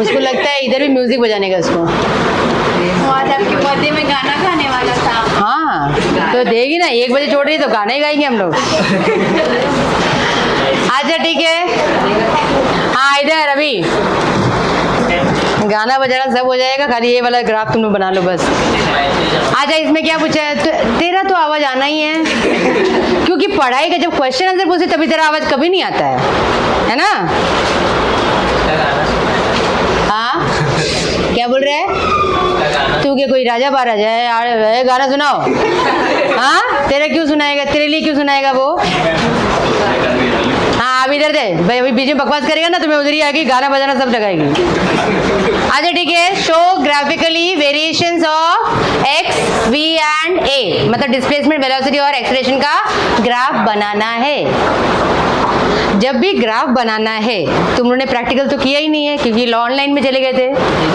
Speaker 1: उसको लगता है इधर भी म्यूजिक बजाने का उसको।
Speaker 2: वो आज आपके बर्थडे में गाना गाने वाला था।
Speaker 1: हाँ तो देगी ना, 1 बजे छोड़ रही है तो गाना ही गाएंगे हम लोग। अच्छा ठीक है, हाँ इधर अभी गाना बजाना सब हो जाएगा, खाली ये वाला ग्राफ तुम लोग बना लो बस। अच्छा इसमें क्या पूछा है? तो तेरा तो आवाज आना ही है, क्योंकि पढ़ाई का जब क्वेश्चन आंसर पूछे तभी तेरा आवाज कभी नहीं आता है ना? हाँ क्या बोल रहे हैं तू? क्या कोई राजा महाराजा है? गाना सुनाओ। हाँ तेरा क्यों सुनाएगा, तेरे लिए क्यों सुनाएगा वो? हाँ अभी इधर दे भाई, अभी बीच में बकवास करेगा ना तो मैं उधर ही आएगी, गाना बजाना सब लगाएगी। अच्छा ठीक है, show graphically variations of x, v and a, मतलब डिस्प्लेसमेंट, वेलोसिटी और एक्सेलरेशन का ग्राफ बनाना है। जब भी ग्राफ बनाना है, तुम लोगों ने प्रैक्टिकल तो किया ही नहीं है क्योंकि ऑनलाइन में चले गए थे,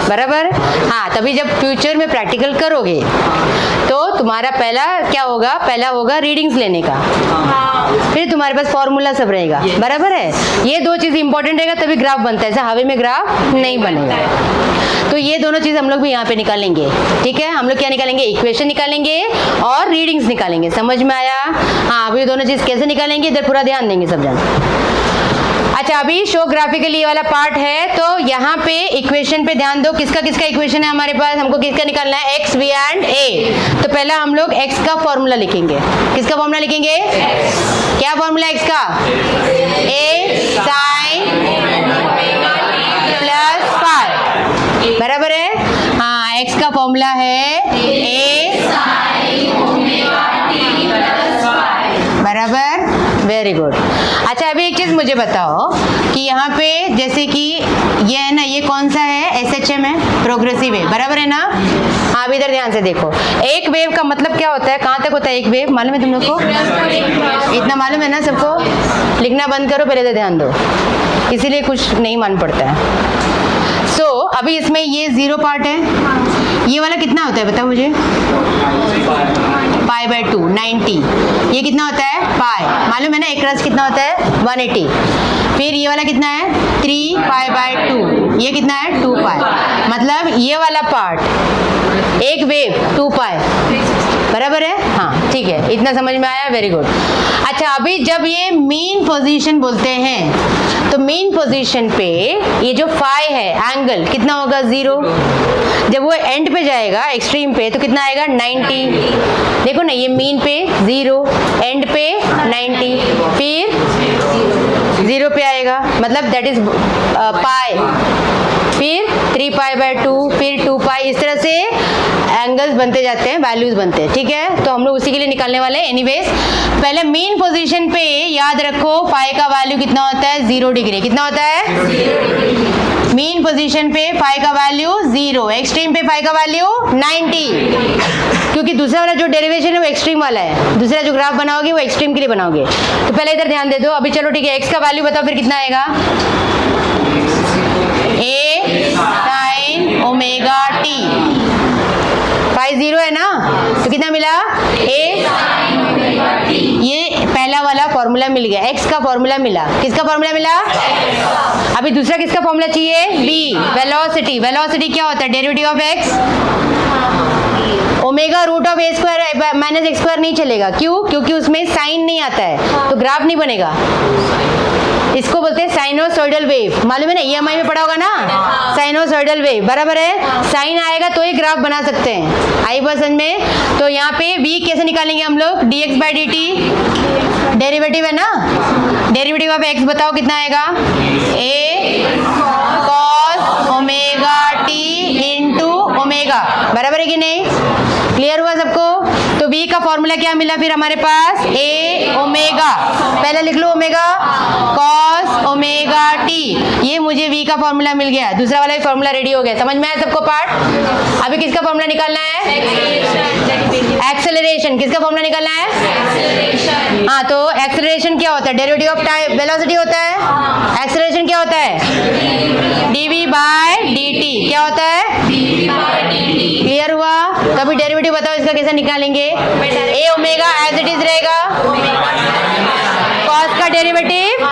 Speaker 1: बराबर? हाँ तभी जब फ्यूचर में प्रैक्टिकल करोगे तो तुम्हारा पहला क्या होगा? पहला होगा रीडिंग्स लेने का, फिर तुम्हारे पास फॉर्मूला सब रहेगा, बराबर है? ये 2 चीज इंपॉर्टेंट रहेगा तभी ग्राफ बनता है, ऐसा हवा में ग्राफ नहीं बनेगा। तो ये दोनों चीज हम लोग भी यहाँ पे निकालेंगे। ठीक है, हम लोग क्या निकालेंगे? इक्वेशन निकालेंगे और रीडिंग्स निकालेंगे। समझ में आया? हाँ अभी दोनों चीज कैसे निकालेंगे इधर पूरा ध्यान देंगे सब जन। अच्छा अभी शो ग्राफिकली वाला पार्ट है, तो यहाँ पे इक्वेशन पे ध्यान दो। किसका किसका इक्वेशन है हमारे पास? हमको किसका निकालना है? एक्स, वी एंड ए। तो पहला हम लोग एक्स का फॉर्मूला लिखेंगे। किसका फॉर्मूला लिखेंगे? क्या फॉर्मूला एक्स का? ए साइन प्लस फाई, बराबर है? हाँ एक्स का फॉर्मूला है a sine omega t plus phi, बराबर? Very good. अच्छा अभी एक चीज मुझे बताओ कि यहाँ पे जैसे कि ये है ना, ये कौन सा है? SHM है, प्रोग्रेसिव वेव, बराबर है ना? हाँ अभी इधर ध्यान से देखो, एक वेव का मतलब क्या होता है? कहाँ तक होता है एक वेव? मालूम है तुम लोग को? इतना मालूम है ना सबको? लिखना बंद करो, पहले तो ध्यान दो, इसीलिए कुछ नहीं मान पड़ता है। अभी इसमें ये 0 पार्ट है, ये वाला कितना होता है बताओ मुझे? π/2 90। ये कितना होता है? पाई, मालूम है ना? एक रस कितना होता है? 180। फिर ये वाला कितना है? 3π/2। ये कितना है? 2π। मतलब ये वाला पार्ट एक वेव 2π, बराबर है? हाँ ठीक है, इतना समझ में आया? Very good. अच्छा अभी जब ये मीन पोजीशन बोलते हैं तो मीन पोजीशन पे ये जो फाई है एंगल कितना होगा? 0। जब वो एंड पे जाएगा एक्सट्रीम पे तो कितना आएगा? 90। देखो ना, ये मीन पे 0, एंड पे 90, फिर 0 पे आएगा, मतलब दैट इज पाई, फिर 3π/2, फिर 2π। इस तरह से एंगल्स बनते जाते हैं, वैल्यूज बनते हैं, ठीक है। तो हम लोग उसी के लिए निकालने वाले हैं। एनीवेज पहले मीन पोजीशन पे याद रखो फाई का वैल्यू कितना होता है, 0 डिग्री। कितना होता है? मीन पोजीशन पे फाई का वैल्यू 0, एक्सट्रीम पे फाई का वैल्यू 90, क्योंकि दूसरा वाला जो डेरिवेशन है वो एक्सट्रीम वाला है, दूसरा जो ग्राफ बनाओगे वो एक्सट्रीम के लिए बनाओगे। तो पहले इधर ध्यान दे दो। अभी चलो ठीक है, एक्स का वैल्यू बताओ फिर कितना आएगा, ए साइन ओमेगा टी। फाई 0 है ना, तो कितना मिला, ए। ये पहला वाला फॉर्मूला मिल गया, एक्स का फॉर्मूला मिला। किसका फॉर्मूला मिला? अभी दूसरा किसका फॉर्मूला चाहिए, बी, वेलोसिटी। वेलोसिटी क्या होता है, derivative of x. Omega root of a square minus x square नहीं चलेगा, क्यों? क्योंकि उसमें साइन नहीं आता है, तो ग्राफ नहीं बनेगा। इसको बोलते हैं साइनोसॉइडल वेव, मालूम है ना, ईएमआई में पढ़ा होगा ना, साइनोसॉइडल वेव, बराबर है। साइन आएगा तो ही ग्राफ बना सकते हैं, आई पर्सन में। तो यहाँ पे v कैसे निकालेंगे हम लोग, dx बाई dt, डेरिवेटिव है ना, डेरिवेटिव ऑफ x बताओ कितना आएगा, a cos omega t into omega, बराबर है कि नहीं? क्लियर हुआ सबको? तो v का फॉर्मूला क्या मिला फिर हमारे पास, a ओमेगा, पहले लिख लो ओमेगा cos ओमेगा t, ये मुझे v का फॉर्मूला मिल गया। दूसरा वाला भी फॉर्मूला रेडी हो गया, समझ में आया सबको पार्ट? अभी किसका फॉर्मूला निकालना है, एक्सेलरेशन। किसका फॉर्मूला निकालना है? हाँ, तो एक्सेलरेशन क्या होता है, डेरिवेटिव ऑफ टाइम वेलोसिटी होता है। एक्सेलरेशन क्या होता है, dv बाय dt। क्या होता है, क्लियर हुआ? तो अभी डेरिवेटिव बताओ इसका कैसे निकालेंगे, ए ओमेगा एज इट इज रहेगा, कॉस का derivative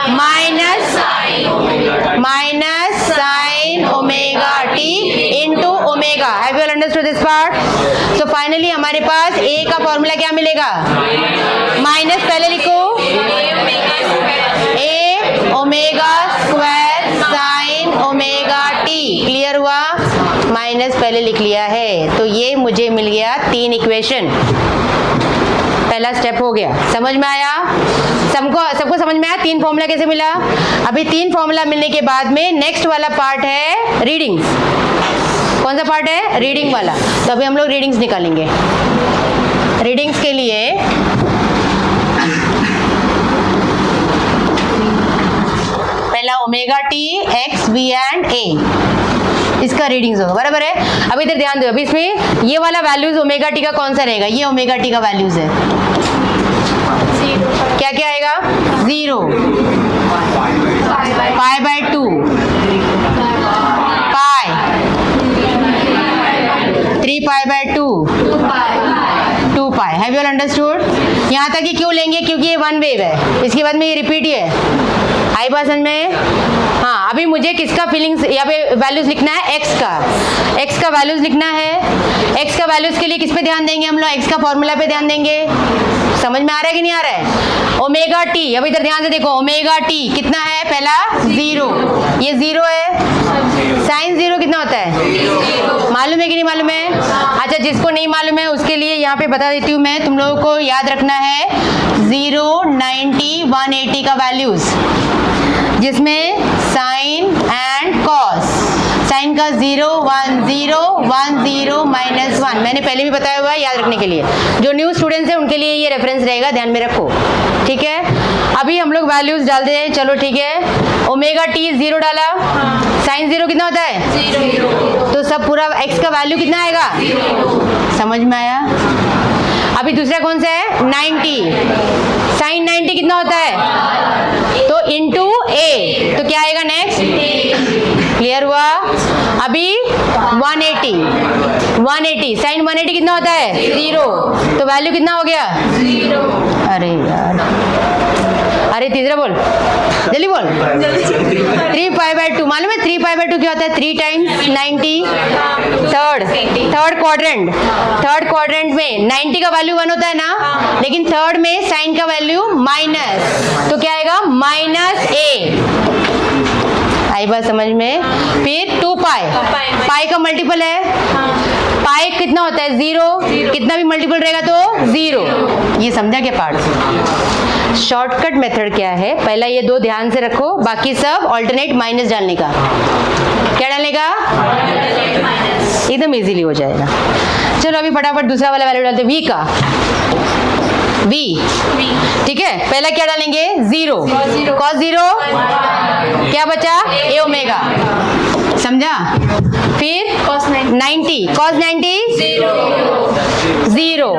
Speaker 1: minus sign omega T into omega. Have you all understood this part? So finally हमारे पास ए का फॉर्मूला क्या मिलेगा, माइनस, पहले लिखो a omega square sine omega t. Clear हुआ? माइनस पहले लिख लिया है, तो ये मुझे मिल गया 3 इक्वेशन। पहला स्टेप हो गया, समझ में आया सबको समझ में आया? 3 फॉर्मूला कैसे मिला? अभी 3 फॉर्मूला मिलने के बाद में नेक्स्ट वाला पार्ट है रीडिंग्स। कौन सा पार्ट है, रीडिंग वाला। तो अभी हम लोग रीडिंग्स निकालेंगे। रीडिंग्स के लिए पहला omega t, x, v and a, इसका रीडिंग्स होगा, बराबर है। अभी इधर ध्यान दो, अभी इसमें ये वाला वैल्यूज ओमेगा टी का कौन सा रहेगा, ये ओमेगा टी का वैल्यूज है, क्या क्या आएगा, 0, pi by 2, pi, 3 pi by 2, 2 pi. Have you all understood? यहाँ तक ही क्यों लेंगे, क्योंकि ये 1 वेव है, इसके बाद में ये रिपीट ही है, आई पर्सन में। हाँ, अभी मुझे किसका फीलिंग्स यहाँ पे वैल्यूज लिखना है, एक्स का वैल्यूज लिखना है। एक्स का वैल्यूज के लिए किस पे ध्यान देंगे हम लोग, एक्स का फॉर्मूला पे ध्यान देंगे। समझ में आ रहा है कि नहीं आ रहा है? ओमेगा टी, अभी इधर ध्यान से देखो, ओमेगा टी कितना है, पहला 0, ये 0 है। साइन 0 कितना होता है, मालूम है कि नहीं मालूम है? अच्छा, जिसको नहीं मालूम है उसके लिए यहाँ पे बता देती हूँ मैं, तुम लोगों को याद रखना है 0, 90, 180 का वैल्यूज, जिसमें साइन एंड कॉस। साइन का 0, 1, 0, 1, 0, -1, मैंने पहले भी बताया हुआ है, याद रखने के लिए। जो न्यू स्टूडेंट्स हैं उनके लिए ये रेफरेंस रहेगा, ध्यान में रखो, ठीक है। अभी हम लोग वैल्यूज डाल दें, चलो ठीक है। ओमेगा टी 0 डाला, साइन 0 कितना होता है, 0, तो सब पूरा एक्स का वैल्यू कितना आएगा, समझ में आया? अभी दूसरा कौन सा है, 90, साइन 90 कितना होता है, तो इंटू ए, तो क्या आएगा नेक्स्ट, क्लियर हुआ? अभी 180, साइन 180 कितना होता है, 0, तो वैल्यू कितना हो गया, 0। अरे यार, अरे तीसरा बोल, जल्दी बोल, 3 पाई बाय 2, मालूम है 3 पाई बाय 2 क्या होता है, 3 टाइम्स 90, थर्ड क्वाड्रेंट में 90 का वैल्यू 1 होता है ना, लेकिन थर्ड में साइन का वैल्यू माइनस, तो क्या आएगा, -a। आई बात समझ में? फिर 2 पाई, पाई का मल्टीपल है, पाई कितना होता है, 0, कितना भी मल्टीपल रहेगा तो 0। ये समझा क्या पार्ट? शॉर्टकट मेथड क्या है, पहला ये 2 ध्यान से रखो, बाकी सब ऑल्टरनेट माइनस डालने का। क्या डालने का? एकदम इजीली हो जाएगा। चलो अभी फटाफट दूसरा वाला वैल्यू डालते हैं, v का v, ठीक है। पहला क्या डालेंगे, 0, cos 0 क्या बचा, a ओमेगा, समझा। फिर
Speaker 2: cos
Speaker 1: 90, cos 90 0,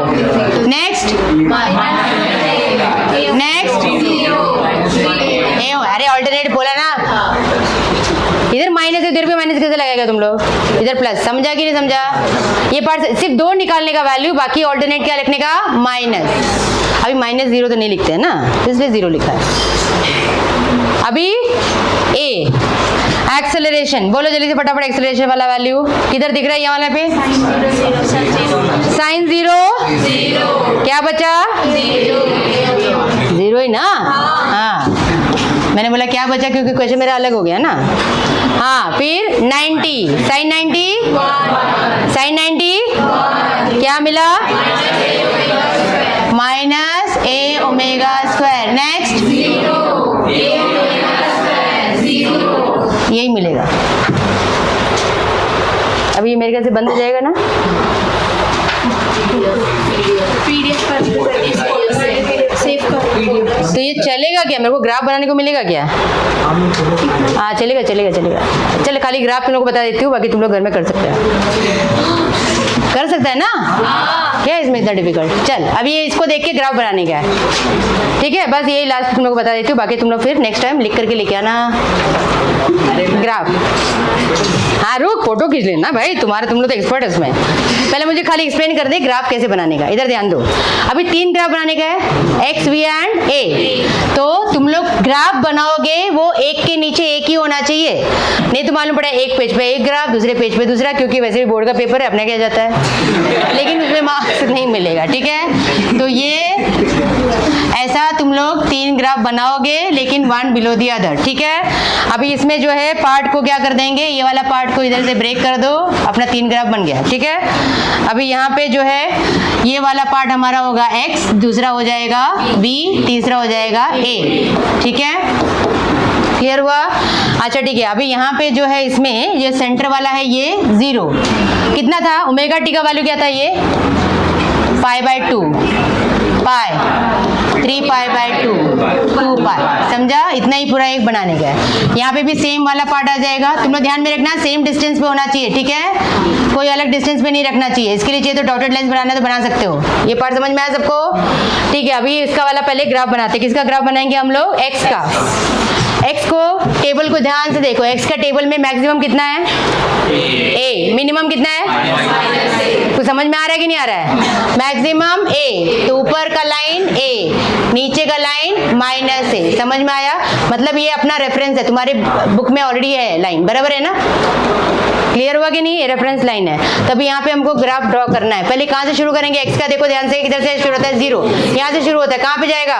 Speaker 1: नेक्स्ट अरे ऑल्टरनेट बोला ना, इधर माइनस है, इधर भी माइनस कैसे लगाएगा तुम लोग, इधर प्लस, समझा कि नहीं समझा। ये पार्ट सिर्फ 2 निकालने का वैल्यू, बाकी ऑल्टरनेट क्या लिखने का, माइनस। अभी माइनस 0 तो नहीं लिखते हैं ना, इसलिए 0 लिखा है। अभी ए एक्सेलरेशन, बोलो जल्दी से फटाफट, एक्सेलरेशन वाला वैल्यू किधर दिख रहा है, ये वाला पे साइन 0 क्या बचा, 0 ही ना। हाँ मैंने बोला क्या बचा, क्योंकि क्वेश्चन मेरा अलग हो गया ना। हाँ फिर 90, साइन 90 क्या मिला, minus a omega square, next यही मिलेगा। अभी ये मेरे ख्याल से बंद हो जाएगा ना,
Speaker 2: PDF कर सेव कर।
Speaker 1: तो ये चलेगा क्या, मेरे को ग्राफ बनाने को मिलेगा क्या। हाँ चलेगा चलेगा चलेगा, चल खाली ग्राफ तुम लोग को बता देती हूँ, बाकी तुम लोग घर में कर सकते हो, कर सकता है ना, क्या है इसमें इतना डिफिकल्ट। चल अभी ये इसको देख के ग्राफ बनाने का है, ठीक है। बस यही लास्ट तुम लोग को बता देती हूँ, बाकी तुम लोग फिर नेक्स्ट टाइम लिख करके लेके आना ग्राफ। हाँ रुक, फोटो खींच लेना भाई, तुम लोग तो एक्सपर्ट है उसमें। पहले मुझे खाली एक्सप्लेन कर दे ग्राफ कैसे बनाने का, इधर ध्यान दो। अभी 3 ग्राफ बनाने का है, एक्स, वी एंड ए। तो तुम लोग ग्राफ बनाओगे वो एक के नीचे एक ही होना चाहिए, नहीं तो मालूम पड़ा एक पेज पे एक ग्राफ, दूसरे पेज पे दूसरा, क्योंकि वैसे भी बोर्ड का पेपर है, अपने क्या जाता है, लेकिन उसमें मार्क्स नहीं मिलेगा, ठीक है। तो ये ऐसा तुम लोग 3 ग्राफ बनाओगे, लेकिन 1 बिलो दी अदर, ठीक है। अभी इसमें जो है पार्ट को क्या कर देंगे, ये वाला पार्ट को इधर से ब्रेक कर दो, अपना 3 ग्राफ बन गया, ठीक है। अभी यहाँ पे जो है ये वाला पार्ट हमारा होगा x, दूसरा हो जाएगा b, तीसरा हो जाएगा a, ठीक है। क्लियर हुआ। अच्छा ठीक है, अभी यहाँ पे जो है इसमें ये सेंटर वाला है ये 0, कितना था, ओमेगा टी का वैल्यू क्या था, ये π/2, पाई 3π/2, 2π, समझा। इतना ही पूरा एक बनाने का है। यहाँ पे भी सेम वाला पार्ट आ जाएगा, तुम लोग ध्यान में रखना सेम डिस्टेंस पे होना चाहिए, ठीक है, कोई अलग डिस्टेंस पे नहीं रखना चाहिए। इसके लिए चाहिए तो डॉटेड लाइन बनाना तो बना सकते हो। ये पार्ट समझ में आया सबको, ठीक है। अभी इसका वाला पहले ग्राफ बनाते, किसका ग्राफ बनाएंगे हम लोग, एक्स का। एक्स को टेबल को ध्यान से देखो, एक्स का टेबल में मैक्सिमम कितना है, ए, मिनिमम कितना है, कुछ समझ में आ रहा है कि नहीं आ रहा है, मैक्सिमम ए, तो ऊपर का लाइन ए, नीचे का लाइन माइनस ए, समझ में आया। मतलब ये अपना रेफरेंस है, तुम्हारे बुक में ऑलरेडी है लाइन, बराबर है ना, क्लियर हुआ कि नहीं, ये रेफरेंस लाइन है। तभी यहाँ पे हमको ग्राफ ड्रॉ करना है। पहले कहाँ से शुरू करेंगे, एक्स का देखो ध्यान से, इधर से शुरू होता है 0, यहाँ से शुरू होता है, कहाँ पे जाएगा,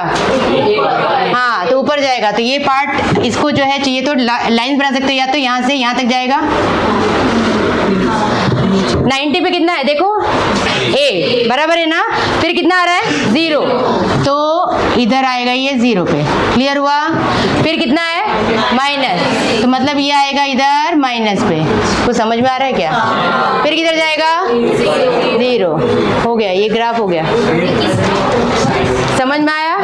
Speaker 1: हाँ तो ऊपर जाएगा। तो ये पार्ट इसको जो है चाहिए तो लाइन बना सकते हो, या तो यहाँ से यहाँ तक जाएगा, 90 पे कितना है देखो, ए, बराबर है ना, फिर कितना आ रहा है 0, तो इधर आएगा ये 0 पे, क्लियर हुआ। फिर कितना है माइनस, तो मतलब ये आएगा इधर माइनस पे, कुछ समझ में आ रहा है क्या। फिर किधर जाएगा 0, हो गया, ये ग्राफ हो गया, समझ में आया।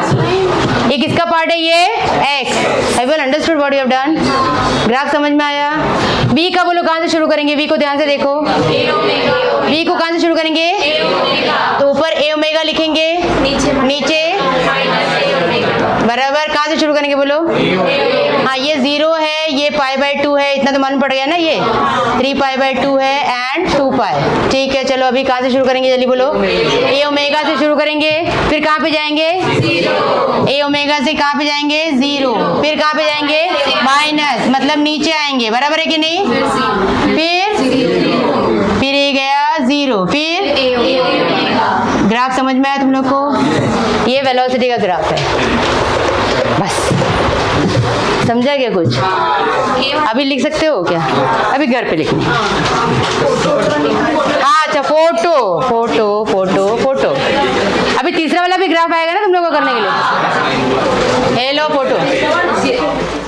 Speaker 1: ये किसका पार्ट है, ये x, I will understood what you have done, graph समझ में आया। b का बोलो कहाँ से शुरू करेंगे, v को ध्यान से देखो, v को कहाँ से शुरू करेंगे, तो ऊपर a ओमेगा लिखेंगे, नीचे बराबर, कहाँ से शुरू करेंगे बोलो, हाँ ये 0 है, ये π/2 है, इतना तो मालूम पड़ गया ना, ये 3π/2 है एंड 2π, ठीक है। चलो अभी कहाँ से शुरू करेंगे जल्दी बोलो, a ओमेगा से शुरू करेंगे, फिर कहाँ पे जाएंगे, a ओमेगा से कहाँ पे जाएंगे 0, फिर कहाँ पे जाएंगे माइनस, मतलब नीचे आएंगे, बराबर है कि नहीं। फिर ये गया 0, फिर ग्राफ समझ में आया तुम लोग को, ये वेलोसिटी का ग्राफ है, बस समझा क्या कुछ। अभी लिख सकते हो क्या, अभी घर पे लिखनी, हाँ अच्छा फोटो फोटो फोटो फोटो। अभी तीसरा वाला भी ग्राफ आएगा ना तुम लोगों को करने के लिए, हेलो फोटो।